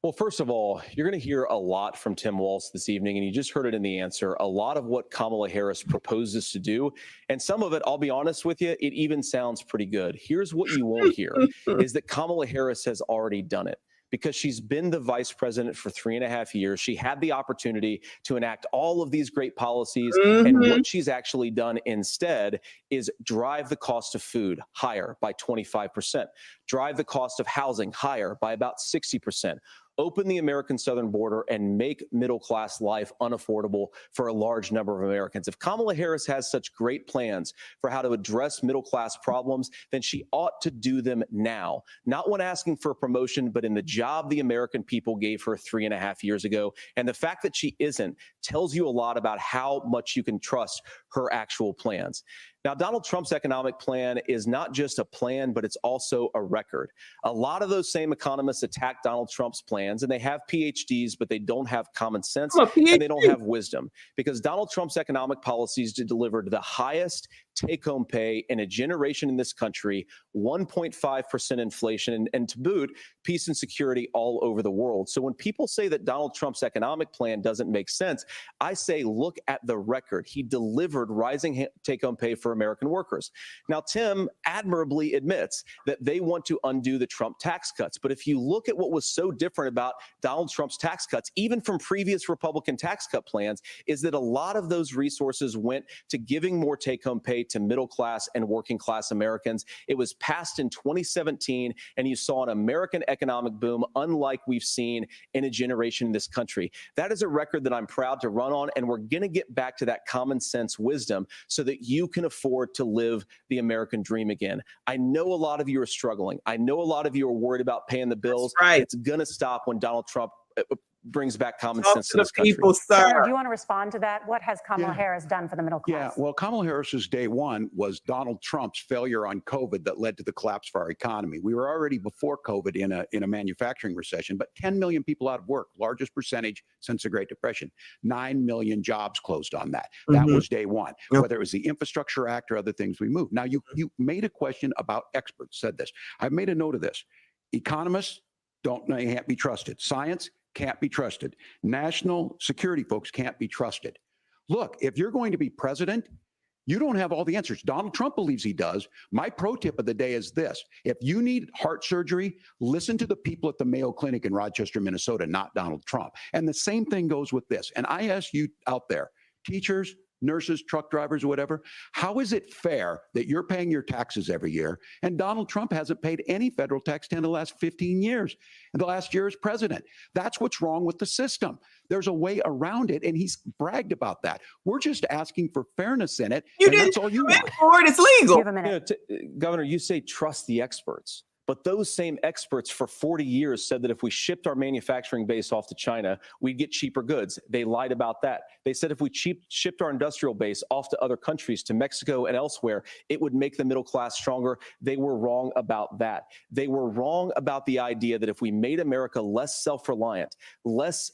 Well, first of all, you're going to hear a lot from Tim Walz this evening, and you just heard it in the answer. A lot of what Kamala Harris proposes to do, and some of it, I'll be honest with you, it even sounds pretty good. Here's what you won't hear, is that Kamala Harris has already done it. Because she's been the vice president for 3.5 years. She had the opportunity to enact all of these great policies. And what she's actually done instead is drive the cost of food higher by 25%, drive the cost of housing higher by about 60%. Open the American southern border and make middle-class life unaffordable for a large number of Americans. If Kamala Harris has such great plans for how to address middle-class problems, then she ought to do them now. Not when asking for a promotion, but in the job the American people gave her 3.5 years ago. And the fact that she isn't tells you a lot about how much you can trust her actual plans. Now, Donald Trump's economic plan is not just a plan, but it's also a record. A lot of those same economists attack Donald Trump's plans, and they have PhDs, but they don't have common sense and they don't have wisdom, because Donald Trump's economic policies delivered the highest take-home pay in a generation in this country, 1.5% inflation, and to boot, peace and security all over the world. So when people say that Donald Trump's economic plan doesn't make sense, I say look at the record. He delivered rising take-home pay for American workers. Now, Tim admirably admits that they want to undo the Trump tax cuts. But if you look at what was so different about Donald Trump's tax cuts, even from previous Republican tax cut plans, is that a lot of those resources went to giving more take-home pay to middle-class and working-class Americans. It was passed in 2017, and you saw an American economic boom unlike we've seen in a generation in this country. That is a record that I'm proud to run on, and we're going to get back to that common sense wisdom so that you can afford to live the American dream again. I know a lot of you are struggling. I know a lot of you are worried about paying the bills. Right. It's going to stop when Donald Trump brings back common Talk sense to to this the people, country. sir. Senator, do you want to respond to that? What has Kamala Harris done for the middle class? Yeah, well, Kamala Harris's day one was Donald Trump's failure on COVID that led to the collapse of our economy. We were already before COVID in a manufacturing recession, but 10 million people out of work, largest percentage since the Great Depression. 9 million jobs closed on that. That was day one. Yep. Whether it was the Infrastructure Act or other things we moved. Now, you made a question about experts, said this. I've made a note of this. Economists can't be trusted. Science can't be trusted. National security folks can't be trusted. Look, if you're going to be president, you don't have all the answers. Donald Trump believes he does. My pro tip of the day is this. If you need heart surgery, listen to the people at the Mayo Clinic in Rochester, Minnesota, not Donald Trump. And the same thing goes with this. And I ask you out there, teachers, nurses, truck drivers, or whatever, how is it fair that you're paying your taxes every year and Donald Trump hasn't paid any federal tax in the last 15 years, and the last year as president? That's what's wrong with the system. There's a way around it, and he's bragged about that. We're just asking for fairness in it, and that's all you want. For it, it's legal. Give a minute. Governor, you say trust the experts. But those same experts for 40 years said that if we shipped our manufacturing base off to China, we'd get cheaper goods. They lied about that. They said if we shipped our industrial base off to other countries, to Mexico and elsewhere, it would make the middle class stronger. They were wrong about that. They were wrong about the idea that if we made America less self-reliant, less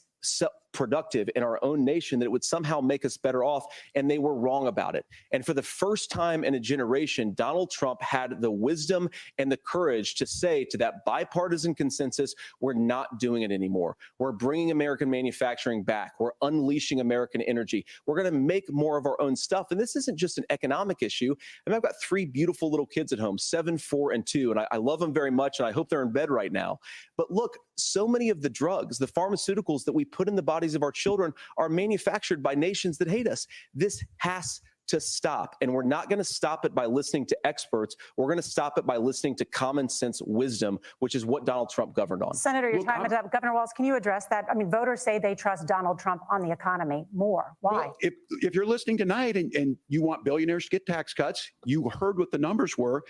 productive in our own nation, that it would somehow make us better off, and they were wrong about it. And for the first time in a generation, Donald Trump had the wisdom and the courage to say to that bipartisan consensus, we're not doing it anymore. We're bringing American manufacturing back. We're unleashing American energy. We're going to make more of our own stuff. And this isn't just an economic issue. I mean, I've got 3 beautiful little kids at home, 7, 4, and 2, and I love them very much, and I hope they're in bed right now. But look, so many of the drugs, the pharmaceuticals that we put in the bodies of our children are manufactured by nations that hate us. This has to stop. And we're not going to stop it by listening to experts. We're going to stop it by listening to common sense wisdom, which is what Donald Trump governed on. Senator, your time is up. Governor Walz, can you address that? I mean, voters say they trust Donald Trump on the economy more. Why? Well, if you're listening tonight and you want billionaires to get tax cuts, you heard what the numbers were.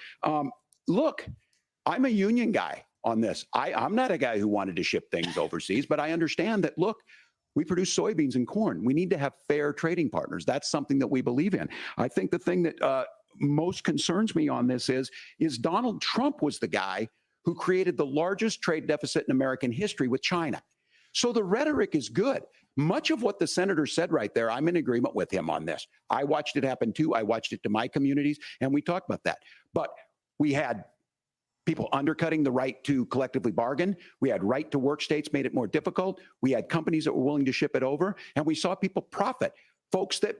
Look, I'm a union guy on this. I'm not a guy who wanted to ship things overseas, but I understand that, look, we produce soybeans and corn. We need to have fair trading partners. That's something that we believe in. I think the thing that most concerns me on this is Donald Trump was the guy who created the largest trade deficit in American history with China. So the rhetoric is good. Much of what the senator said right there, I'm in agreement with him on this. I watched it happen too. I watched it to my communities, and we talked about that. But we had people undercutting the right to collectively bargain. We had right to work states made it more difficult. We had companies that were willing to ship it over, and we saw people profit. Folks that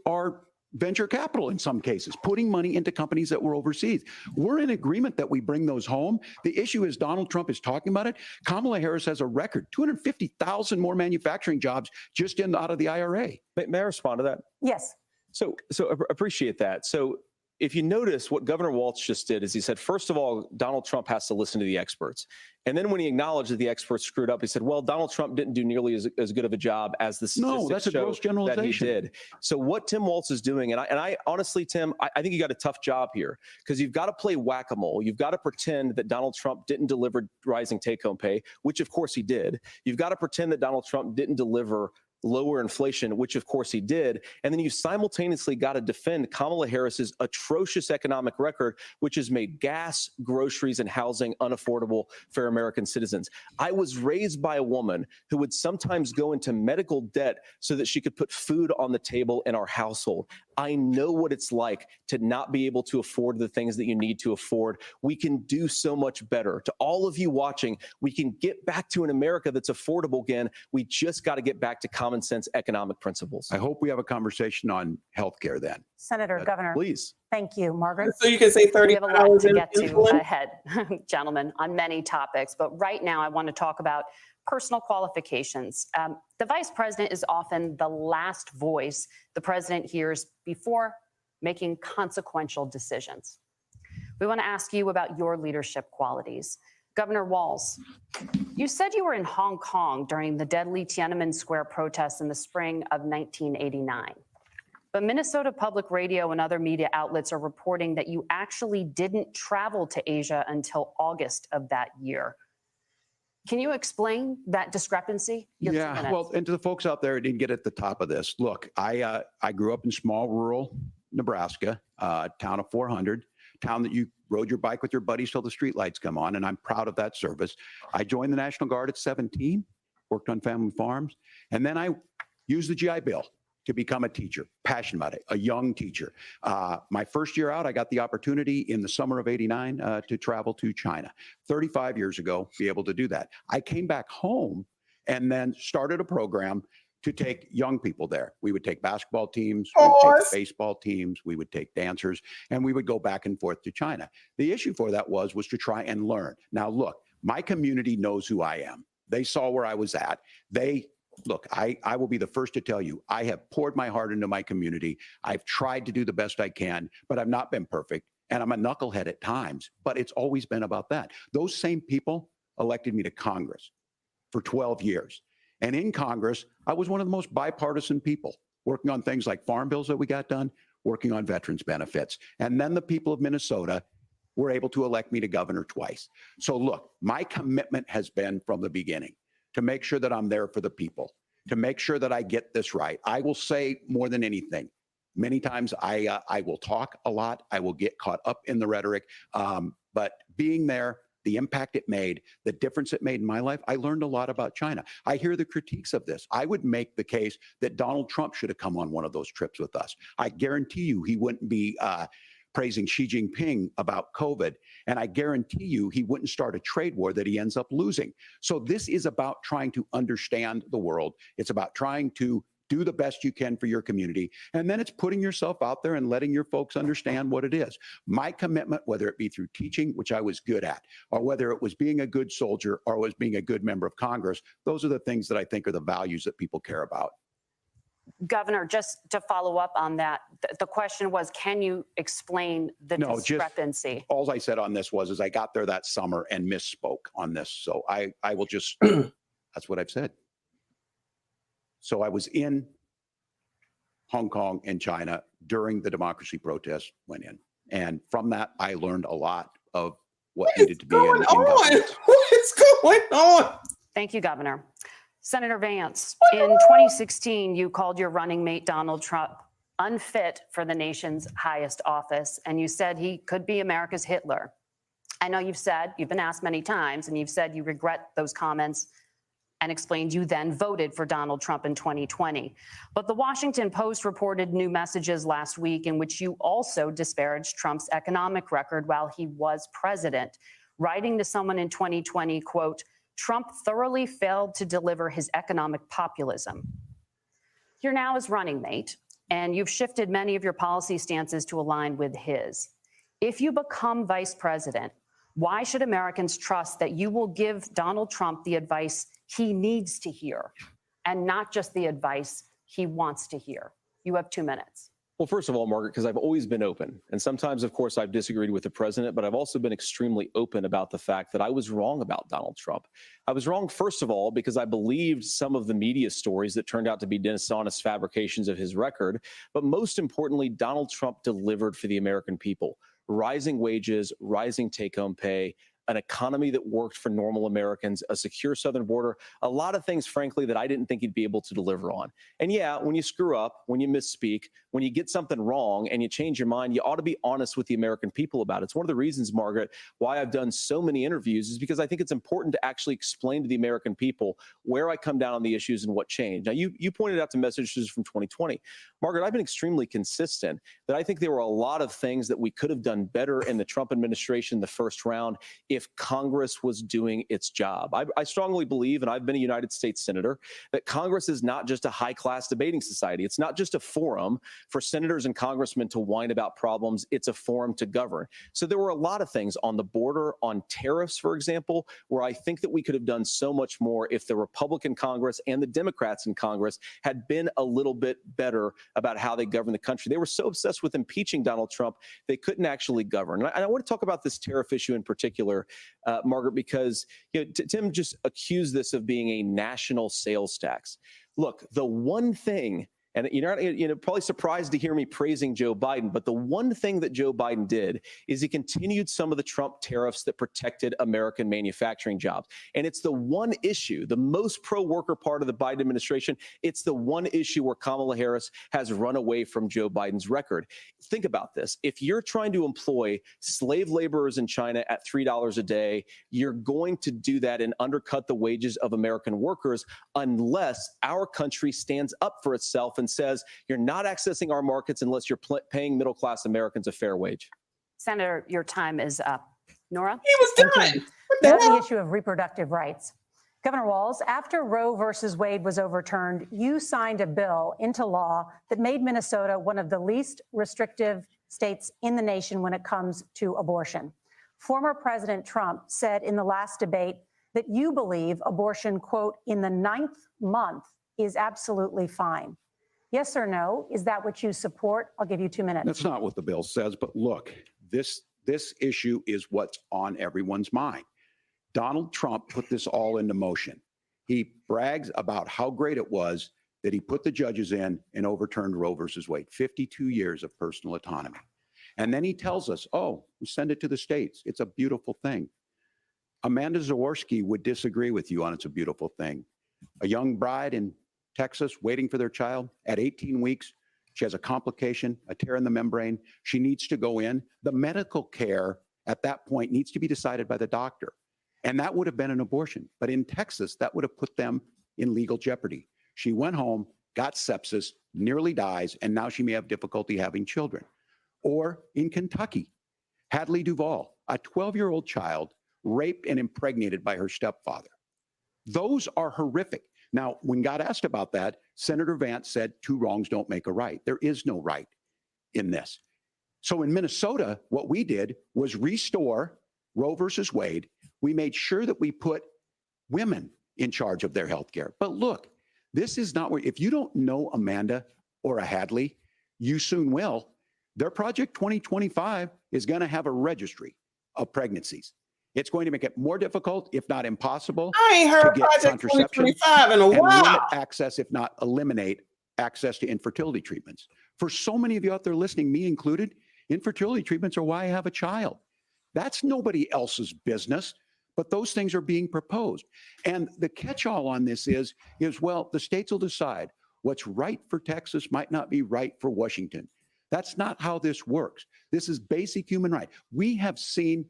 are venture capital in some cases, putting money into companies that were overseas. We're in agreement that we bring those home. The issue is Donald Trump is talking about it. Kamala Harris has a record, 250,000 more manufacturing jobs just out of the IRA. May I respond to that? Yes. So appreciate that. So if you notice, what Governor Walz just did is he said, first of all, Donald Trump has to listen to the experts. And then when he acknowledged that the experts screwed up, he said, well, Donald Trump didn't do nearly as good of a job as the statistics that's a gross generalization. that he did. So what Tim Walz is doing, and I honestly, Tim, I think you got a tough job here, because you've got to play whack-a-mole. You've got to pretend that Donald Trump didn't deliver rising take-home pay, which of course he did. You've got to pretend that Donald Trump didn't deliver lower inflation, which of course he did. And then you simultaneously got to defend Kamala Harris's atrocious economic record, which has made gas, groceries, and housing unaffordable for American citizens. I was raised by a woman who would sometimes go into medical debt so that she could put food on the table in our household. I know what it's like to not be able to afford the things that you need to afford. We can do so much better. To all of you watching, we can get back to an America that's affordable again. We just got to get back to common sense economic principles. I hope we have a conversation on healthcare then. Senator, Governor. Please. Thank you, Margaret. So you can say 30 We have a lot to get to ahead, gentlemen, on many topics. But right now, I want to talk about personal qualifications. The vice president is often the last voice the president hears before making consequential decisions. We want to ask you about your leadership qualities. Governor Walz, you said you were in Hong Kong during the deadly Tiananmen Square protests in the spring of 1989. But Minnesota Public Radio and other media outlets are reporting that you actually didn't travel to Asia until August of that year. Can you explain that discrepancy? Yeah, well, and to the folks out there who didn't get at the top of this, look, I grew up in small rural Nebraska, town of 400, town that you rode your bike with your buddies till the streetlights come on, and I'm proud of that service. I joined the National Guard at 17, worked on family farms, and then I used the GI Bill to become a teacher, passionate about it, a young teacher. My first year out, I got the opportunity in the summer of '89 to travel to China. 35 years ago, be able to do that. I came back home and then started a program to take young people there. We would take basketball teams, we would take baseball teams, we would take dancers, and we would go back and forth to China. The issue for that was to try and learn. Now, look, my community knows who I am. They saw where I was at. Look, I will be the first to tell you, I have poured my heart into my community. I've tried to do the best I can, but I've not been perfect. And I'm a knucklehead at times, but it's always been about that. Those same people elected me to Congress for 12 years. And in Congress, I was one of the most bipartisan people, working on things like farm bills that we got done, working on veterans benefits. And then the people of Minnesota were able to elect me to governor twice. So look, my commitment has been from the beginning to make sure that I'm there for the people, to make sure that I get this right. I will say more than anything, many times I will talk a lot. I will get caught up in the rhetoric, but being there, the impact it made, the difference it made in my life, I learned a lot about China. I hear the critiques of this. I would make the case that Donald Trump should have come on one of those trips with us. I guarantee you he wouldn't be praising Xi Jinping about COVID. And I guarantee you he wouldn't start a trade war that he ends up losing. So this is about trying to understand the world. It's about trying to do the best you can for your community. And then it's putting yourself out there and letting your folks understand what it is. My commitment, whether it be through teaching, which I was good at, or whether it was being a good soldier or was being a good member of Congress, those are the things that I think are the values that people care about. Governor, just to follow up on that, the question was, can you explain the discrepancy? All I said on this was I got there that summer and misspoke on this. So I will just, that's what I've said. So I was in Hong Kong and China during the democracy protest went in. And from that, I learned a lot of what needed to be in government. What is going on? Thank you, Governor. Senator Vance, in 2016, you called your running mate, Donald Trump, unfit for the nation's highest office, and you said he could be America's Hitler. I know you've been asked many times, and you've said you regret those comments and explained you then voted for Donald Trump in 2020. But the Washington Post reported new messages last week in which you also disparaged Trump's economic record while he was president, writing to someone in 2020, quote, Trump thoroughly failed to deliver his economic populism. You're now his running mate, and you've shifted many of your policy stances to align with his. If you become vice president, why should Americans trust that you will give Donald Trump the advice he needs to hear and not just the advice he wants to hear? You have 2 minutes. Well, first of all, Margaret, because I've always been open. And sometimes, of course, I've disagreed with the president, but I've also been extremely open about the fact that I was wrong about Donald Trump. I was wrong, first of all, because I believed some of the media stories that turned out to be dishonest fabrications of his record. But most importantly, Donald Trump delivered for the American people. Rising wages, rising take-home pay, an economy that worked for normal Americans, a secure southern border, a lot of things, frankly, that I didn't think he'd be able to deliver on. And yeah, when you screw up, when you misspeak, when you get something wrong and you change your mind, you ought to be honest with the American people about it. It's one of the reasons, Margaret, why I've done so many interviews, is because I think it's important to actually explain to the American people where I come down on the issues and what changed. Now, you pointed out the messages from 2020. Margaret, I've been extremely consistent that I think there were a lot of things that we could have done better in the Trump administration the first round if Congress was doing its job. I strongly believe, and I've been a United States senator, that Congress is not just a high-class debating society. It's not just a forum for senators and congressmen to whine about problems. It's a forum to govern. So there were a lot of things on the border, on tariffs, for example, where I think that we could have done so much more if the Republican Congress and the Democrats in Congress had been a little bit better about how they govern the country. They were so obsessed with impeaching Donald Trump, they couldn't actually govern. And I want to talk about this tariff issue in particular, Margaret, because Tim just accused this of being a national sales tax. Look, the one thing, and you're probably surprised to hear me praising Joe Biden, but the one thing that Joe Biden did is he continued some of the Trump tariffs that protected American manufacturing jobs. And it's the one issue, the most pro-worker part of the Biden administration, it's the one issue where Kamala Harris has run away from Joe Biden's record. Think about this. If you're trying to employ slave laborers in China at $3 a day, you're going to do that and undercut the wages of American workers unless our country stands up for itself and says you're not accessing our markets unless you're paying middle-class Americans a fair wage. Senator, your time is up. Nora? He was done. Now the issue of reproductive rights. Governor Walz, after Roe versus Wade was overturned, you signed a bill into law that made Minnesota one of the least restrictive states in the nation when it comes to abortion. Former President Trump said in the last debate that you believe abortion, quote, in the 9th month is absolutely fine. Yes or no? Is that what you support? I'll give you 2 minutes. That's not what the bill says, but look, this issue is what's on everyone's mind. Donald Trump put this all into motion. He brags about how great it was that he put the judges in and overturned Roe versus Wade, 52 years of personal autonomy. And then he tells us, oh, we send it to the states. It's a beautiful thing. Amanda Zaworski would disagree with you on it's a beautiful thing. A young bride in Texas waiting for their child at 18 weeks. She has a complication, a tear in the membrane. She needs to go in. The medical care at that point needs to be decided by the doctor. And that would have been an abortion. But in Texas, that would have put them in legal jeopardy. She went home, got sepsis, nearly dies, and now she may have difficulty having children. Or in Kentucky, Hadley Duvall, a 12-year-old child raped and impregnated by her stepfather. Those are horrific. Now, when God asked about that, Senator Vance said 2 wrongs don't make a right. There is no right in this. So in Minnesota, what we did was restore Roe versus Wade. We made sure that we put women in charge of their health care. But look, this is not where, if you don't know Amanda or a Hadley, you soon will. Their Project 2025 is going to have a registry of pregnancies. It's going to make it more difficult, if not impossible, I ain't heard to get Project contraception 2025 in a and while. limit access, if not eliminate access to infertility treatments. For so many of you out there listening, me included, infertility treatments are why I have a child. That's nobody else's business, but those things are being proposed. And the catch-all on this is, well, the states will decide what's right for Texas might not be right for Washington. That's not how this works. This is basic human right. We have seen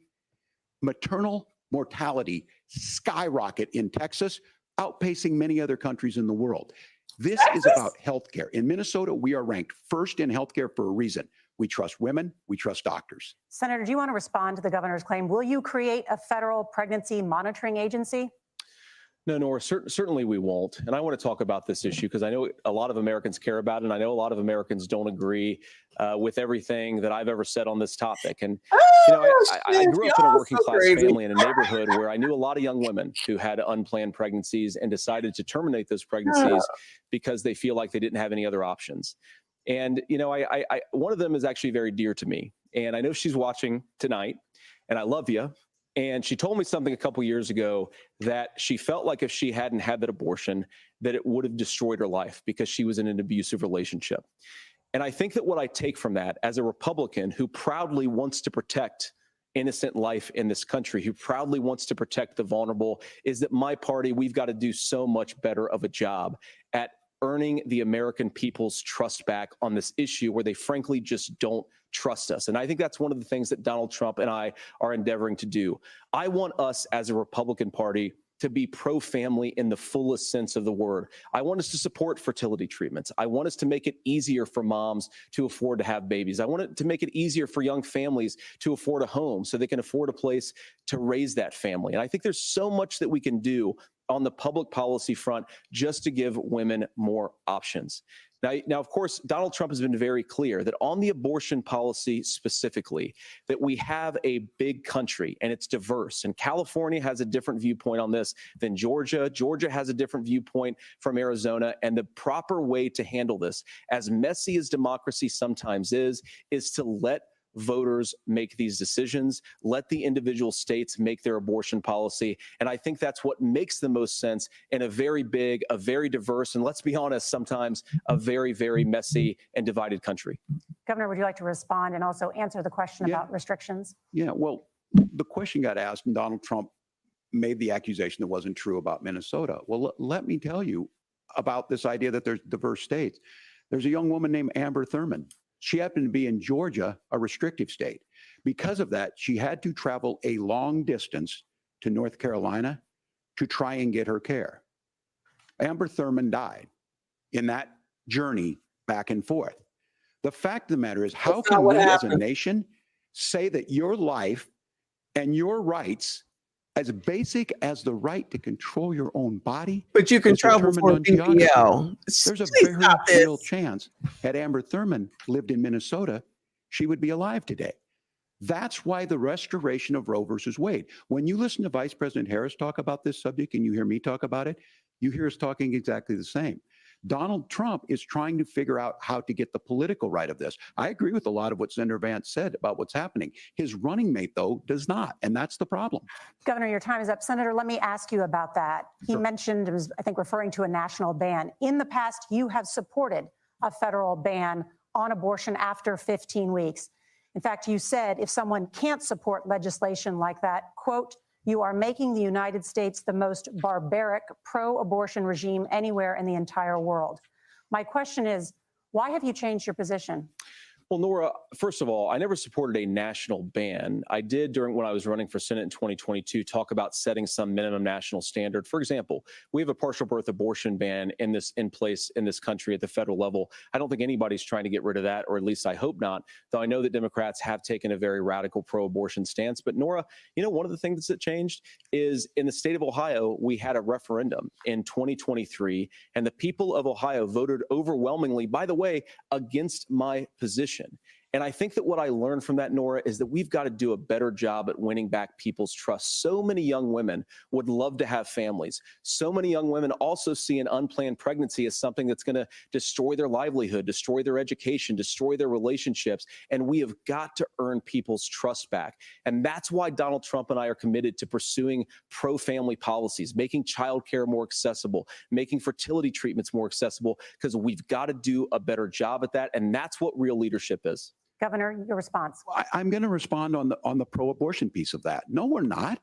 maternal mortality skyrocket in Texas, outpacing many other countries in the world. This is about healthcare. In Minnesota, we are ranked first in healthcare for a reason. We trust women, we trust doctors. Senator, do you want to respond to the governor's claim? Will you create a federal pregnancy monitoring agency? No, Nora, certainly we won't. And I want to talk about this issue because I know a lot of Americans care about it, and I know a lot of Americans don't agree with everything that I've ever said on this topic. And I grew up in a working class family in a neighborhood where I knew a lot of young women who had unplanned pregnancies and decided to terminate those pregnancies because they feel like they didn't have any other options. And, one of them is actually very dear to me. And I know she's watching tonight, and I love you. And she told me something a couple years ago that she felt like if she hadn't had that abortion, that it would have destroyed her life because she was in an abusive relationship. And I think that what I take from that as a Republican who proudly wants to protect innocent life in this country, who proudly wants to protect the vulnerable, is that my party, we've got to do so much better of a job at earning the American people's trust back on this issue where they frankly just don't trust us. And I think that's one of the things that Donald Trump and I are endeavoring to do. I want us as a Republican Party to be pro-family in the fullest sense of the word. I want us to support fertility treatments. I want us to make it easier for moms to afford to have babies. I want it to make it easier for young families to afford a home so they can afford a place to raise that family. And I think there's so much that we can do on the public policy front just to give women more options. Now, of course, Donald Trump has been very clear that on the abortion policy specifically, that we have a big country and it's diverse. And California has a different viewpoint on this than Georgia. Georgia has a different viewpoint from Arizona. And the proper way to handle this, as messy as democracy sometimes is to let voters make these decisions, let the individual states make their abortion policy. And I think that's what makes the most sense in a very big, a very diverse, and let's be honest, sometimes a very, very messy and divided country. Governor, would you like to respond and also answer the question about restrictions? Yeah, well, the question got asked and Donald Trump made the accusation that wasn't true about Minnesota. Well, let me tell you about this idea that there's diverse states. There's a young woman named Amber Thurman. She happened to be in Georgia, a restrictive state. Because of that, she had to travel a long distance to North Carolina to try and get her care. Amber Thurman died in that journey back and forth. The fact of the matter is, how can we as a nation say that your life and your rights, as basic as the right to control your own body, but you can travel for BPL. There's a very real chance had Amber Thurman lived in Minnesota, she would be alive today. That's why the restoration of Roe versus Wade. When you listen to Vice President Harris talk about this subject and you hear me talk about it, you hear us talking exactly the same. Donald Trump is trying to figure out how to get the political right of this. I agree with a lot of what Senator Vance said about what's happening. His running mate, though, does not, and that's the problem. Governor, your time is up. Senator, let me ask you about that. He mentioned, it was, I think, referring to a national ban. In the past, you have supported a federal ban on abortion after 15 weeks. In fact, you said if someone can't support legislation like that, quote, you are making the United States the most barbaric pro-abortion regime anywhere in the entire world. My question is, why have you changed your position? Well, Nora, first of all, I never supported a national ban. I did when I was running for Senate in 2022, talk about setting some minimum national standard. For example, we have a partial birth abortion ban in place in this country at the federal level. I don't think anybody's trying to get rid of that, or at least I hope not, though I know that Democrats have taken a very radical pro-abortion stance. But Nora, you know, one of the things that changed is in the state of Ohio, we had a referendum in 2023, and the people of Ohio voted overwhelmingly, by the way, against my position. And I think that what I learned from that, Nora, is that we've got to do a better job at winning back people's trust. So many young women would love to have families. So many young women also see an unplanned pregnancy as something that's going to destroy their livelihood, destroy their education, destroy their relationships. And we have got to earn people's trust back. And that's why Donald Trump and I are committed to pursuing pro-family policies, making childcare more accessible, making fertility treatments more accessible, because we've got to do a better job at that. And that's what real leadership is. Governor, your response. I'm going to respond on the pro-abortion piece of that. No, we're not.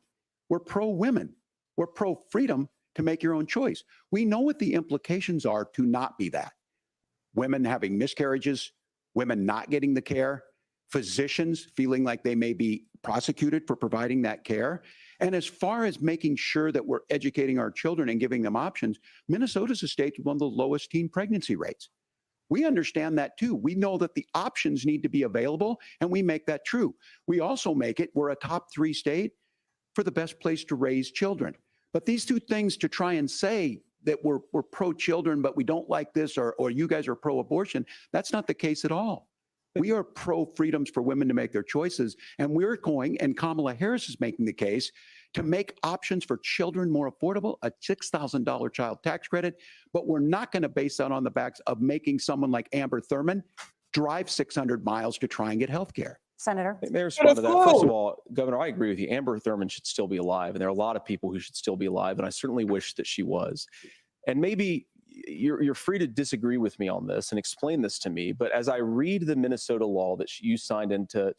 We're pro-women. We're pro-freedom to make your own choice. We know what the implications are to not be that. Women having miscarriages, women not getting the care, physicians feeling like they may be prosecuted for providing that care. And as far as making sure that we're educating our children and giving them options, Minnesota's a state with one of the lowest teen pregnancy rates. We understand that too. We know that the options need to be available, and we make that true. We also make it, we're a top 3 state for the best place to raise children. But these two things, to try and say that we're pro-children, but we don't like this, or you guys are pro-abortion, that's not the case at all. We are pro-freedoms for women to make their choices, and we're going, and Kamala Harris is making the case, to make options for children more affordable, a $6,000 child tax credit, but we're not going to base that on the backs of making someone like Amber Thurman drive 600 miles to try and get health care. Senator? May I respond to that? First of all, Governor, I agree with you. Amber Thurman should still be alive, and there are a lot of people who should still be alive, and I certainly wish that she was. And maybe you're free to disagree with me on this and explain this to me. But as I read the Minnesota law that you signed into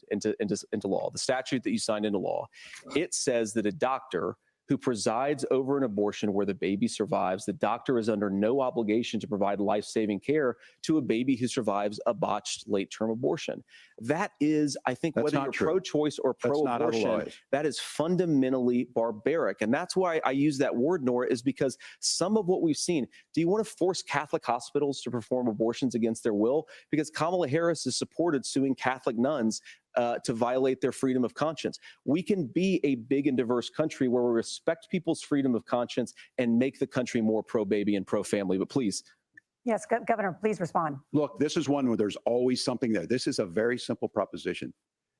law, the statute that you signed into law, it says that a doctor who presides over an abortion where the baby survives, the doctor is under no obligation to provide life-saving care to a baby who survives a botched late-term abortion. That is, I think, That's whether not you're true. pro-choice or pro-abortion, that is fundamentally barbaric. And that's why I use that word, Nora, is because some of what we've seen, do you want to force Catholic hospitals to perform abortions against their will? Because Kamala Harris has supported suing Catholic nuns to violate their freedom of conscience. We can be a big and diverse country where we respect people's freedom of conscience and make the country more pro-baby and pro-family. But please. Yes, Governor, please respond. Look, this is one where there's always something there. This is a very simple proposition.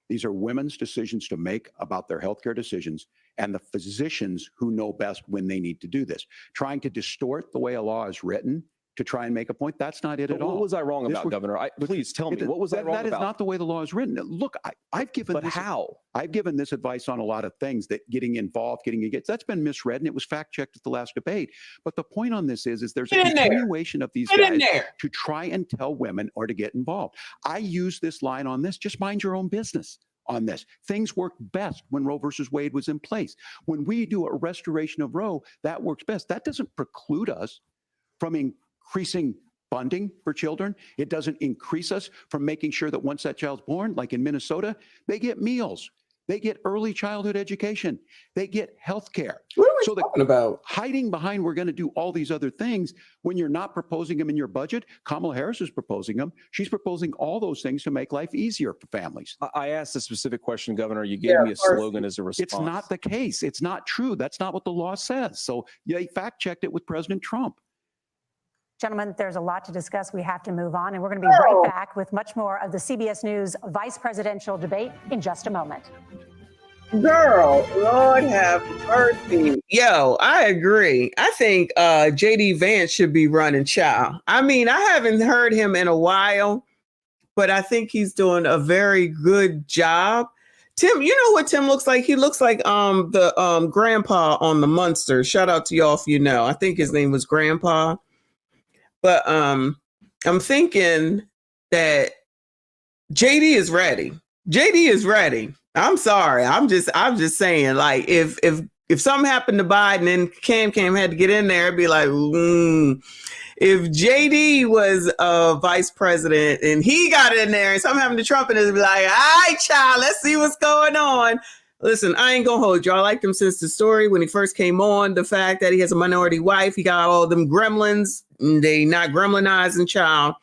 These are women's decisions to make about their healthcare decisions, and the physicians who know best when they need to do this. Trying to distort the way a law is written to try and make a point, that's not it at all. What was I wrong about, Governor? Please tell me, what was I wrong about? That is not the way the law is written. Look, I've given But this, how? I've given this advice on a lot of things, that getting involved, getting engaged, that's been misread, and it was fact-checked at the last debate. But the point on this is there's a continuation of these guys to try and tell women or to get involved. I use this line on this, just mind your own business on this. Things worked best when Roe versus Wade was in place. When we do a restoration of Roe, that works best. That doesn't preclude us from increasing funding for children. It doesn't increase us from making sure that once that child's born, like in Minnesota, they get meals, they get early childhood education, they get health care. What are we talking about? Hiding behind, we're going to do all these other things when you're not proposing them in your budget. Kamala Harris is proposing them. She's proposing all those things to make life easier for families. I asked a specific question, Governor. You gave me a slogan as a response. It's not the case. It's not true. That's not what the law says. So they fact-checked it with President Trump. Gentlemen, there's a lot to discuss. We have to move on, and we're going to be right back with much more of the CBS News vice presidential debate in just a moment. Girl, Lord have mercy. Yo, I agree. I think JD Vance should be running, child. I mean, I haven't heard him in a while, but I think he's doing a very good job. Tim, you know what Tim looks like? He looks like the grandpa on the Munster. Shout out to y'all if you know. I think his name was Grandpa. But I'm thinking that JD is ready. JD is ready. I'm sorry. I'm just saying, like, if something happened to Biden and Cam had to get in there, it'd be like, if JD was vice president and he got in there and something happened to Trump, and it'd be like, all right, child, let's see what's going on. Listen, I ain't gonna hold you. I liked him since the story when he first came on. The fact that he has a minority wife, he got all them gremlins, they not gremlinizing, child.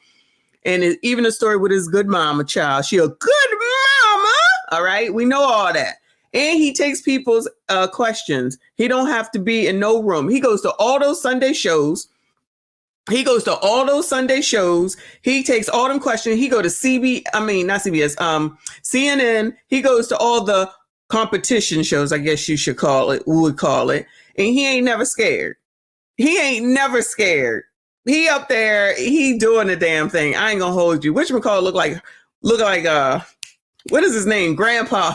And even the story with his good mama, child. She a good mama. All right, we know all that. And he takes people's questions. He don't have to be in no room. He goes to all those Sunday shows. He takes all them questions. He go to CNN. He goes to all the competition shows, I guess you should would call it. And he ain't never scared. He up there, he doing the damn thing. I ain't gonna hold you. Whatchamacallit look like what is his name? Grandpa.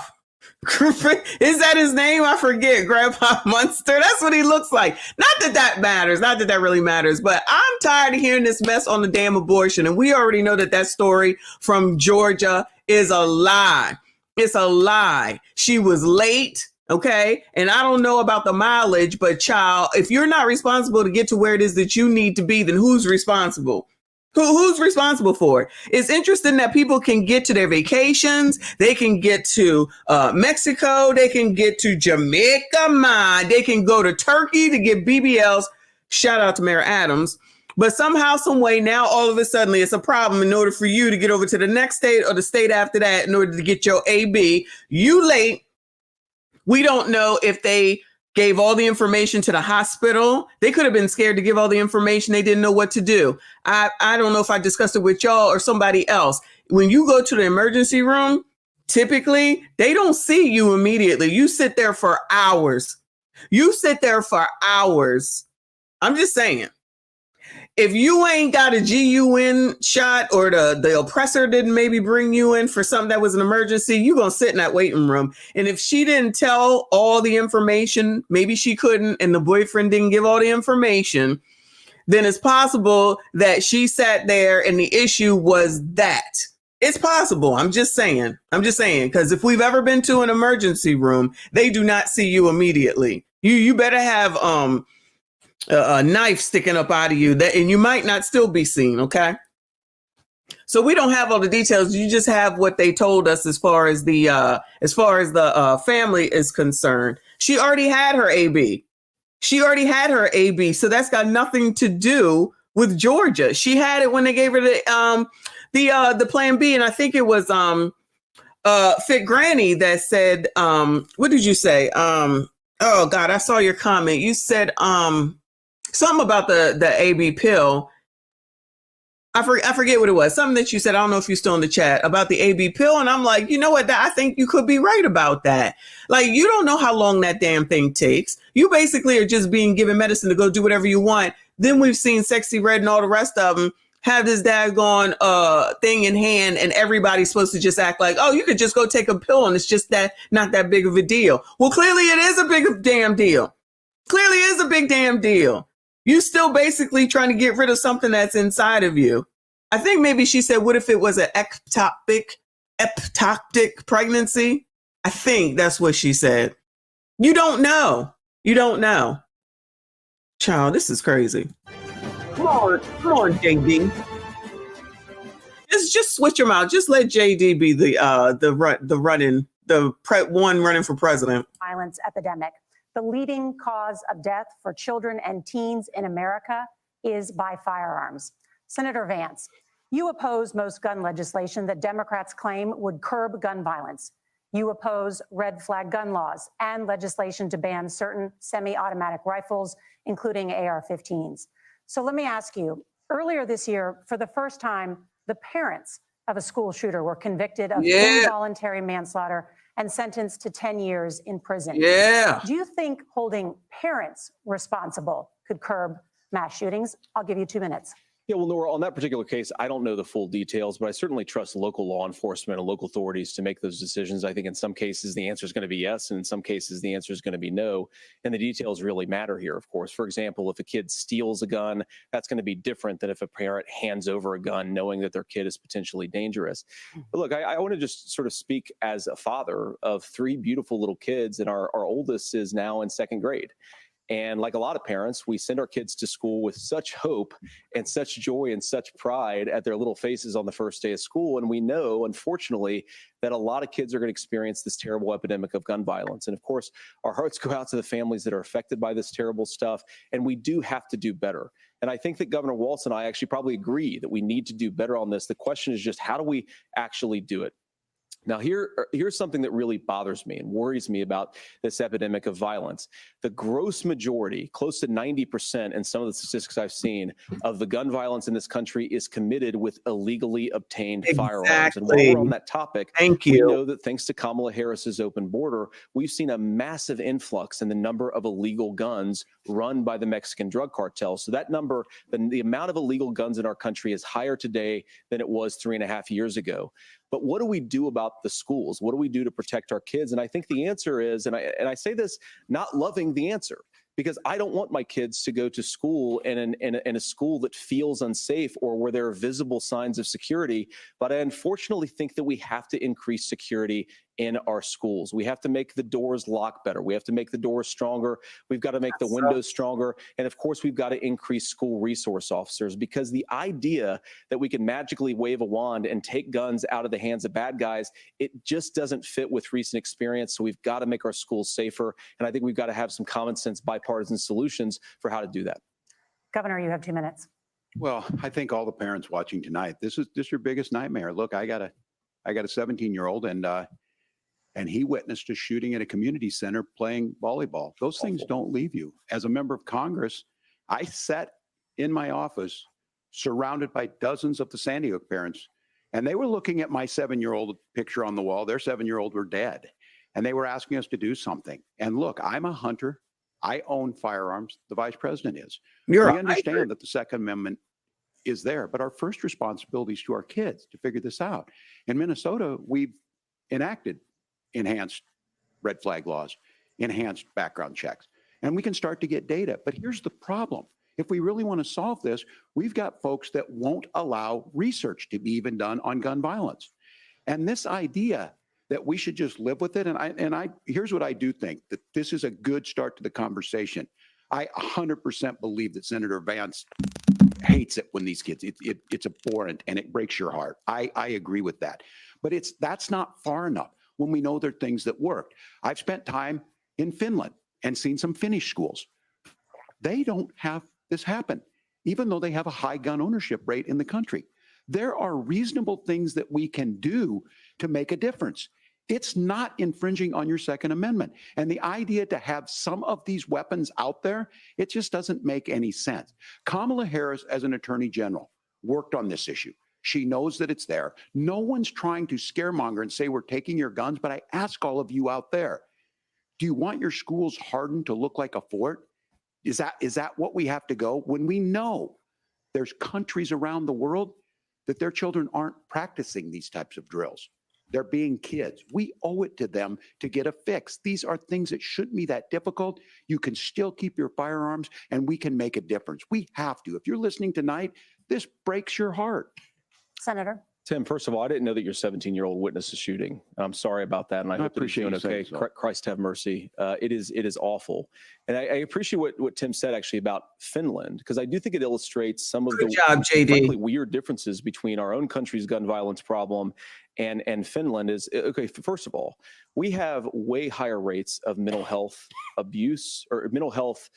Is that his name? I forget. Grandpa Munster. That's what he looks like. Not that matters. Not that that really matters. But I'm tired of hearing this mess on the damn abortion. And we already know that story from Georgia is a lie. It's a lie. She was late. Okay. And I don't know about the mileage, but child, if you're not responsible to get to where it is that you need to be, then who's responsible? Who's responsible for it? It's interesting that people can get to their vacations. They can get to Mexico. They can get to Jamaica. They can go to Turkey to get BBLs. Shout out to Mayor Adams. But somehow, some way, now all of a sudden it's a problem in order for you to get over to the next state or the state after that in order to get your AB. You late. We don't know if they gave all the information to the hospital. They could have been scared to give all the information. They didn't know what to do. I don't know if I discussed it with y'all or somebody else. When you go to the emergency room, typically they don't see you immediately. You sit there for hours. I'm just saying. If you ain't got a GUN shot or the oppressor didn't maybe bring you in for something that was an emergency, you're going to sit in that waiting room. And if she didn't tell all the information, maybe she couldn't, and the boyfriend didn't give all the information, then it's possible that she sat there and the issue was that. It's possible. I'm just saying, because if we've ever been to an emergency room, they do not see you immediately. You better have a knife sticking up out of you, and you might not still be seen. Okay. So we don't have all the details. You just have what they told us as far as the family is concerned. She already had her AB. So that's got nothing to do with Georgia. She had it when they gave her the Plan B, and I think it was Fit Granny that said, what did you say? Oh God, I saw your comment. You said something about the AB pill. I forget what it was. Something that you said. I don't know if you're still in the chat about the AB pill. And I'm like, you know what? I think you could be right about that. Like, you don't know how long that damn thing takes. You basically are just being given medicine to go do whatever you want. Then we've seen Sexy Red and all the rest of them have this daggone thing in hand, and everybody's supposed to just act like, oh, you could just go take a pill and it's just that not that big of a deal. Well, clearly it is a big damn deal. You still basically trying to get rid of something that's inside of you. I think maybe she said, what if it was an ectopic pregnancy? I think that's what she said. You don't know. Child, this is crazy. Come on, JD. Just switch your mouth. Just let JD be the one running for president. Violence epidemic. The leading cause of death for children and teens in America is by firearms. Senator Vance, you oppose most gun legislation that Democrats claim would curb gun violence. You oppose red flag gun laws and legislation to ban certain semi-automatic rifles, including AR-15s. So let me ask you, earlier this year, for the first time, the parents of a school shooter were convicted of involuntary manslaughter and sentenced to 10 years in prison. Yeah. Do you think holding parents responsible could curb mass shootings? I'll give you 2 minutes. Yeah, well, Nora, on that particular case, I don't know the full details, but I certainly trust local law enforcement and local authorities to make those decisions. I think in some cases the answer is going to be yes, and in some cases the answer is going to be no. And the details really matter here, of course. For example, if a kid steals a gun, that's going to be different than if a parent hands over a gun knowing that their kid is potentially dangerous. But look, I want to just sort of speak as a father of 3 beautiful little kids, and our oldest is now in 2nd grade. And like a lot of parents, we send our kids to school with such hope and such joy and such pride at their little faces on the first day of school. And we know, unfortunately, that a lot of kids are going to experience this terrible epidemic of gun violence. And of course, our hearts go out to the families that are affected by this terrible stuff. And we do have to do better. And I think that Governor Walz and I actually probably agree that we need to do better on this. The question is just, how do we actually do it? Now, here's something that really bothers me and worries me about this epidemic of violence. The gross majority, close to 90% in some of the statistics I've seen, of the gun violence in this country is committed with illegally obtained firearms. And while we're on that topic, we know that thanks to Kamala Harris's open border, we've seen a massive influx in the number of illegal guns run by the Mexican drug cartel. So that number, the amount of illegal guns in our country is higher today than it was 3.5 years ago. But what do we do about the schools? What do we do to protect our kids? And I think the answer is, and I say this not loving the answer, because I don't want my kids to go to school in a school that feels unsafe or where there are visible signs of security. But I unfortunately think that we have to increase security in our schools. We have to make the doors lock better. We have to make the doors stronger. We've got to make the windows stronger. And of course, we've got to increase school resource officers, because the idea that we can magically wave a wand and take guns out of the hands of bad guys, it just doesn't fit with recent experience. So we've got to make our schools safer. And I think we've got to have some common sense bipartisan solutions for how to do that. Governor, you have 2 minutes. Well, I think all the parents watching tonight, this is your biggest nightmare. Look, I got a 17-year-old, and he witnessed a shooting at a community center playing volleyball. Those things don't leave you. As a member of Congress, I sat in my office surrounded by dozens of the Sandy Hook parents, and they were looking at my 7-year-old picture on the wall. Their 7-year-old were dead, and they were asking us to do something. And look, I'm a hunter. I own firearms. The vice president is. We understand that the Second Amendment is there, but our first responsibility is to our kids to figure this out. In Minnesota, we've enacted enhanced red flag laws, enhanced background checks, and we can start to get data. But here's the problem. If we really want to solve this, we've got folks that won't allow research to be even done on gun violence. And this idea that we should just live with it, here's what I do think, that this is a good start to the conversation. I 100% believe that Senator Vance hates it when these kids, it's abhorrent and it breaks your heart. I agree with that. But that's not far enough when we know there are things that worked. I've spent time in Finland and seen some Finnish schools. They don't have this happen, even though they have a high gun ownership rate in the country. There are reasonable things that we can do to make a difference. It's not infringing on your Second Amendment. And the idea to have some of these weapons out there, it just doesn't make any sense. Kamala Harris, as an attorney general, worked on this issue. She knows that it's there. No one's trying to scaremonger and say we're taking your guns, but I ask all of you out there, do you want your schools hardened to look like a fort? Is that what we have to go when we know there's countries around the world that their children aren't practicing these types of drills? They're being kids. We owe it to them to get a fix. These are things that shouldn't be that difficult. You can still keep your firearms and we can make a difference. We have to. If you're listening tonight, this breaks your heart. Senator. Tim, first of all, I didn't know that your 17-year-old witnessed a shooting. I'm sorry about that, and I hope that he's doing okay. Christ have mercy. It is awful. And I appreciate what Tim said actually about Finland, because I do think it illustrates some of frankly, weird differences between our own country's gun violence problem and Finland. Is okay, first of all, we have way higher rates of mental health abuse or mental health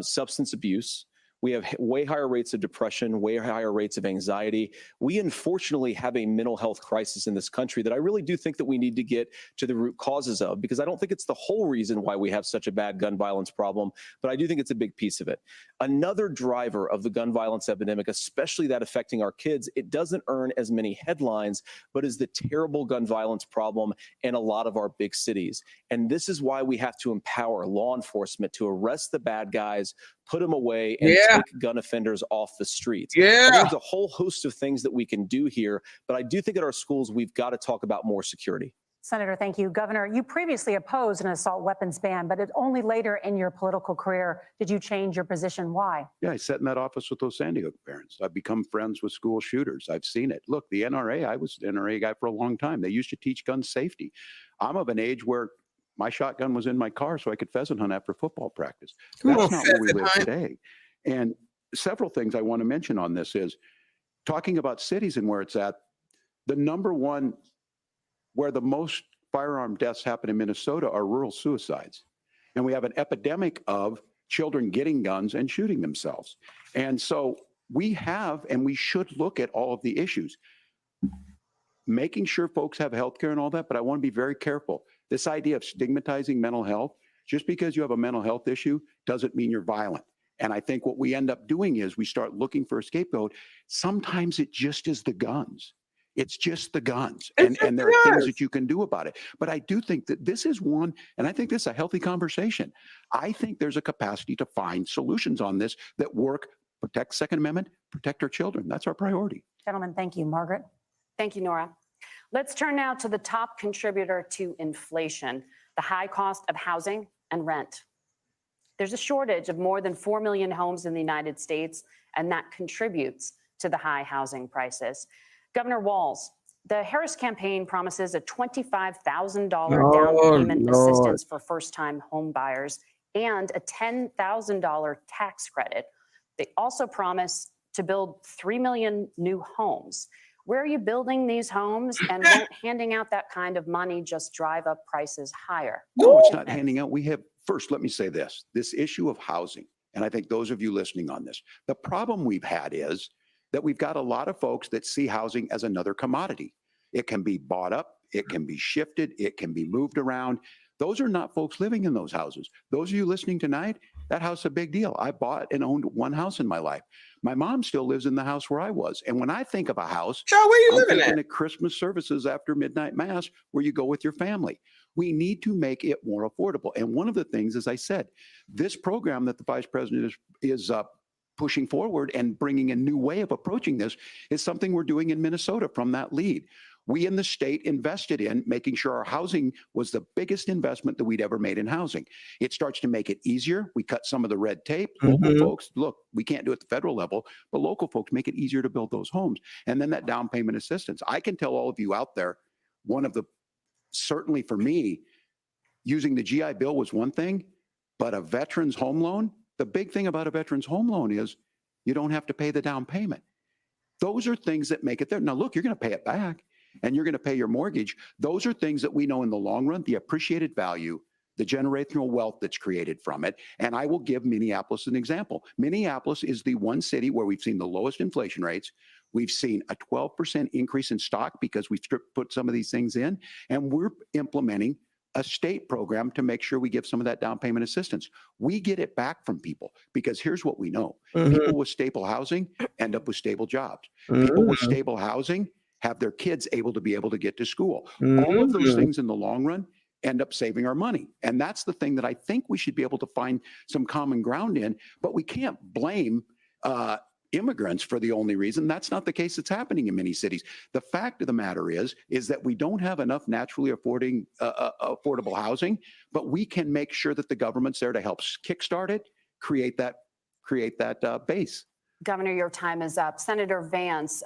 substance abuse. We have way higher rates of depression, way higher rates of anxiety. We unfortunately have a mental health crisis in this country that I really do think that we need to get to the root causes of, because I don't think it's the whole reason why we have such a bad gun violence problem, but I do think it's a big piece of it. Another driver of the gun violence epidemic, especially that affecting our kids, it doesn't earn as many headlines, but is the terrible gun violence problem in a lot of our big cities. And this is why we have to empower law enforcement to arrest the bad guys, put them away, and take gun offenders off the streets. There's a whole host of things that we can do here, but I do think at our schools, we've got to talk about more security. Senator, thank you. Governor, you previously opposed an assault weapons ban, but it only later in your political career did you change your position. Why? Yeah, I sat in that office with those Sandy Hook parents. I've become friends with school shooters. I've seen it. Look, the NRA, I was an NRA guy for a long time. They used to teach gun safety. I'm of an age where my shotgun was in my car so I could pheasant hunt after football practice. That's not where we live today. And several things I want to mention on this is talking about cities and where it's at. The number one where the most firearm deaths happen in Minnesota are rural suicides. And we have an epidemic of children getting guns and shooting themselves. And so we have, and we should look at all of the issues, making sure folks have health care and all that, but I want to be very careful. This idea of stigmatizing mental health, just because you have a mental health issue doesn't mean you're violent. And I think what we end up doing is we start looking for a scapegoat. Sometimes it just is the guns. It's just the guns. And there are things that you can do about it. But I do think that this is one, and I think this is a healthy conversation. I think there's a capacity to find solutions on this that work, protect Second Amendment, protect our children. That's our priority. Gentlemen, thank you. Margaret. Thank you, Nora. Let's turn now to the top contributor to inflation, the high cost of housing and rent. There's a shortage of more than 4 million homes in the United States, and that contributes to the high housing prices. Governor Walz, the Harris campaign promises a $25,000 down payment assistance for first-time home buyers and a $10,000 tax credit. They also promise to build 3 million new homes. Where are you building these homes, and won't handing out that kind of money just drive up prices higher? No, it's not handing out. We have, first, let me say this issue of housing, and I think those of you listening on this, the problem we've had is that we've got a lot of folks that see housing as another commodity. It can be bought up, it can be shifted, it can be moved around. Those are not folks living in those houses. Those of you listening tonight, that house is a big deal. I bought and owned one house in my life. My mom still lives in the house where I was. And when I think of a house, where you living I'm thinking at? of Christmas services after midnight mass where you go with your family. We need to make it more affordable. And one of the things, as I said, this program that the vice president is pushing forward and bringing a new way of approaching this is something we're doing in Minnesota from that lead. We in the state invested in making sure our housing was the biggest investment that we'd ever made in housing. It starts to make it easier. We cut some of the red tape. Local folks, look, we can't do it at the federal level, but local folks make it easier to build those homes. And then that down payment assistance. I can tell all of you out there, certainly for me, using the GI Bill was one thing, but a veteran's home loan, the big thing about a veteran's home loan is you don't have to pay the down payment. Those are things that make it there. Now, look, you're going to pay it back and you're going to pay your mortgage. Those are things that we know in the long run, the appreciated value, the generational wealth that's created from it. And I will give Minneapolis an example. Minneapolis is the one city where we've seen the lowest inflation rates. We've seen a 12% increase in stock because we've put some of these things in, and we're implementing a state program to make sure we give some of that down payment assistance. We get it back from people because here's what we know. People with stable housing end up with stable jobs. People with stable housing have their kids able to get to school. All of those things in the long run end up saving our money. And that's the thing that I think we should be able to find some common ground in, but we can't blame immigrants for the only reason. That's not the case that's happening in many cities. The fact of the matter is that we don't have enough naturally affordable housing, but we can make sure that the government's there to help kickstart it, create that base. Governor, your time is up. Senator Vance,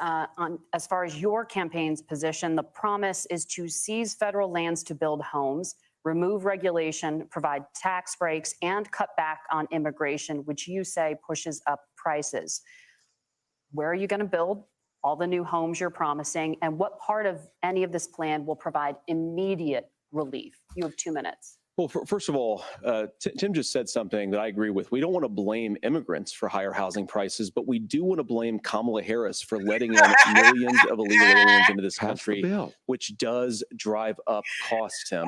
as far as your campaign's position, the promise is to seize federal lands to build homes, remove regulation, provide tax breaks, and cut back on immigration, which you say pushes up prices. Where are you going to build all the new homes you're promising? And what part of any of this plan will provide immediate relief? You have 2 minutes. Well, first of all, Tim just said something that I agree with. We don't want to blame immigrants for higher housing prices, but we do want to blame Kamala Harris for letting in millions of illegal aliens into this country, which does drive up costs, Tim.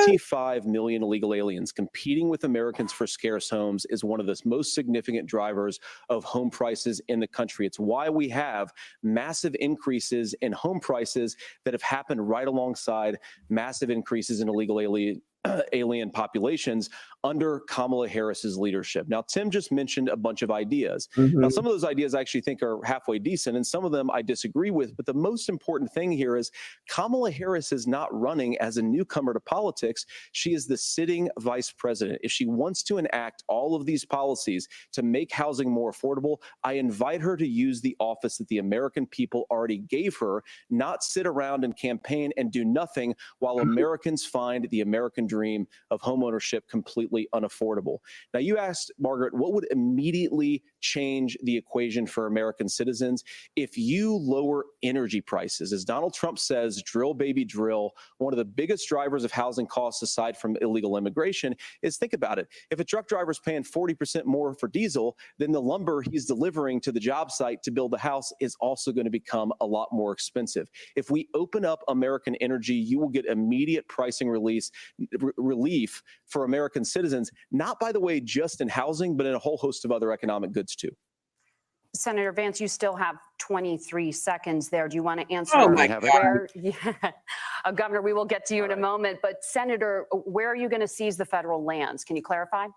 25 million illegal aliens competing with Americans for scarce homes is one of the most significant drivers of home prices in the country. It's why we have massive increases in home prices that have happened right alongside massive increases in illegal alien populations under Kamala Harris's leadership. Now, Tim just mentioned a bunch of ideas. Now, some of those ideas I actually think are halfway decent, and some of them I disagree with. But the most important thing here is Kamala Harris is not running as a newcomer to politics. She is the sitting vice president. If she wants to enact all of these policies to make housing more affordable, I invite her to use the office that the American people already gave her, not sit around and campaign and do nothing while Americans find the American dream of homeownership completely unaffordable. Now, you asked, Margaret, what would immediately change the equation for American citizens? If you lower energy prices, as Donald Trump says, drill, baby, drill, one of the biggest drivers of housing costs aside from illegal immigration is, think about it. If a truck driver is paying 40% more for diesel, then the lumber he's delivering to the job site to build the house is also going to become a lot more expensive. If we open up American energy, you will get immediate pricing relief for American citizens, not, by the way, just in housing, but in a whole host of other economic goods too. Senator Vance, you still have 23 seconds there. Do you want to answer? Oh my God. Governor, we will get to you in a moment. But Senator, where are you going to seize the federal lands? Can you clarify?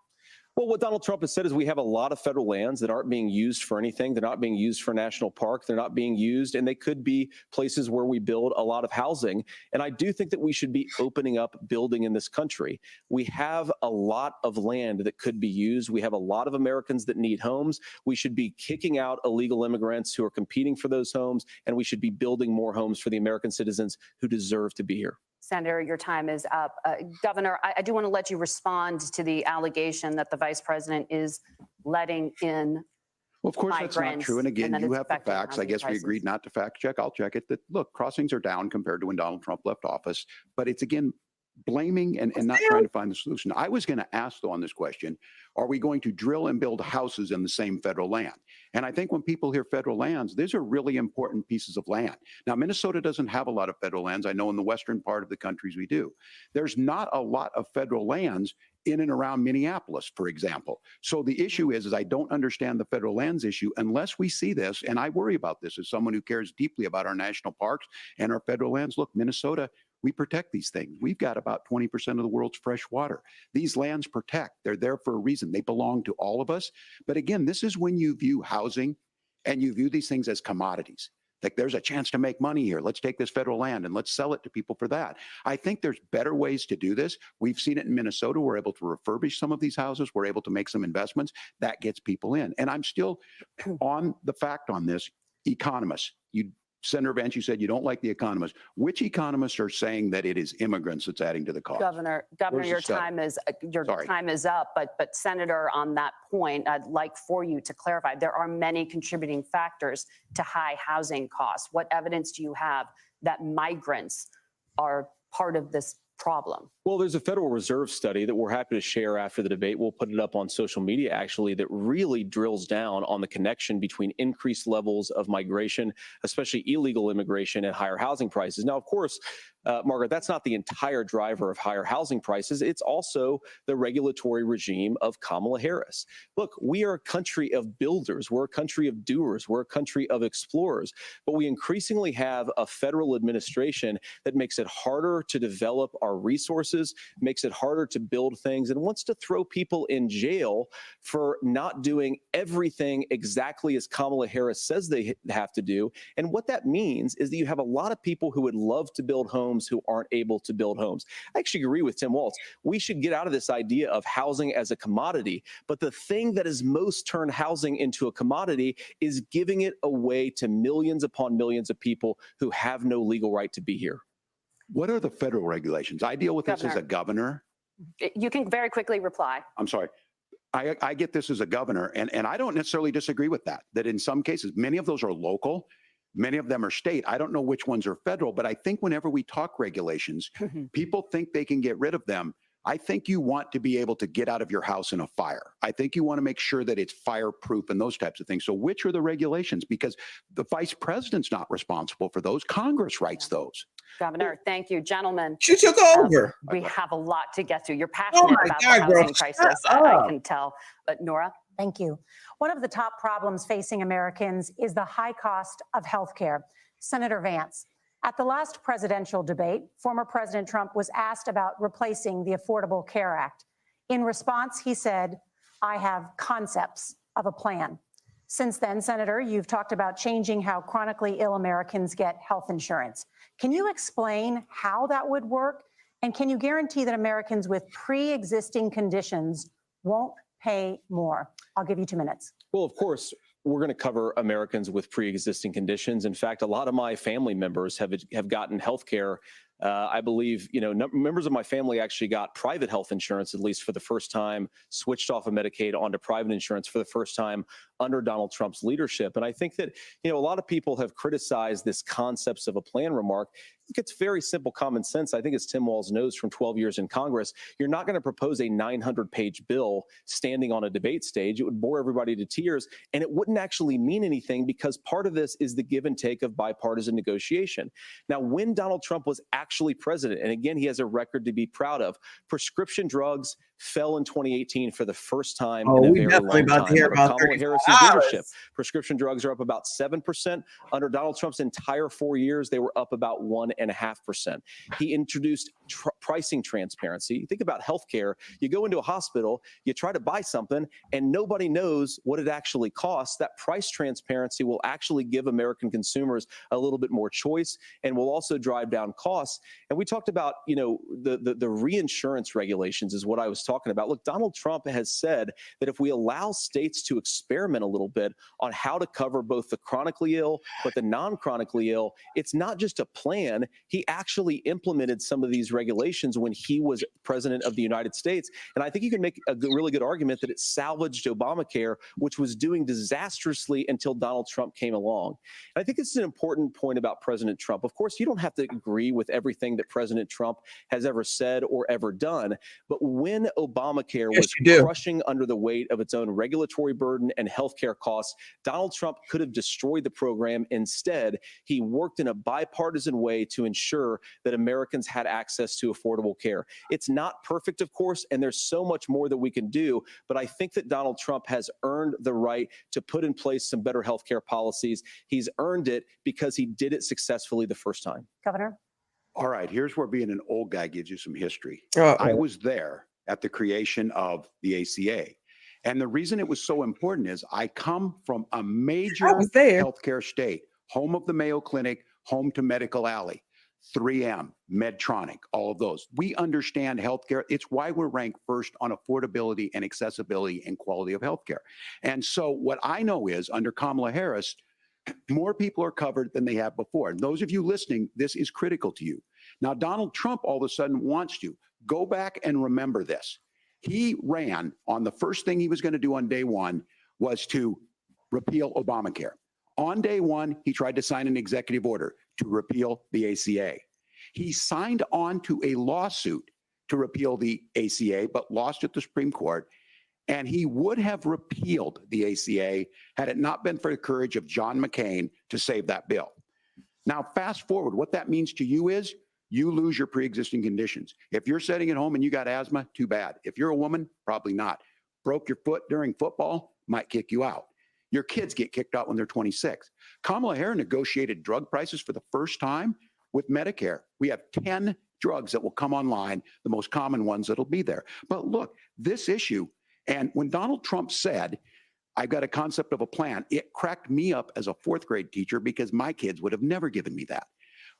Well, what Donald Trump has said is we have a lot of federal lands that aren't being used for anything. They're not being used for national park. They're not being used, and they could be places where we build a lot of housing. And I do think that we should be opening up building in this country. We have a lot of land that could be used. We have a lot of Americans that need homes. We should be kicking out illegal immigrants who are competing for those homes, and we should be building more homes for the American citizens who deserve to be here. Senator, your time is up. Governor, I do want to let you respond to the allegation that the vice president is letting in. Well, of course, that's not true. And again, you have the facts. I guess we agreed not to fact check. I'll check it. That, look, crossings are down compared to when Donald Trump left office. But it's, again, blaming and not trying to find the solution. I was going to ask, though, on this question, are we going to drill and build houses in the same federal land? And I think when people hear federal lands, these are really important pieces of land. Now, Minnesota doesn't have a lot of federal lands. I know in the western part of the countries we do. There's not a lot of federal lands in and around Minneapolis, for example. So the issue is I don't understand the federal lands issue unless we see this, and I worry about this as someone who cares deeply about our national parks and our federal lands. Look, Minnesota, we protect these things. We've got about 20% of the world's fresh water. These lands protect. They're there for a reason. They belong to all of us. But again, this is when you view housing and you view these things as commodities. Like there's a chance to make money here. Let's take this federal land and let's sell it to people for that. I think there's better ways to do this. We've seen it in Minnesota. We're able to refurbish some of these houses. We're able to make some investments. That gets people in. And I'm still on the fact on this. Economists, Senator Vance, you said you don't like the economists. Which economists are saying that it is immigrants that's adding to the cost? Governor, your time is up. But Senator, on that point, I'd like for you to clarify. There are many contributing factors to high housing costs. What evidence do you have that migrants are part of this problem? Well, there's a Federal Reserve study that we're happy to share after the debate. We'll put it up on social media, actually, that really drills down on the connection between increased levels of migration, especially illegal immigration, and higher housing prices. Now, of course, Margaret, that's not the entire driver of higher housing prices. It's also the regulatory regime of Kamala Harris. Look, we are a country of builders. We're a country of doers. We're a country of explorers. But we increasingly have a federal administration that makes it harder to develop our resources, makes it harder to build things, and wants to throw people in jail for not doing everything exactly as Kamala Harris says they have to do. And what that means is that you have a lot of people who would love to build homes who aren't able to build homes. I actually agree with Tim Walz. We should get out of this idea of housing as a commodity. But the thing that has most turned housing into a commodity is giving it away to millions upon millions of people who have no legal right to be here. What are the federal regulations? I deal with this as a governor. You can very quickly reply. I'm sorry. I get this as a governor, and I don't necessarily disagree with that in some cases, many of those are local. Many of them are state. I don't know which ones are federal, but I think whenever we talk regulations, people think they can get rid of them. I think you want to be able to get out of your house in a fire. I think you want to make sure that it's fireproof and those types of things. So which are the regulations? Because the vice president's not responsible for those. Congress writes those. Governor, thank you. Gentlemen. She took over. We have a lot to get to. You're passionate about the housing crisis, I can tell. But Nora? Thank you. One of the top problems facing Americans is the high cost of health care. Senator Vance, at the last presidential debate, former President Trump was asked about replacing the Affordable Care Act. In response, he said, "I have concepts of a plan." Since then, Senator, you've talked about changing how chronically ill Americans get health insurance. Can you explain how that would work? And can you guarantee that Americans with pre-existing conditions won't pay more? I'll give you 2 minutes. Well, of course, we're going to cover Americans with pre-existing conditions. In fact, a lot of my family members have gotten health care. I believe, members of my family actually got private health insurance, at least for the first time, switched off of Medicaid onto private insurance for the first time under Donald Trump's leadership. And I think that, a lot of people have criticized this concepts of a plan remark. I think it's very simple common sense. I think as Tim Walz knows from 12 years in Congress, you're not going to propose a 900-page bill standing on a debate stage. It would bore everybody to tears, and it wouldn't actually mean anything because part of this is the give and take of bipartisan negotiation. Now, when Donald Trump was actually president, and again, he has a record to be proud of, prescription drugs fell in 2018 for the first time in a very long time. Under Kamala Harris's leadership, prescription drugs are up about 7%. Under Donald Trump's entire 4 years, they were up about 1.5%. He introduced pricing transparency. Think about healthcare. You go into a hospital, you try to buy something, and nobody knows what it actually costs. That price transparency will actually give American consumers a little bit more choice and will also drive down costs. And we talked about, the reinsurance regulations is what I was talking about. Look, Donald Trump has said that if we allow states to experiment a little bit on how to cover both the chronically ill, but the non-chronically ill, it's not just a plan. He actually implemented some of these regulations when he was president of the United States. And I think you can make a really good argument that it salvaged Obamacare, which was doing disastrously until Donald Trump came along. And I think this is an important point about President Trump. Of course, you don't have to agree with everything that President Trump has ever said or ever done. But when Obamacare was crushing under the weight of its own regulatory burden and healthcare costs, Donald Trump could have destroyed the program. Instead, he worked in a bipartisan way to ensure that Americans had access to affordable care. It's not perfect, of course, and there's so much more that we can do. But I think that Donald Trump has earned the right to put in place some better healthcare policies. He's earned it because he did it successfully the first time. Governor? All right, here's where being an old guy gives you some history. Uh-oh. I was there at the creation of the ACA. And the reason it was so important is I come from a major healthcare state, home of the Mayo Clinic, home to Medical Alley, 3M, Medtronic, all of those. We understand healthcare. It's why we're ranked first on affordability and accessibility and quality of healthcare. And so what I know is under Kamala Harris, more people are covered than they have before. And those of you listening, this is critical to you. Now, Donald Trump all of a sudden wants to go back and remember this. He ran on the first thing he was going to do on day one was to repeal Obamacare. On day one, he tried to sign an executive order to repeal the ACA. He signed on to a lawsuit to repeal the ACA, but lost at the Supreme Court. And he would have repealed the ACA had it not been for the courage of John McCain to save that bill. Now, fast forward, what that means to you is you lose your pre-existing conditions. If you're sitting at home and you got asthma, too bad. If you're a woman, probably not. Broke your foot during football, might kick you out. Your kids get kicked out when they're 26. Kamala Harris negotiated drug prices for the first time with Medicare. We have 10 drugs that will come online, the most common ones that'll be there. But look, this issue, and when Donald Trump said, I've got a concept of a plan, it cracked me up as a fourth grade teacher because my kids would have never given me that.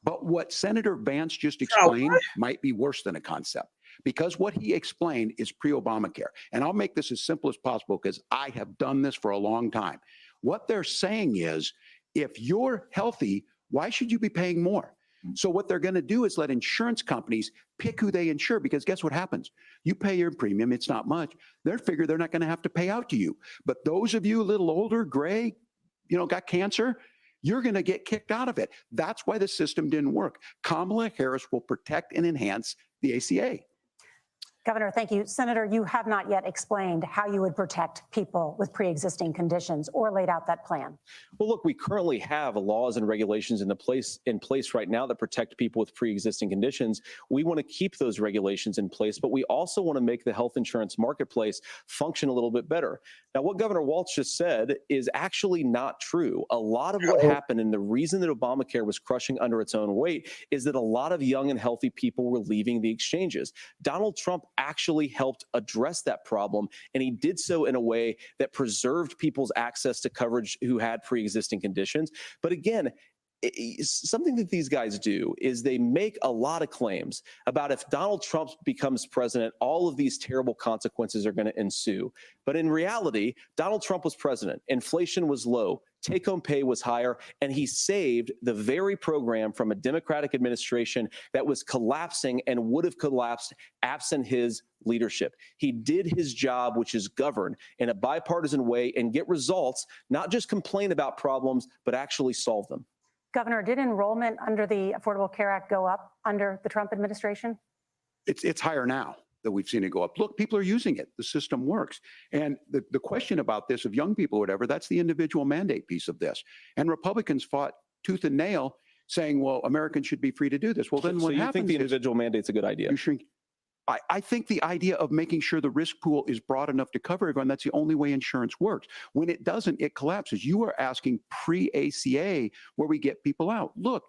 But what Senator Vance just explained might be worse than a concept, because what he explained is pre-Obamacare. And I'll make this as simple as possible because I have done this for a long time. What they're saying is, if you're healthy, why should you be paying more? So what they're going to do is let insurance companies pick who they insure, because guess what happens? You pay your premium, it's not much. They figure they're not going to have to pay out to you. But those of you a little older, gray, got cancer, you're going to get kicked out of it. That's why the system didn't work. Kamala Harris will protect and enhance the ACA. Governor, thank you. Senator, you have not yet explained how you would protect people with pre-existing conditions or laid out that plan. Well, look, we currently have laws and regulations in place right now that protect people with pre-existing conditions. We want to keep those regulations in place, but we also want to make the health insurance marketplace function a little bit better. Now, what Governor Walz just said is actually not true. A lot of what happened, and the reason that Obamacare was crushing under its own weight, is that a lot of young and healthy people were leaving the exchanges. Donald Trump actually helped address that problem, and he did so in a way that preserved people's access to coverage who had pre-existing conditions. But again, something that these guys do is they make a lot of claims about if Donald Trump becomes president, all of these terrible consequences are going to ensue. But in reality, Donald Trump was president. Inflation was low. Take-home pay was higher, and he saved the very program from a Democratic administration that was collapsing and would have collapsed absent his leadership. He did his job, which is govern in a bipartisan way and get results, not just complain about problems, but actually solve them. Governor, did enrollment under the Affordable Care Act go up under the Trump administration? It's higher now that we've seen it go up. Look, people are using it. The system works. And the question about this of young people or whatever, that's the individual mandate piece of this. And Republicans fought tooth and nail saying, well, Americans should be free to do this. Well, then what happens is— So you think the individual mandate's a good idea? You shrink. I think the idea of making sure the risk pool is broad enough to cover everyone, that's the only way insurance works. When it doesn't, it collapses. You are asking pre-ACA where we get people out. Look,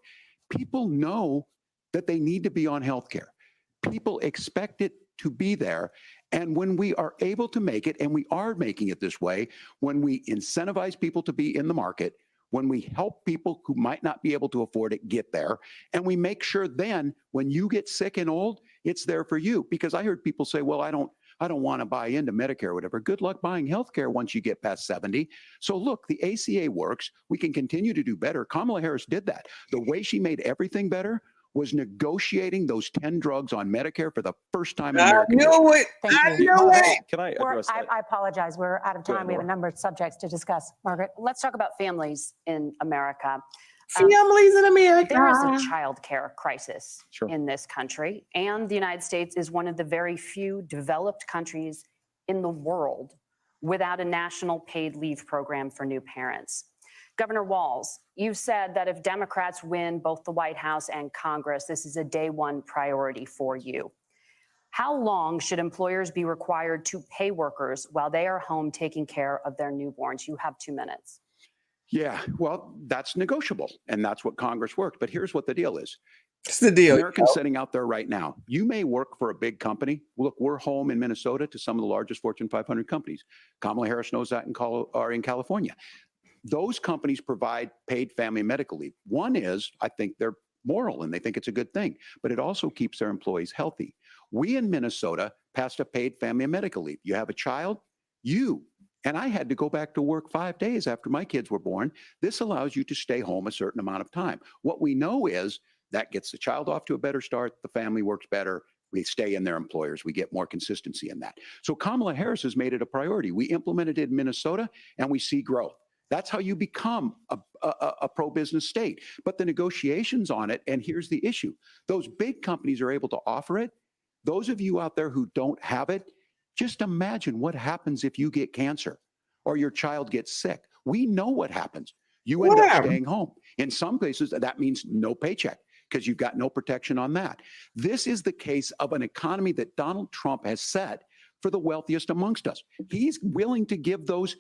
people know that they need to be on health care. People expect it to be there. And when we are able to make it, and we are making it this way, when we incentivize people to be in the market, when we help people who might not be able to afford it get there, and we make sure then when you get sick and old, it's there for you. Because I heard people say, well, I don't want to buy into Medicare or whatever. Good luck buying healthcare once you get past 70. So look, the ACA works. We can continue to do better. Kamala Harris did that. The way she made everything better was negotiating those 10 drugs on Medicare for the first time in American history. I knew it. Can I address that? I apologize. We're out of time. We have a number of subjects to discuss. Margaret? Let's talk about families in America. Families in America. There is a child care crisis in this country, and the United States is one of the very few developed countries in the world without a national paid leave program for new parents. Governor Walz, you said that if Democrats win both the White House and Congress, this is a day one priority for you. How long should employers be required to pay workers while they are home taking care of their newborns? You have 2 minutes. Yeah, well, that's negotiable, and that's what Congress worked. But here's what the deal is. What's the deal? Americans sitting out there right now, you may work for a big company. Look, we're home in Minnesota to some of the largest Fortune 500 companies. Kamala Harris knows that in California. those companies provide paid family and medical leave. One is, I think they're moral and they think it's a good thing, but it also keeps their employees healthy. We in Minnesota passed a paid family and medical leave. You have a child, and I had to go back to work 5 days after my kids were born. This allows you to stay home a certain amount of time. What we know is that gets the child off to a better start. The family works better. They stay in their employers. We get more consistency in that. So Kamala Harris has made it a priority. We implemented it in Minnesota and we see growth. That's how you become a pro-business state. But the negotiations on it, and here's the issue. Those big companies are able to offer it. Those of you out there who don't have it, just imagine what happens if you get cancer or your child gets sick. We know what happens. You end up staying home. In some cases, that means no paycheck because you've got no protection on that. This is the case of an economy that Donald Trump has set for the wealthiest amongst us. He's willing to give those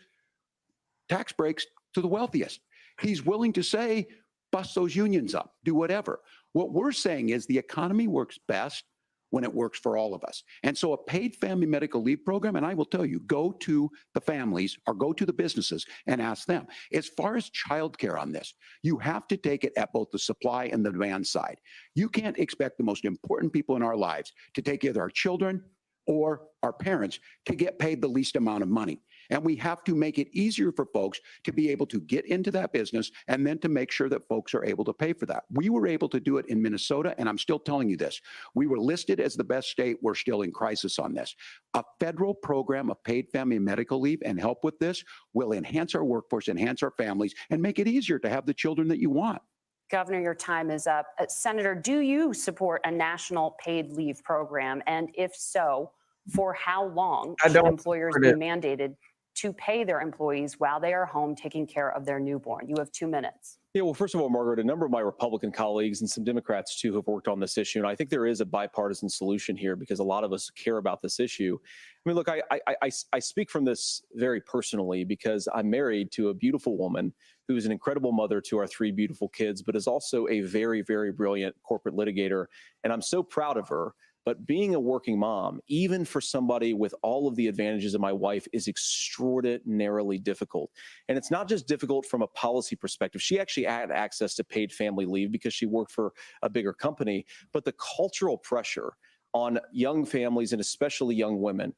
tax breaks to the wealthiest. He's willing to say, bust those unions up, do whatever. What we're saying is the economy works best when it works for all of us. And so a paid family medical leave program, and I will tell you, go to the families or go to the businesses and ask them. As far as childcare on this, you have to take it at both the supply and the demand side. You can't expect the most important people in our lives to take either our children or our parents to get paid the least amount of money. And we have to make it easier for folks to be able to get into that business and then to make sure that folks are able to pay for that. We were able to do it in Minnesota, and I'm still telling you this. We were listed as the best state. We're still in crisis on this. A federal program of paid family and medical leave and help with this will enhance our workforce, enhance our families, and make it easier to have the children that you want. Governor, your time is up. Senator, do you support a national paid leave program? And if so, for how long should employers be mandated to pay their employees while they are home taking care of their newborn? You have 2 minutes. Yeah, well, first of all, Margaret, a number of my Republican colleagues and some Democrats, too, have worked on this issue. And I think there is a bipartisan solution here because a lot of us care about this issue. I mean, look, I speak from this very personally because I'm married to a beautiful woman who is an incredible mother to our 3 beautiful kids, but is also a very, very brilliant corporate litigator. And I'm so proud of her. But being a working mom, even for somebody with all of the advantages of my wife, is extraordinarily difficult. And it's not just difficult from a policy perspective. She actually had access to paid family leave because she worked for a bigger company. But the cultural pressure on young families and especially young women,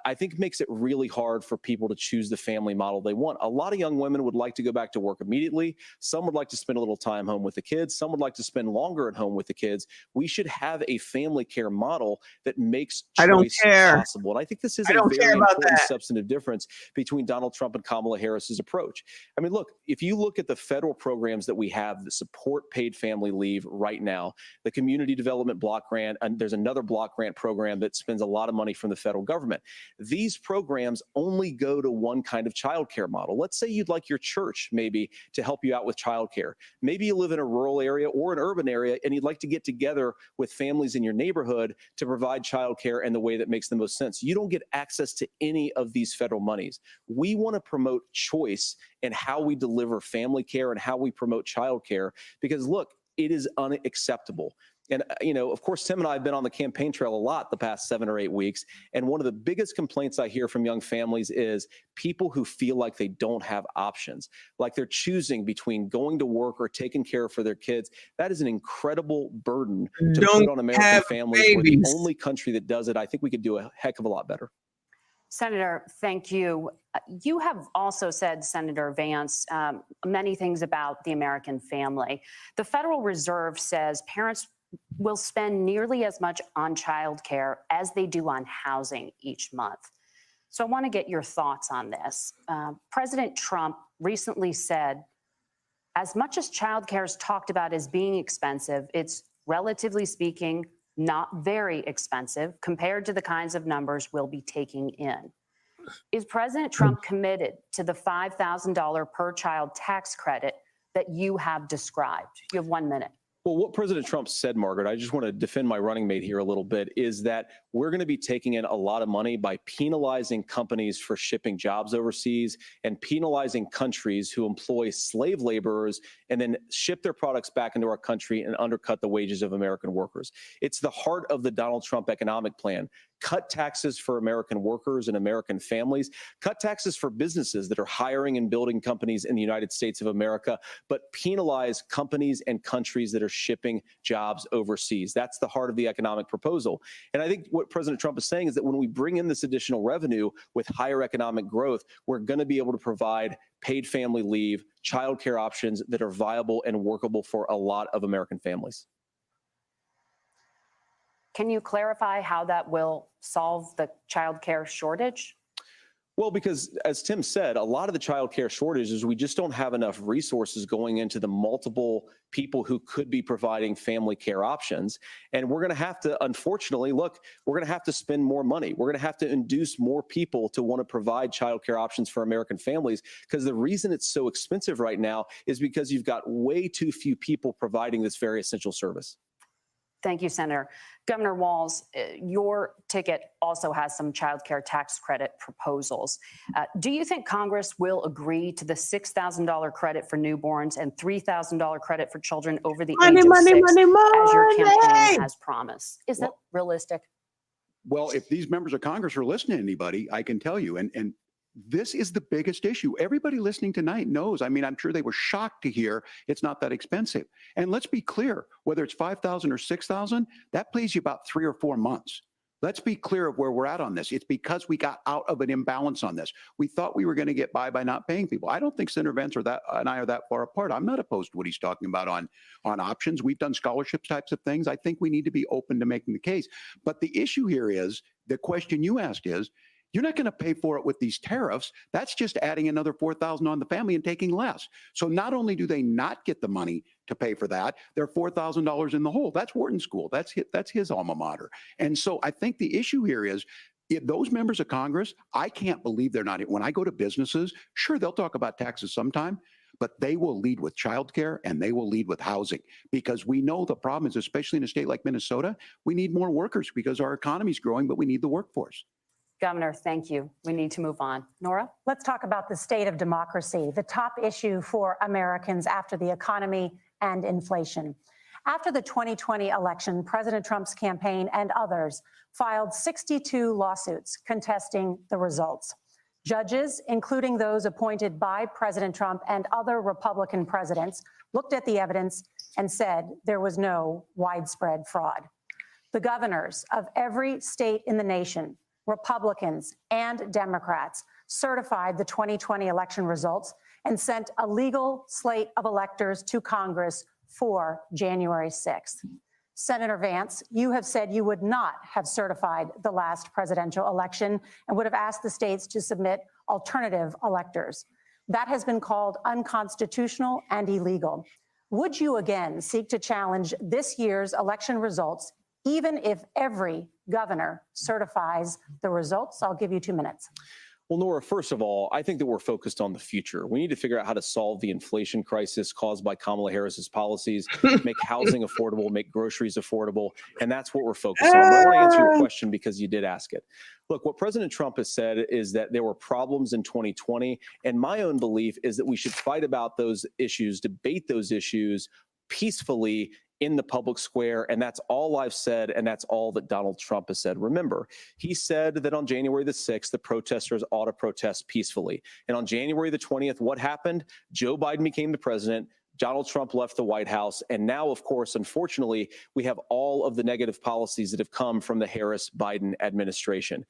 I think makes it really hard for people to choose the family model they want. A lot of young women would like to go back to work immediately. Some would like to spend a little time home with the kids. Some would like to spend longer at home with the kids. We should have a family care model that makes choice possible. And I think this is a very important substantive difference between Donald Trump and Kamala Harris's approach. I mean, look, if you look at the federal programs that we have that support paid family leave right now, the Community Development Block Grant, and there's another block grant program that spends a lot of money from the federal government. These programs only go to one kind of childcare model. Let's say you'd like your church maybe to help you out with childcare. Maybe you live in a rural area or an urban area and you'd like to get together with families in your neighborhood to provide childcare in the way that makes the most sense. You don't get access to any of these federal monies. We want to promote choice in how we deliver family care and how we promote childcare because, look, it is unacceptable. And, you know, of course, Tim and I have been on the campaign trail a lot the past 7 or 8 weeks. And one of the biggest complaints I hear from young families is people who feel like they don't have options, like they're choosing between going to work or taking care for their kids. That is an incredible burden to put on American families. We're the only country that does it. I think we could do a heck of a lot better. Senator, thank you. You have also said, Senator Vance, many things about the American family. The Federal Reserve says parents will spend nearly as much on childcare as they do on housing each month. So I want to get your thoughts on this. President Trump recently said, as much as childcare is talked about as being expensive, it's relatively speaking not very expensive compared to the kinds of numbers we'll be taking in. Is President Trump committed to the $5,000 per child tax credit that you have described? You have 1 minute. Well, what President Trump said, Margaret, I just want to defend my running mate here a little bit, is that we're going to be taking in a lot of money by penalizing companies for shipping jobs overseas and penalizing countries who employ slave laborers and then ship their products back into our country and undercut the wages of American workers. It's the heart of the Donald Trump economic plan. cut taxes for American workers and American families, cut taxes for businesses that are hiring and building companies in the United States of America, but penalize companies and countries that are shipping jobs overseas. That's the heart of the economic proposal. And I think what President Trump is saying is that when we bring in this additional revenue with higher economic growth, we're going to be able to provide paid family leave, childcare options that are viable and workable for a lot of American families. Can you clarify how that will solve the childcare shortage? Well, because as Tim said, a lot of the child care shortages, we just don't have enough resources going into the multiple people who could be providing family care options. And we're going to have to, unfortunately, look, we're going to have to spend more money. We're going to have to induce more people to want to provide child care options for American families, because the reason it's so expensive right now is because you've got way too few people providing this very essential service. Thank you, Senator. Governor Walz, your ticket also has some child care tax credit proposals. Do you think Congress will agree to the $6,000 credit for newborns and $3,000 credit for children over the age of 6 as your campaign has promised? Is that realistic? Well, if these members of Congress are listening to anybody, I can tell you, and this is the biggest issue. Everybody listening tonight knows. I mean, I'm sure they were shocked to hear it's not that expensive. And let's be clear, whether it's $5,000 or $6,000, that pays you about 3 or 4 months. Let's be clear of where we're at on this. It's because we got out of an imbalance on this. We thought we were going to get by not paying people. I don't think Senator Vance and I are that far apart. I'm not opposed to what he's talking about on options. We've done scholarship types of things. I think we need to be open to making the case. But the issue here is, the question you asked is, you're not going to pay for it with these tariffs. That's just adding another $4,000 on the family and taking less. So not only do they not get the money to pay for that, they're $4,000 in the hole. That's Wharton School. That's his alma mater. And so I think the issue here is, if those members of Congress, I can't believe they're not. When I go to businesses, sure, they'll talk about taxes sometime, but they will lead with childcare and they will lead with housing, because we know the problem is, especially in a state like Minnesota, we need more workers because our economy is growing, but we need the workforce. Governor, thank you. We need to move on. Nora? Let's talk about the state of democracy, the top issue for Americans after the economy and inflation. After the 2020 election, President Trump's campaign and others filed 62 lawsuits contesting the results. Judges, including those appointed by President Trump and other Republican presidents, looked at the evidence and said there was no widespread fraud. The governors of every state in the nation, Republicans and Democrats, certified the 2020 election results and sent a legal slate of electors to Congress for January 6th. Senator Vance, you have said you would not have certified the last presidential election and would have asked the states to submit alternative electors. That has been called unconstitutional and illegal. Would you again seek to challenge this year's election results, even if every governor certifies the results? I'll give you 2 minutes. Well, Nora, first of all, I think that we're focused on the future. We need to figure out how to solve the inflation crisis caused by Kamala Harris's policies, make housing affordable, make groceries affordable, and that's what we're focused on. But I want to answer your question because you did ask it. Look, what President Trump has said is that there were problems in 2020, and my own belief is that we should fight about those issues, debate those issues peacefully in the public square, and that's all I've said, and that's all that Donald Trump has said. Remember, he said that on January the 6th, the protesters ought to protest peacefully. And on January the 20th, what happened? Joe Biden became the president. Donald Trump left the White House. And now, of course, unfortunately, we have all of the negative policies that have come from the Harris-Biden administration.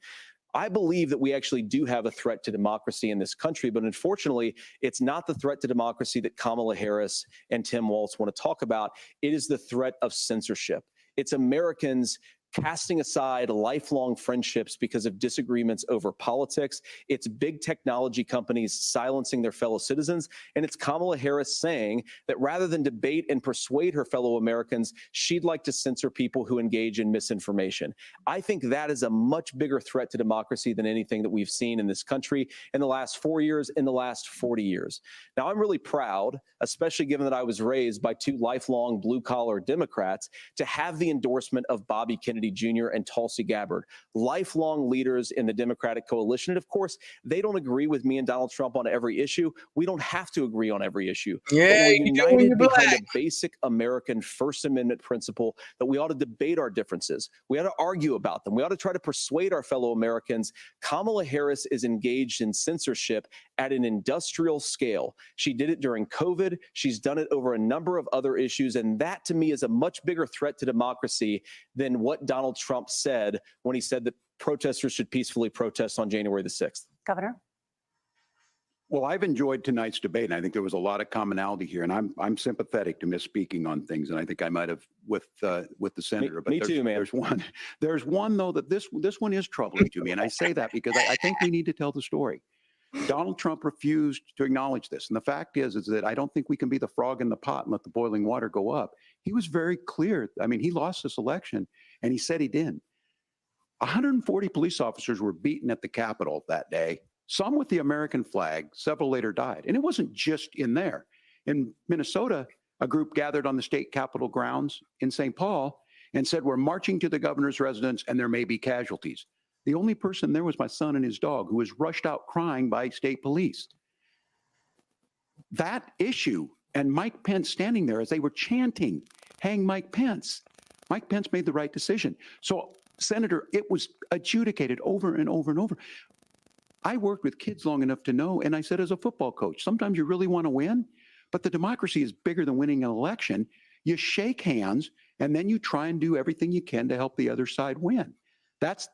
I believe that we actually do have a threat to democracy in this country, but unfortunately, it's not the threat to democracy that Kamala Harris and Tim Walz want to talk about. It is the threat of censorship. It's Americans casting aside lifelong friendships because of disagreements over politics. It's big technology companies silencing their fellow citizens. And it's Kamala Harris saying that rather than debate and persuade her fellow Americans, she'd like to censor people who engage in misinformation. I think that is a much bigger threat to democracy than anything that we've seen in this country in the last 4 years, in the last 40 years. Now, I'm really proud, especially given that I was raised by two lifelong blue-collar Democrats, to have the endorsement of Bobby Kennedy Kennedy Jr. and Tulsi Gabbard, lifelong leaders in the Democratic coalition. And of course, they don't agree with me and Donald Trump on every issue. We don't have to agree on every issue. Yeah, but we're you do when united you're behind black. a basic American First Amendment principle that we ought to debate our differences. We ought to argue about them. We ought to try to persuade our fellow Americans. Kamala Harris is engaged in censorship at an industrial scale. She did it during COVID. She's done it over a number of other issues. And that, to me, is a much bigger threat to democracy than what Donald Trump said when he said that protesters should peacefully protest on January the 6th. Governor? Well, I've enjoyed tonight's debate, and I think there was a lot of commonality here. And I'm sympathetic to misspeaking on things, and I think I might have with the senator. But me too, man. There's one though that this one is troubling to me, and I say that because I think we need to tell the story. Donald Trump refused to acknowledge this, and the fact is that I don't think we can be the frog in the pot and let the boiling water go up. He was very clear. I mean, he lost this election, and he said he didn't. 140 police officers were beaten at the Capitol that day. Some with the American flag, several later died. And it wasn't just in there. In Minnesota, a group gathered on the state capitol grounds in St. Paul and said, we're marching to the governor's residence and there may be casualties. The only person there was my son and his dog, who was rushed out crying by state police. That issue and Mike Pence standing there as they were chanting, hang Mike Pence. Mike Pence made the right decision. So, Senator, it was adjudicated over and over and over. I worked with kids long enough to know, and I said as a football coach, sometimes you really want to win, but the democracy is bigger than winning an election. You shake hands, and then you try and do everything you can to help the other side win. That's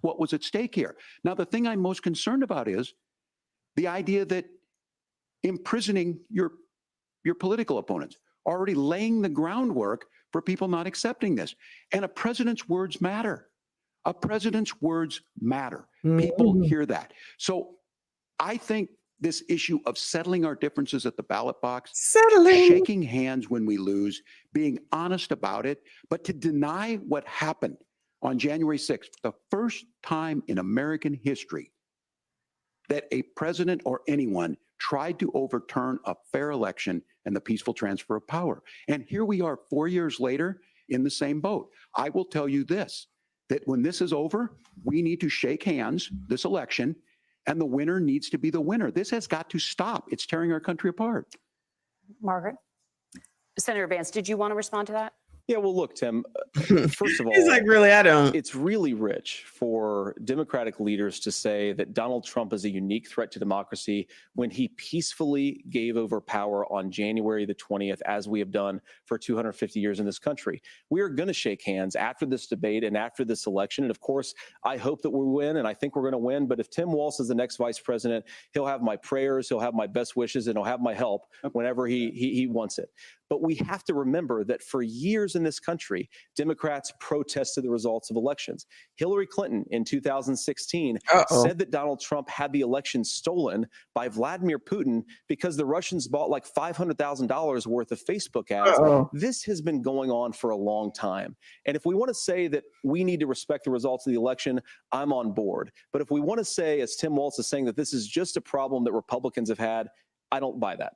what was at stake here. Now, the thing I'm most concerned about is the idea that imprisoning your political opponents, already laying the groundwork for people not accepting this. And a president's words matter. A president's words matter. People hear that. So I think this issue of settling our differences at the ballot box, shaking hands when we lose, being honest about it, but to deny what happened on January 6th, the first time in American history that a president or anyone tried to overturn a fair election and the peaceful transfer of power. And here we are 4 years later in the same boat. I will tell you this, that when this is over, we need to shake hands this election, and the winner needs to be the winner. This has got to stop. It's tearing our country apart. Margaret? Senator Vance, did you want to respond to that? Yeah, well, look, Tim, first of all, He's like, really, I don't. It's really rich for Democratic leaders to say that Donald Trump is a unique threat to democracy when he peacefully gave over power on January the 20th, as we have done for 250 years in this country. We are going to shake hands after this debate and after this election. And of course, I hope that we win, and I think we're going to win. But if Tim Walz is the next vice president, he'll have my prayers, he'll have my best wishes, and he'll have my help whenever he wants it. But we have to remember that for years in this country, Democrats protested the results of elections. Hillary Clinton in 2016 said that Donald Trump had the election stolen by Vladimir Putin because the Russians bought like $500,000 worth of Facebook ads. This has been going on for a long time. And if we want to say that we need to respect the results of the election, I'm on board. But if we want to say, as Tim Walz is saying, that this is just a problem that Republicans have had, I don't buy that.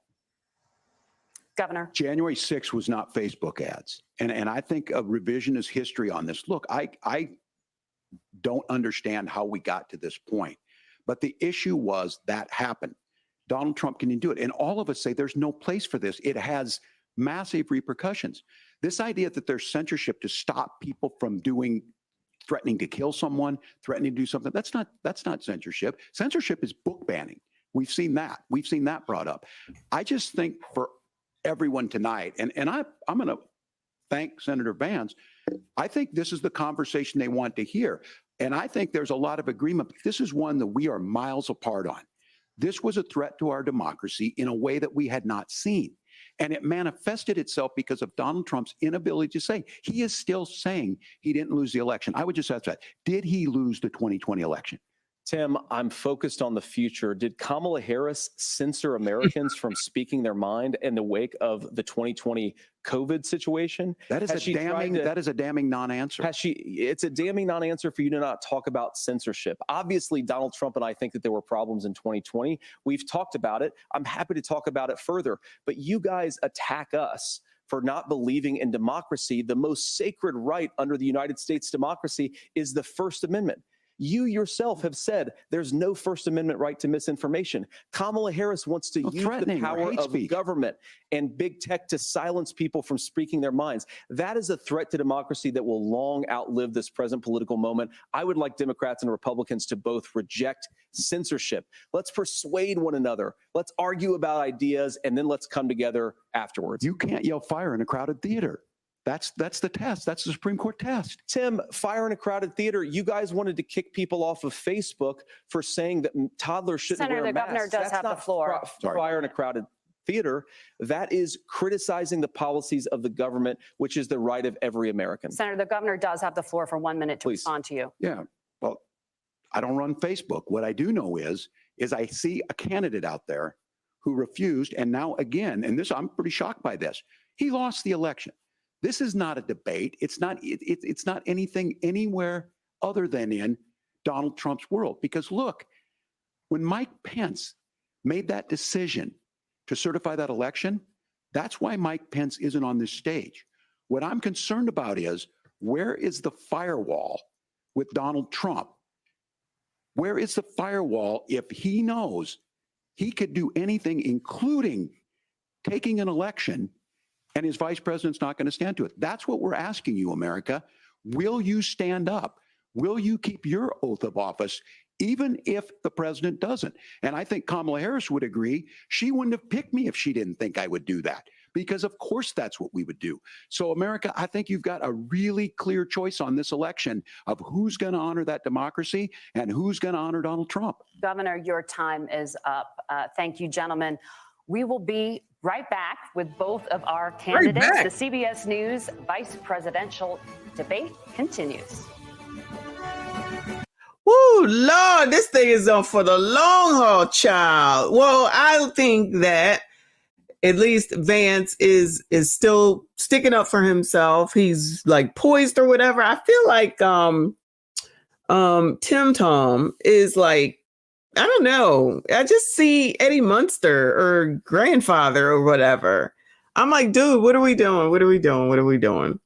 Governor. January 6th was not Facebook ads. And I think a revisionist history on this. Look, I don't understand how we got to this point. But the issue was that happened. Donald Trump can do it. And all of us say there's no place for this. It has massive repercussions. This idea that there's censorship to stop people from threatening to kill someone, threatening to do something, that's not censorship. Censorship is book banning. We've seen that. We've seen that brought up. I just think for everyone tonight, and I'm going to thank Senator Vance. I think this is the conversation they want to hear. And I think there's a lot of agreement. But this is one that we are miles apart on. This was a threat to our democracy in a way that we had not seen. And it manifested itself because of Donald Trump's inability to say. He is still saying he didn't lose the election. I would just ask that. Did he lose the 2020 election? Tim, I'm focused on the future. Did Kamala Harris censor Americans from speaking their mind in the wake of the 2020 COVID situation? That is a damning non-answer. It's a damning non-answer for you to not talk about censorship. Obviously, Donald Trump and I think that there were problems in 2020. We've talked about it. I'm happy to talk about it further. But you guys attack us for not believing in democracy. The most sacred right under the United States democracy is the First Amendment. You yourself have said there's no First Amendment right to misinformation. Kamala Harris wants to use the power of government and big tech to silence people from speaking their minds. That is a threat to democracy that will long outlive this present political moment. I would like Democrats and Republicans to both reject censorship. Let's persuade one another. Let's argue about ideas, and then let's come together afterwards. You can't yell fire in a crowded theater. That's the test. That's the Supreme Court test. Tim, fire in a crowded theater. You guys wanted to kick people off of Facebook for saying that toddlers shouldn't Senator, wear the masks. governor does That's have the not floor. Fire in a crowded theater. That is criticizing the policies of the government, which is the right of every American. Senator, the governor does have the floor for 1 minute to respond to you. Yeah. Well, I don't run Facebook. What I do know is I see a candidate out there who refused, and now again, and this I'm pretty shocked by this. He lost the election. This is not a debate. It's not anything anywhere other than in Donald Trump's world. Because look, when Mike Pence made that decision to certify that election, that's why Mike Pence isn't on this stage. What I'm concerned about is, where is the firewall with Donald Trump? Where is the firewall if he knows he could do anything, including taking an election, and his vice president's not going to stand to it? That's what we're asking you, America. Will you stand up? Will you keep your oath of office, even if the president doesn't? And I think Kamala Harris would agree. She wouldn't have picked me if she didn't think I would do that, because of course that's what we would do. So America, I think you've got a really clear choice on this election of who's going to honor that democracy and who's going to honor Donald Trump. Governor, your time is up. Thank you, gentlemen. We will be right back with both of our candidates. The CBS News vice presidential debate continues. Woo, Lord, this thing is on for the long haul, child. Well, I think that at least Vance is still sticking up for himself. He's like poised or whatever. I feel like Tim Tom is like, I don't know. I just see Eddie Munster or grandfather or whatever. I'm like, dude, what are we doing? What are we doing? What are we doing?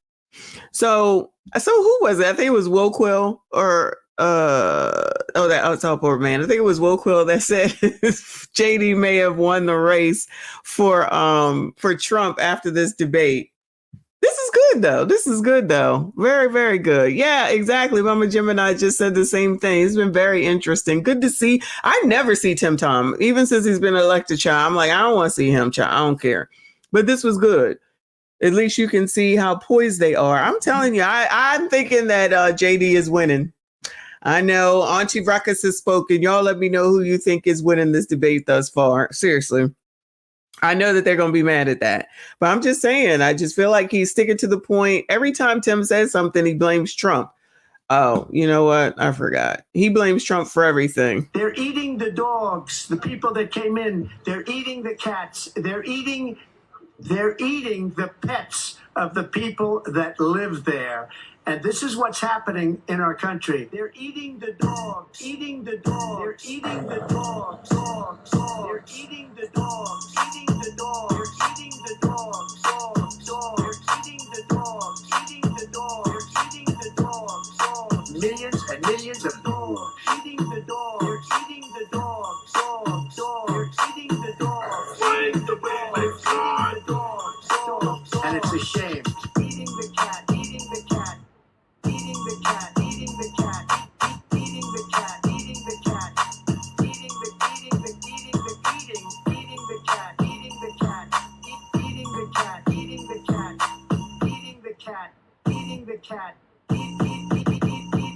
So who was it? I think it was Will Quill or that Southport man. I think it was Will Quill that said JD may have won the race for Trump after this debate. This is good though. This is good though. Very, very good. Yeah, exactly. Mama Gemini just said the same thing. It's been very interesting. Good to see. I never see Tim Tom, even since he's been elected, child. I'm like, I don't want to see him, child. I don't care. But this was good. At least you can see how poised they are. I'm telling you, I'm thinking that JD is winning. I know Auntie Ruckus has spoken. Y'all let me know who you think is winning this debate thus far. Seriously. I know that they're going to be mad at that, but I'm just saying, I just feel like he's sticking to the point. Every time Tim says something, he blames Trump. Oh, you know what? I forgot. He blames Trump for everything. They're eating the dogs, the people that came in. They're eating the cats. They're eating the pets of the people that live there. And this is what's happening in our country. They're eating the dogs, eating the dogs. They're eating the dogs, dogs, dogs. They're eating the dogs, eating the dogs. They're eating the dogs, dogs, dogs. They're eating the dogs, eating the dogs. They're eating the dogs, dogs. Millions and millions of dogs, eating the dogs. They're eating the dogs, dogs, dogs. They're eating the dogs, eating the dogs. They're eating the dogs, dogs, dogs. And it's a shame. Eating the cat, eating the cat. Eating the cat, eating the cat, eating the cat, eating the cat, eating the cat, eating the cat, eating the cat, eating the cat, eating the cat, eating the cat, eating the cat.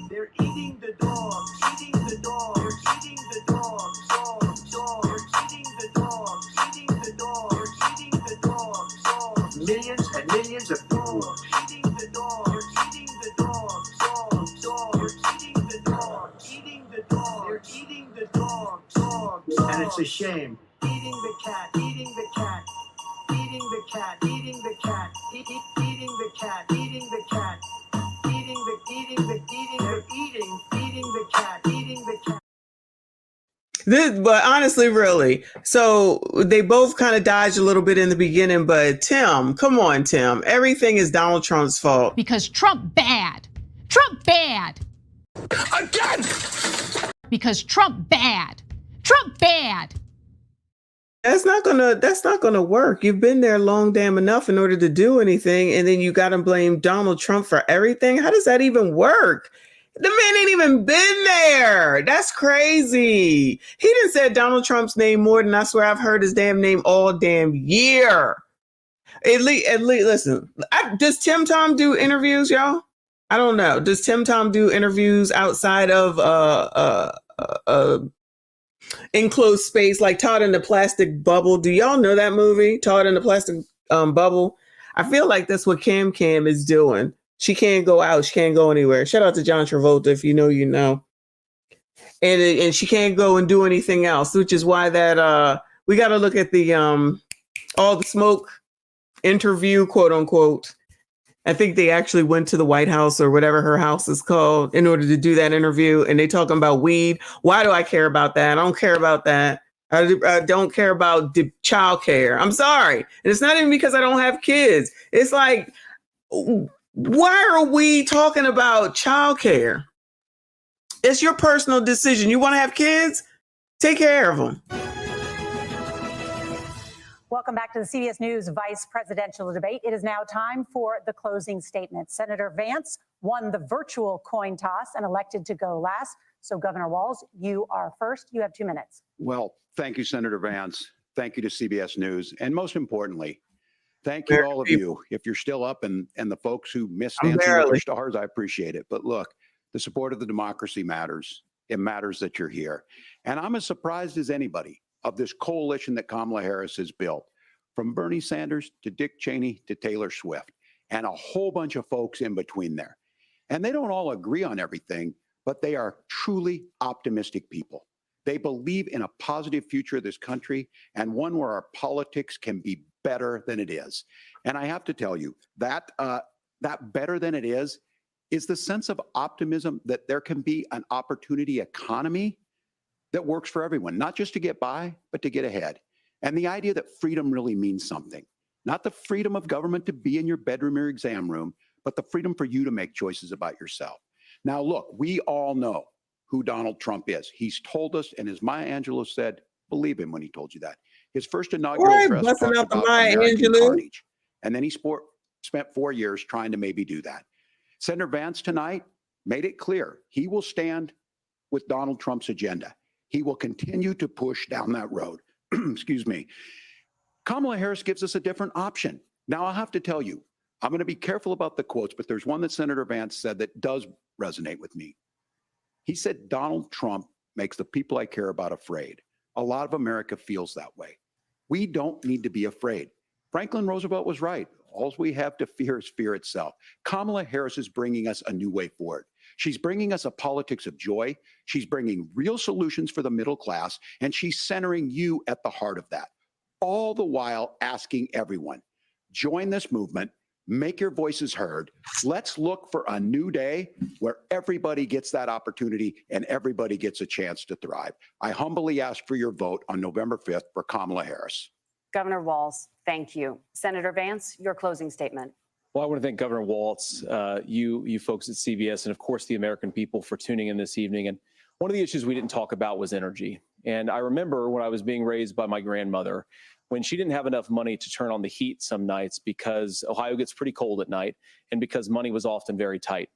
They're eating the dogs, eating the dogs. They're eating the dogs, dogs, dogs. They're eating the dogs, eating the dogs. They're eating the dogs, dogs. Millions and millions of dogs, eating the dogs. They're eating the dogs, dogs, dogs. They're eating the dogs, eating the dogs. They're eating the dogs, dogs. And it's a shame. Eating the cat, eating the cat, eating the cat, eating the cat, eating the cat, eating the cat, eating the cat, eating the cat. But honestly, really, so they both kind of dodged a little bit in the beginning. But Tim, come on, Tim, everything is Donald Trump's fault. Because Trump bad. Trump bad. Again! Because Trump bad. Trump bad. That's not gonna work. You've been there long damn enough in order to do anything, and then you gotta blame Donald Trump for everything. How does that even work? The man ain't even been there. That's crazy. He done said Donald Trump's name more than I swear I've heard his damn name all damn year. At least, listen, does Tim Tom do interviews, y'all? I don't know. Does Tim Tom do interviews outside of enclosed space, like Todd in the Plastic Bubble? Do y'all know that movie, Todd in the Plastic Bubble? I feel like that's what Cam is doing. She can't go out. She can't go anywhere. Shout out to John Travolta. If you know, you know. And she can't go and do anything else, which is why that we got to look at the all the smoke interview, quote unquote. I think they actually went to the White House or whatever her house is called in order to do that interview. And they talking about weed. Why do I care about that? I don't care about that. I don't care about the child care. I'm sorry. And it's not even because I don't have kids. It's like, why are we talking about child care? It's your personal decision. You want to have kids? Take care of them. Welcome back to the CBS News Vice Presidential Debate. It is now time for the closing statement. Senator Vance won the virtual coin toss and elected to go last. So, Governor Walz, you are first. You have 2 minutes. Well, thank you, Senator Vance. Thank you to CBS News. And most importantly, thank you, all of you. If you're still up and the folks who missed Dancing with the Stars, I appreciate it. But look, the support of the democracy matters. It matters that you're here. And I'm as surprised as anybody of this coalition that Kamala Harris has built, from Bernie Sanders to Dick Cheney to Taylor Swift, and a whole bunch of folks in between there. And they don't all agree on everything, but they are truly optimistic people. They believe in a positive future of this country and one where our politics can be better than it is. And I have to tell you that that better than it is the sense of optimism that there can be an opportunity economy that works for everyone, not just to get by, but to get ahead. And the idea that freedom really means something, not the freedom of government to be in your bedroom or exam room, but the freedom for you to make choices about yourself. Now, look, we all know who Donald Trump is. He's told us, and as Maya Angelou said, believe him when he told you that. His first inaugural address talked about American carnage, and then he spent 4 years trying to maybe do that. Senator Vance tonight made it clear he will stand with Donald Trump's agenda. He will continue to push down that road. Excuse me. Kamala Harris gives us a different option. Now, I'll have to tell you, I'm going to be careful about the quotes, but there's one that Senator Vance said that does resonate with me. He said, Donald Trump makes the people I care about afraid. A lot of America feels that way. We don't need to be afraid. Franklin Roosevelt was right. All we have to fear is fear itself. Kamala Harris is bringing us a new way forward. She's bringing us a politics of joy. She's bringing real solutions for the middle class, and she's centering you at the heart of that. All the while asking everyone, join this movement, make your voices heard. Let's look for a new day where everybody gets that opportunity and everybody gets a chance to thrive. I humbly ask for your vote on November 5th for Kamala Harris. Governor Walz, thank you. Senator Vance, your closing statement. Well, I want to thank Governor Walz, you folks at CBS, and of course the American people for tuning in this evening. And one of the issues we didn't talk about was energy. And I remember when I was being raised by my grandmother, when she didn't have enough money to turn on the heat some nights because Ohio gets pretty cold at night and because money was often very tight.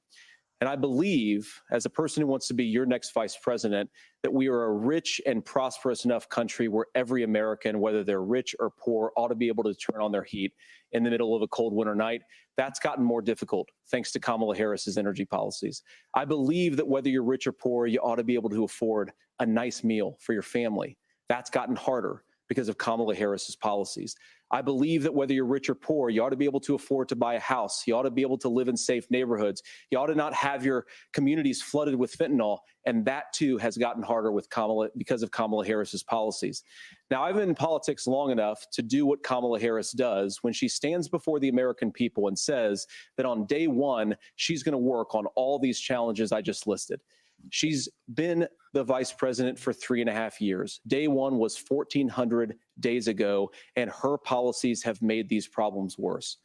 And I believe, as a person who wants to be your next vice president, that we are a rich and prosperous enough country where every American, whether they're rich or poor, ought to be able to turn on their heat in the middle of a cold winter night. That's gotten more difficult thanks to Kamala Harris's energy policies. I believe that whether you're rich or poor, you ought to be able to afford a nice meal for your family. That's gotten harder because of Kamala Harris's policies. I believe that whether you're rich or poor, you ought to be able to afford to buy a house. You ought to be able to live in safe neighborhoods. You ought to not have your communities flooded with fentanyl. And that too has gotten harder with because of Kamala Harris's policies. Now, I've been in politics long enough to do what Kamala Harris does when she stands before the American people and says that on day one, she's going to work on all these challenges I just listed. She's been the vice president for 3.5 years. Day one was 1,400 days ago, and her policies have made these problems worse.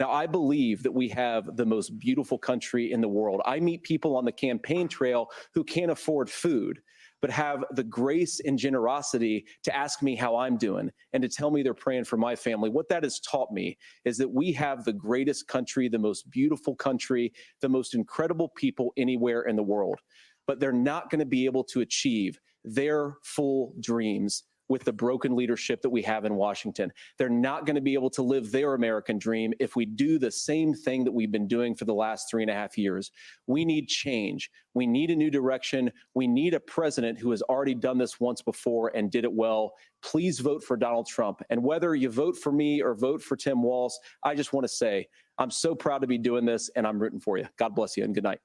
Now, I believe that we have the most beautiful country in the world. I meet people on the campaign trail who can't afford food, but have the grace and generosity to ask me how I'm doing and to tell me they're praying for my family. What that has taught me is that we have the greatest country, the most beautiful country, the most incredible people anywhere in the world. But they're not going to be able to achieve their full dreams with the broken leadership that we have in Washington. They're not going to be able to live their American dream if we do the same thing that we've been doing for the last 3.5 years. We need change. We need a new direction. We need a president who has already done this once before and did it well. Please vote for Donald Trump. And whether you vote for me or vote for Tim Walz, I just want to say I'm so proud to be doing this, and I'm rooting for you. God bless you and good night.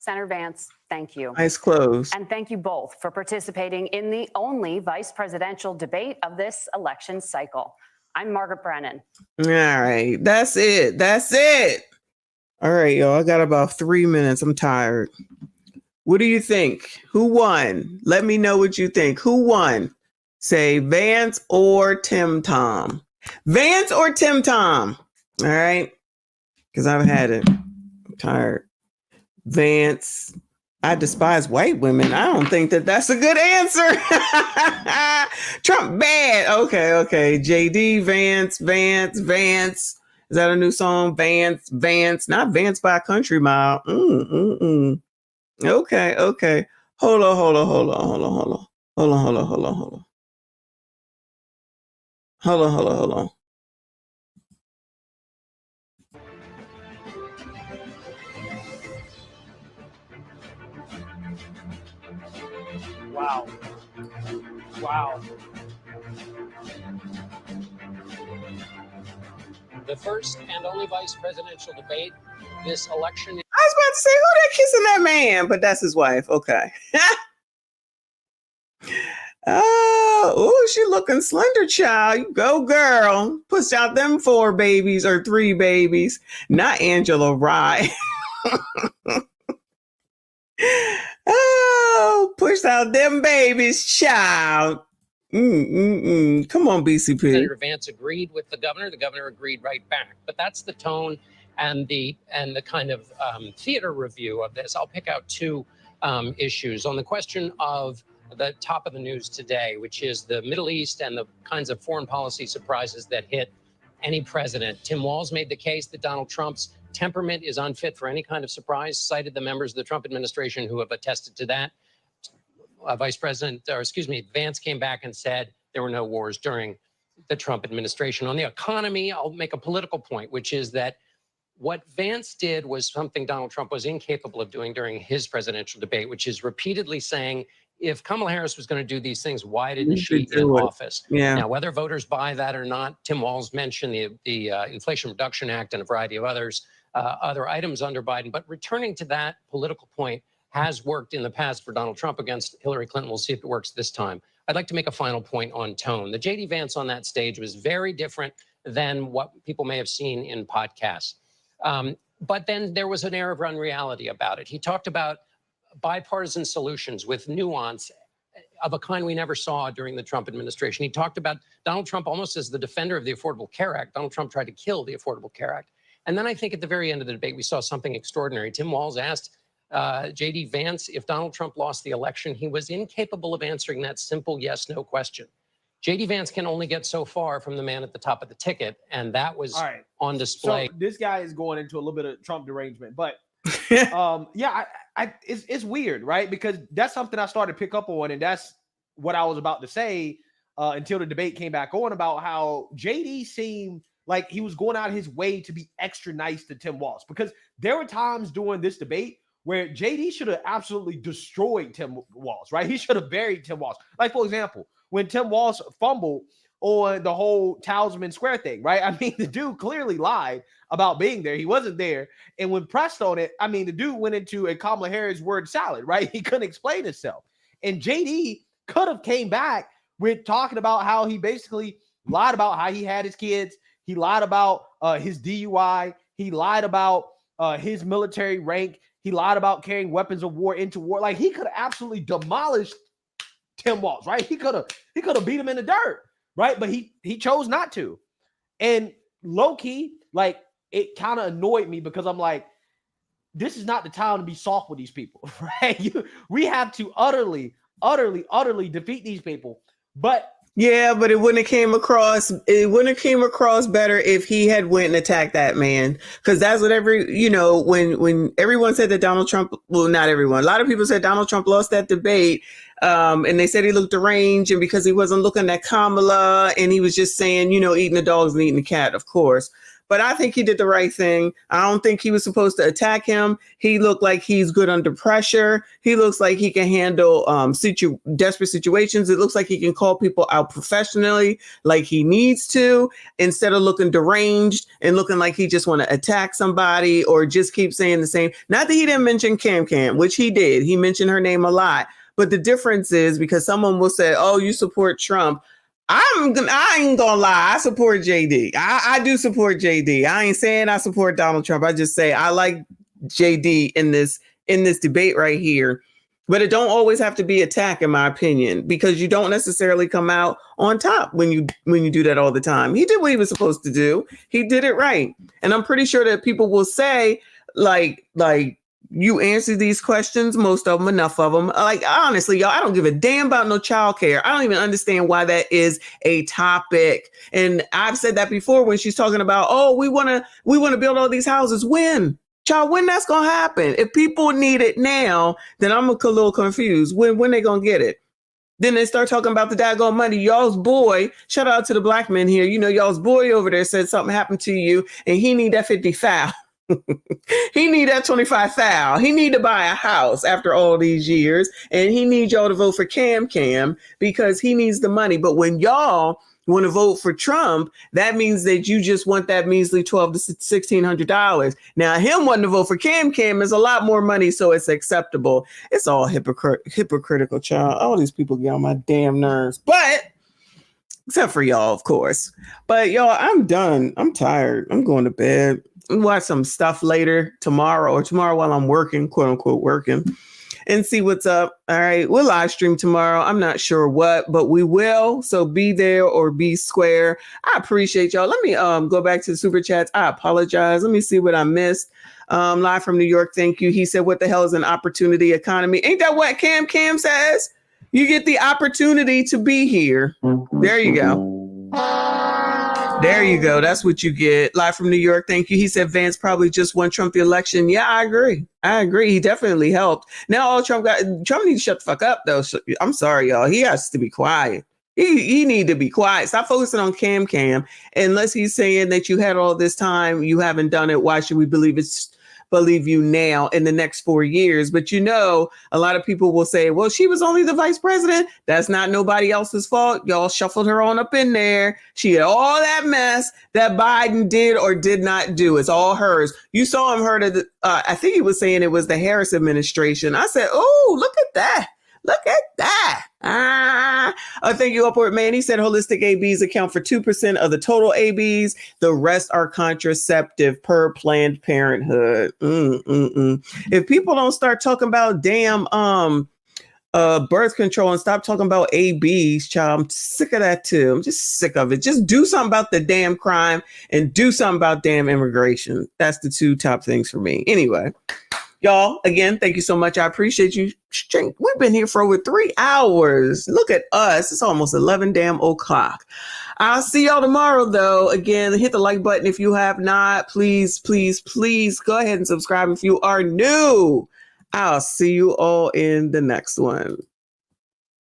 Senator Vance, thank you. Nice close. And thank you both for participating in the only vice presidential debate of this election cycle. I'm Margaret Brennan. All right. That's it. That's it. All right, y'all. I got about 3 minutes. I'm tired. What do you think? Who won? Let me know what you think. Who won? Say Vance or Tim Tom. Vance or Tim Tom. All right. Because I've had it. I'm tired. Vance. I despise white women. I don't think that that's a good answer. Trump bad. Okay. JD, Vance. Is that a new song? Vance. Not Vance by a Country Mile. Okay. Hold on. Wow. The first and only vice presidential debate this election. I was about to say, who that kissing that man? But that's his wife. Okay. Oh, she looking slender, child. You go, girl. Push out them 4 babies or 3 babies. Not Angela Rye. Oh, push out them babies, child. Come on, BCP. Senator Vance agreed with the governor. The governor agreed right back. But that's the tone and the kind of theater review of this. I'll pick out 2 issues on the question of the top of the news today, which is the Middle East and the kinds of foreign policy surprises that hit any president. Tim Walz made the case that Donald Trump's temperament is unfit for any kind of surprise, cited the members of the Trump administration who have attested to that. Vance came back and said there were no wars during the Trump administration. On the economy, I'll make a political point, which is that what Vance did was something Donald Trump was incapable of doing during his presidential debate, which is repeatedly saying, if Kamala Harris was going to do these things, why didn't she in office? Yeah. Now, whether voters buy that or not, Tim Walz mentioned the Inflation Reduction Act and a variety of other items under Biden. But returning to that political point has worked in the past for Donald Trump against Hillary Clinton. We'll see if it works this time. I'd like to make a final point on tone. The J.D. Vance on that stage was very different than what people may have seen in podcasts. But then there was an air of unreality about it. He talked about bipartisan solutions with nuance of a kind we never saw during the Trump administration. He talked about Donald Trump almost as the defender of the Affordable Care Act. Donald Trump tried to kill the Affordable Care Act. And then I think at the very end of the debate, we saw something extraordinary. Tim Walz asked J.D. Vance if Donald Trump lost the election. He was incapable of answering that simple yes-no question. J.D. Vance can only get so far from the man at the top of the ticket, and that was on display. So this guy is going into a little bit of Trump derangement, but it's weird, right? Because that's something I started to pick up on, and that's what I was about to say until the debate came back on about how JD seemed like he was going out of his way to be extra nice to Tim Walz, because there were times during this debate where JD should have absolutely destroyed Tim Walz, right? He should have buried Tim Walz. Like, for example, when Tim Walz fumbled on the whole Talisman Square thing, right? I mean, the dude clearly lied about being there. He wasn't there. And when pressed on it, I mean, the dude went into a Kamala Harris word salad, right? He couldn't explain himself. And JD could have came back with talking about how he basically lied about how he had his kids. He lied about his DUI. He lied about his military rank. He lied about carrying weapons of war into war. Like, he could have absolutely demolished Tim Walz, right? He could have beat him in the dirt, right? But he chose not to. And low key, like, it kind of annoyed me because I'm like, this is not the time to be soft with these people, right? We have to utterly defeat these people. But yeah, but it wouldn't have came across better if he had went and attacked that man. Because that's what when everyone said that Donald Trump, well, not everyone, a lot of people said Donald Trump lost that debate. And they said he looked deranged, and because he wasn't looking at Kamala, and he was just saying, eating the dogs and eating the cat, of course. But I think he did the right thing. I don't think he was supposed to attack him. He looked like he's good under pressure. He looks like he can handle desperate situations. It looks like he can call people out professionally like he needs to, instead of looking deranged and looking like he just want to attack somebody or just keep saying the same. Not that he didn't mention Cam, which he did. He mentioned her name a lot. But the difference is, because someone will say, oh, you support Trump. I ain't gonna lie. I support JD. I do support JD. I ain't saying I support Donald Trump. I just say I like JD in this debate right here. But it don't always have to be attack, in my opinion, because you don't necessarily come out on top when you do that all the time. He did what he was supposed to do. He did it right. And I'm pretty sure that people will say, like you answer these questions, most of them, enough of them. Like, honestly, y'all, I don't give a damn about no childcare. I don't even understand why that is a topic. And I've said that before when she's talking about, oh, we want to build all these houses. When? Child, when that's going to happen? If people need it now, then I'm a little confused. When they going to get it? Then they start talking about the daggone money. Y'all's boy, shout out to the black men here. Y'all's boy over there said something happened to you and he need that 50 foul. He need that 25 foul. He need to buy a house after all these years, and he needs y'all to vote for Cam because he needs the money. But when y'all want to vote for Trump, that means that you just want that measly $1,200 to $1,600. Now, him wanting to vote for Cam is a lot more money, so it's acceptable. It's all hypocritical, child. All these people get on my damn nerves, but except for y'all, of course. But y'all, I'm done. I'm tired. I'm going to bed. Watch some stuff later tomorrow while I'm working, quote unquote working, and see what's up. All right. We'll live stream tomorrow. I'm not sure what, but we will. So be there or be square. I appreciate y'all. Let me go back to the super chats. I apologize. Let me see what I missed. Live from New York. Thank you. He said, what the hell is an opportunity economy? Ain't that what Cam says? You get the opportunity to be here. There you go. There you go. That's what you get. Live from New York. Thank you. He said Vance probably just won Trump the election. Yeah, I agree. He definitely helped. Now all Trump needs to shut the fuck up, though. I'm sorry, y'all. He has to be quiet. He need to be quiet. Stop focusing on Cam. Unless he's saying that you had all this time, you haven't done it. Why should we believe you now in the next 4 years? But a lot of people will say, well, she was only the vice president. That's not nobody else's fault. Y'all shuffled her on up in there. She had all that mess that Biden did or did not do. It's all hers. You saw him I think he was saying it was the Harris administration. I said, oh, look at that. Look at that. Thank you, Upward Man. He said holistic ABs account for 2% of the total ABs. The rest are contraceptive per Planned Parenthood. If people don't start talking about damn birth control and stop talking about ABs, child, I'm sick of that too. I'm just sick of it. Just do something about the damn crime and do something about damn immigration. That's the two top things for me. Anyway. Y'all, again, thank you so much. I appreciate you. We've been here for over 3 hours. Look at us. It's almost 11 damn o'clock. I'll see y'all tomorrow, though. Again, hit the like button if you have not. Please, please, please go ahead and subscribe if you are new. I'll see you all in the next one.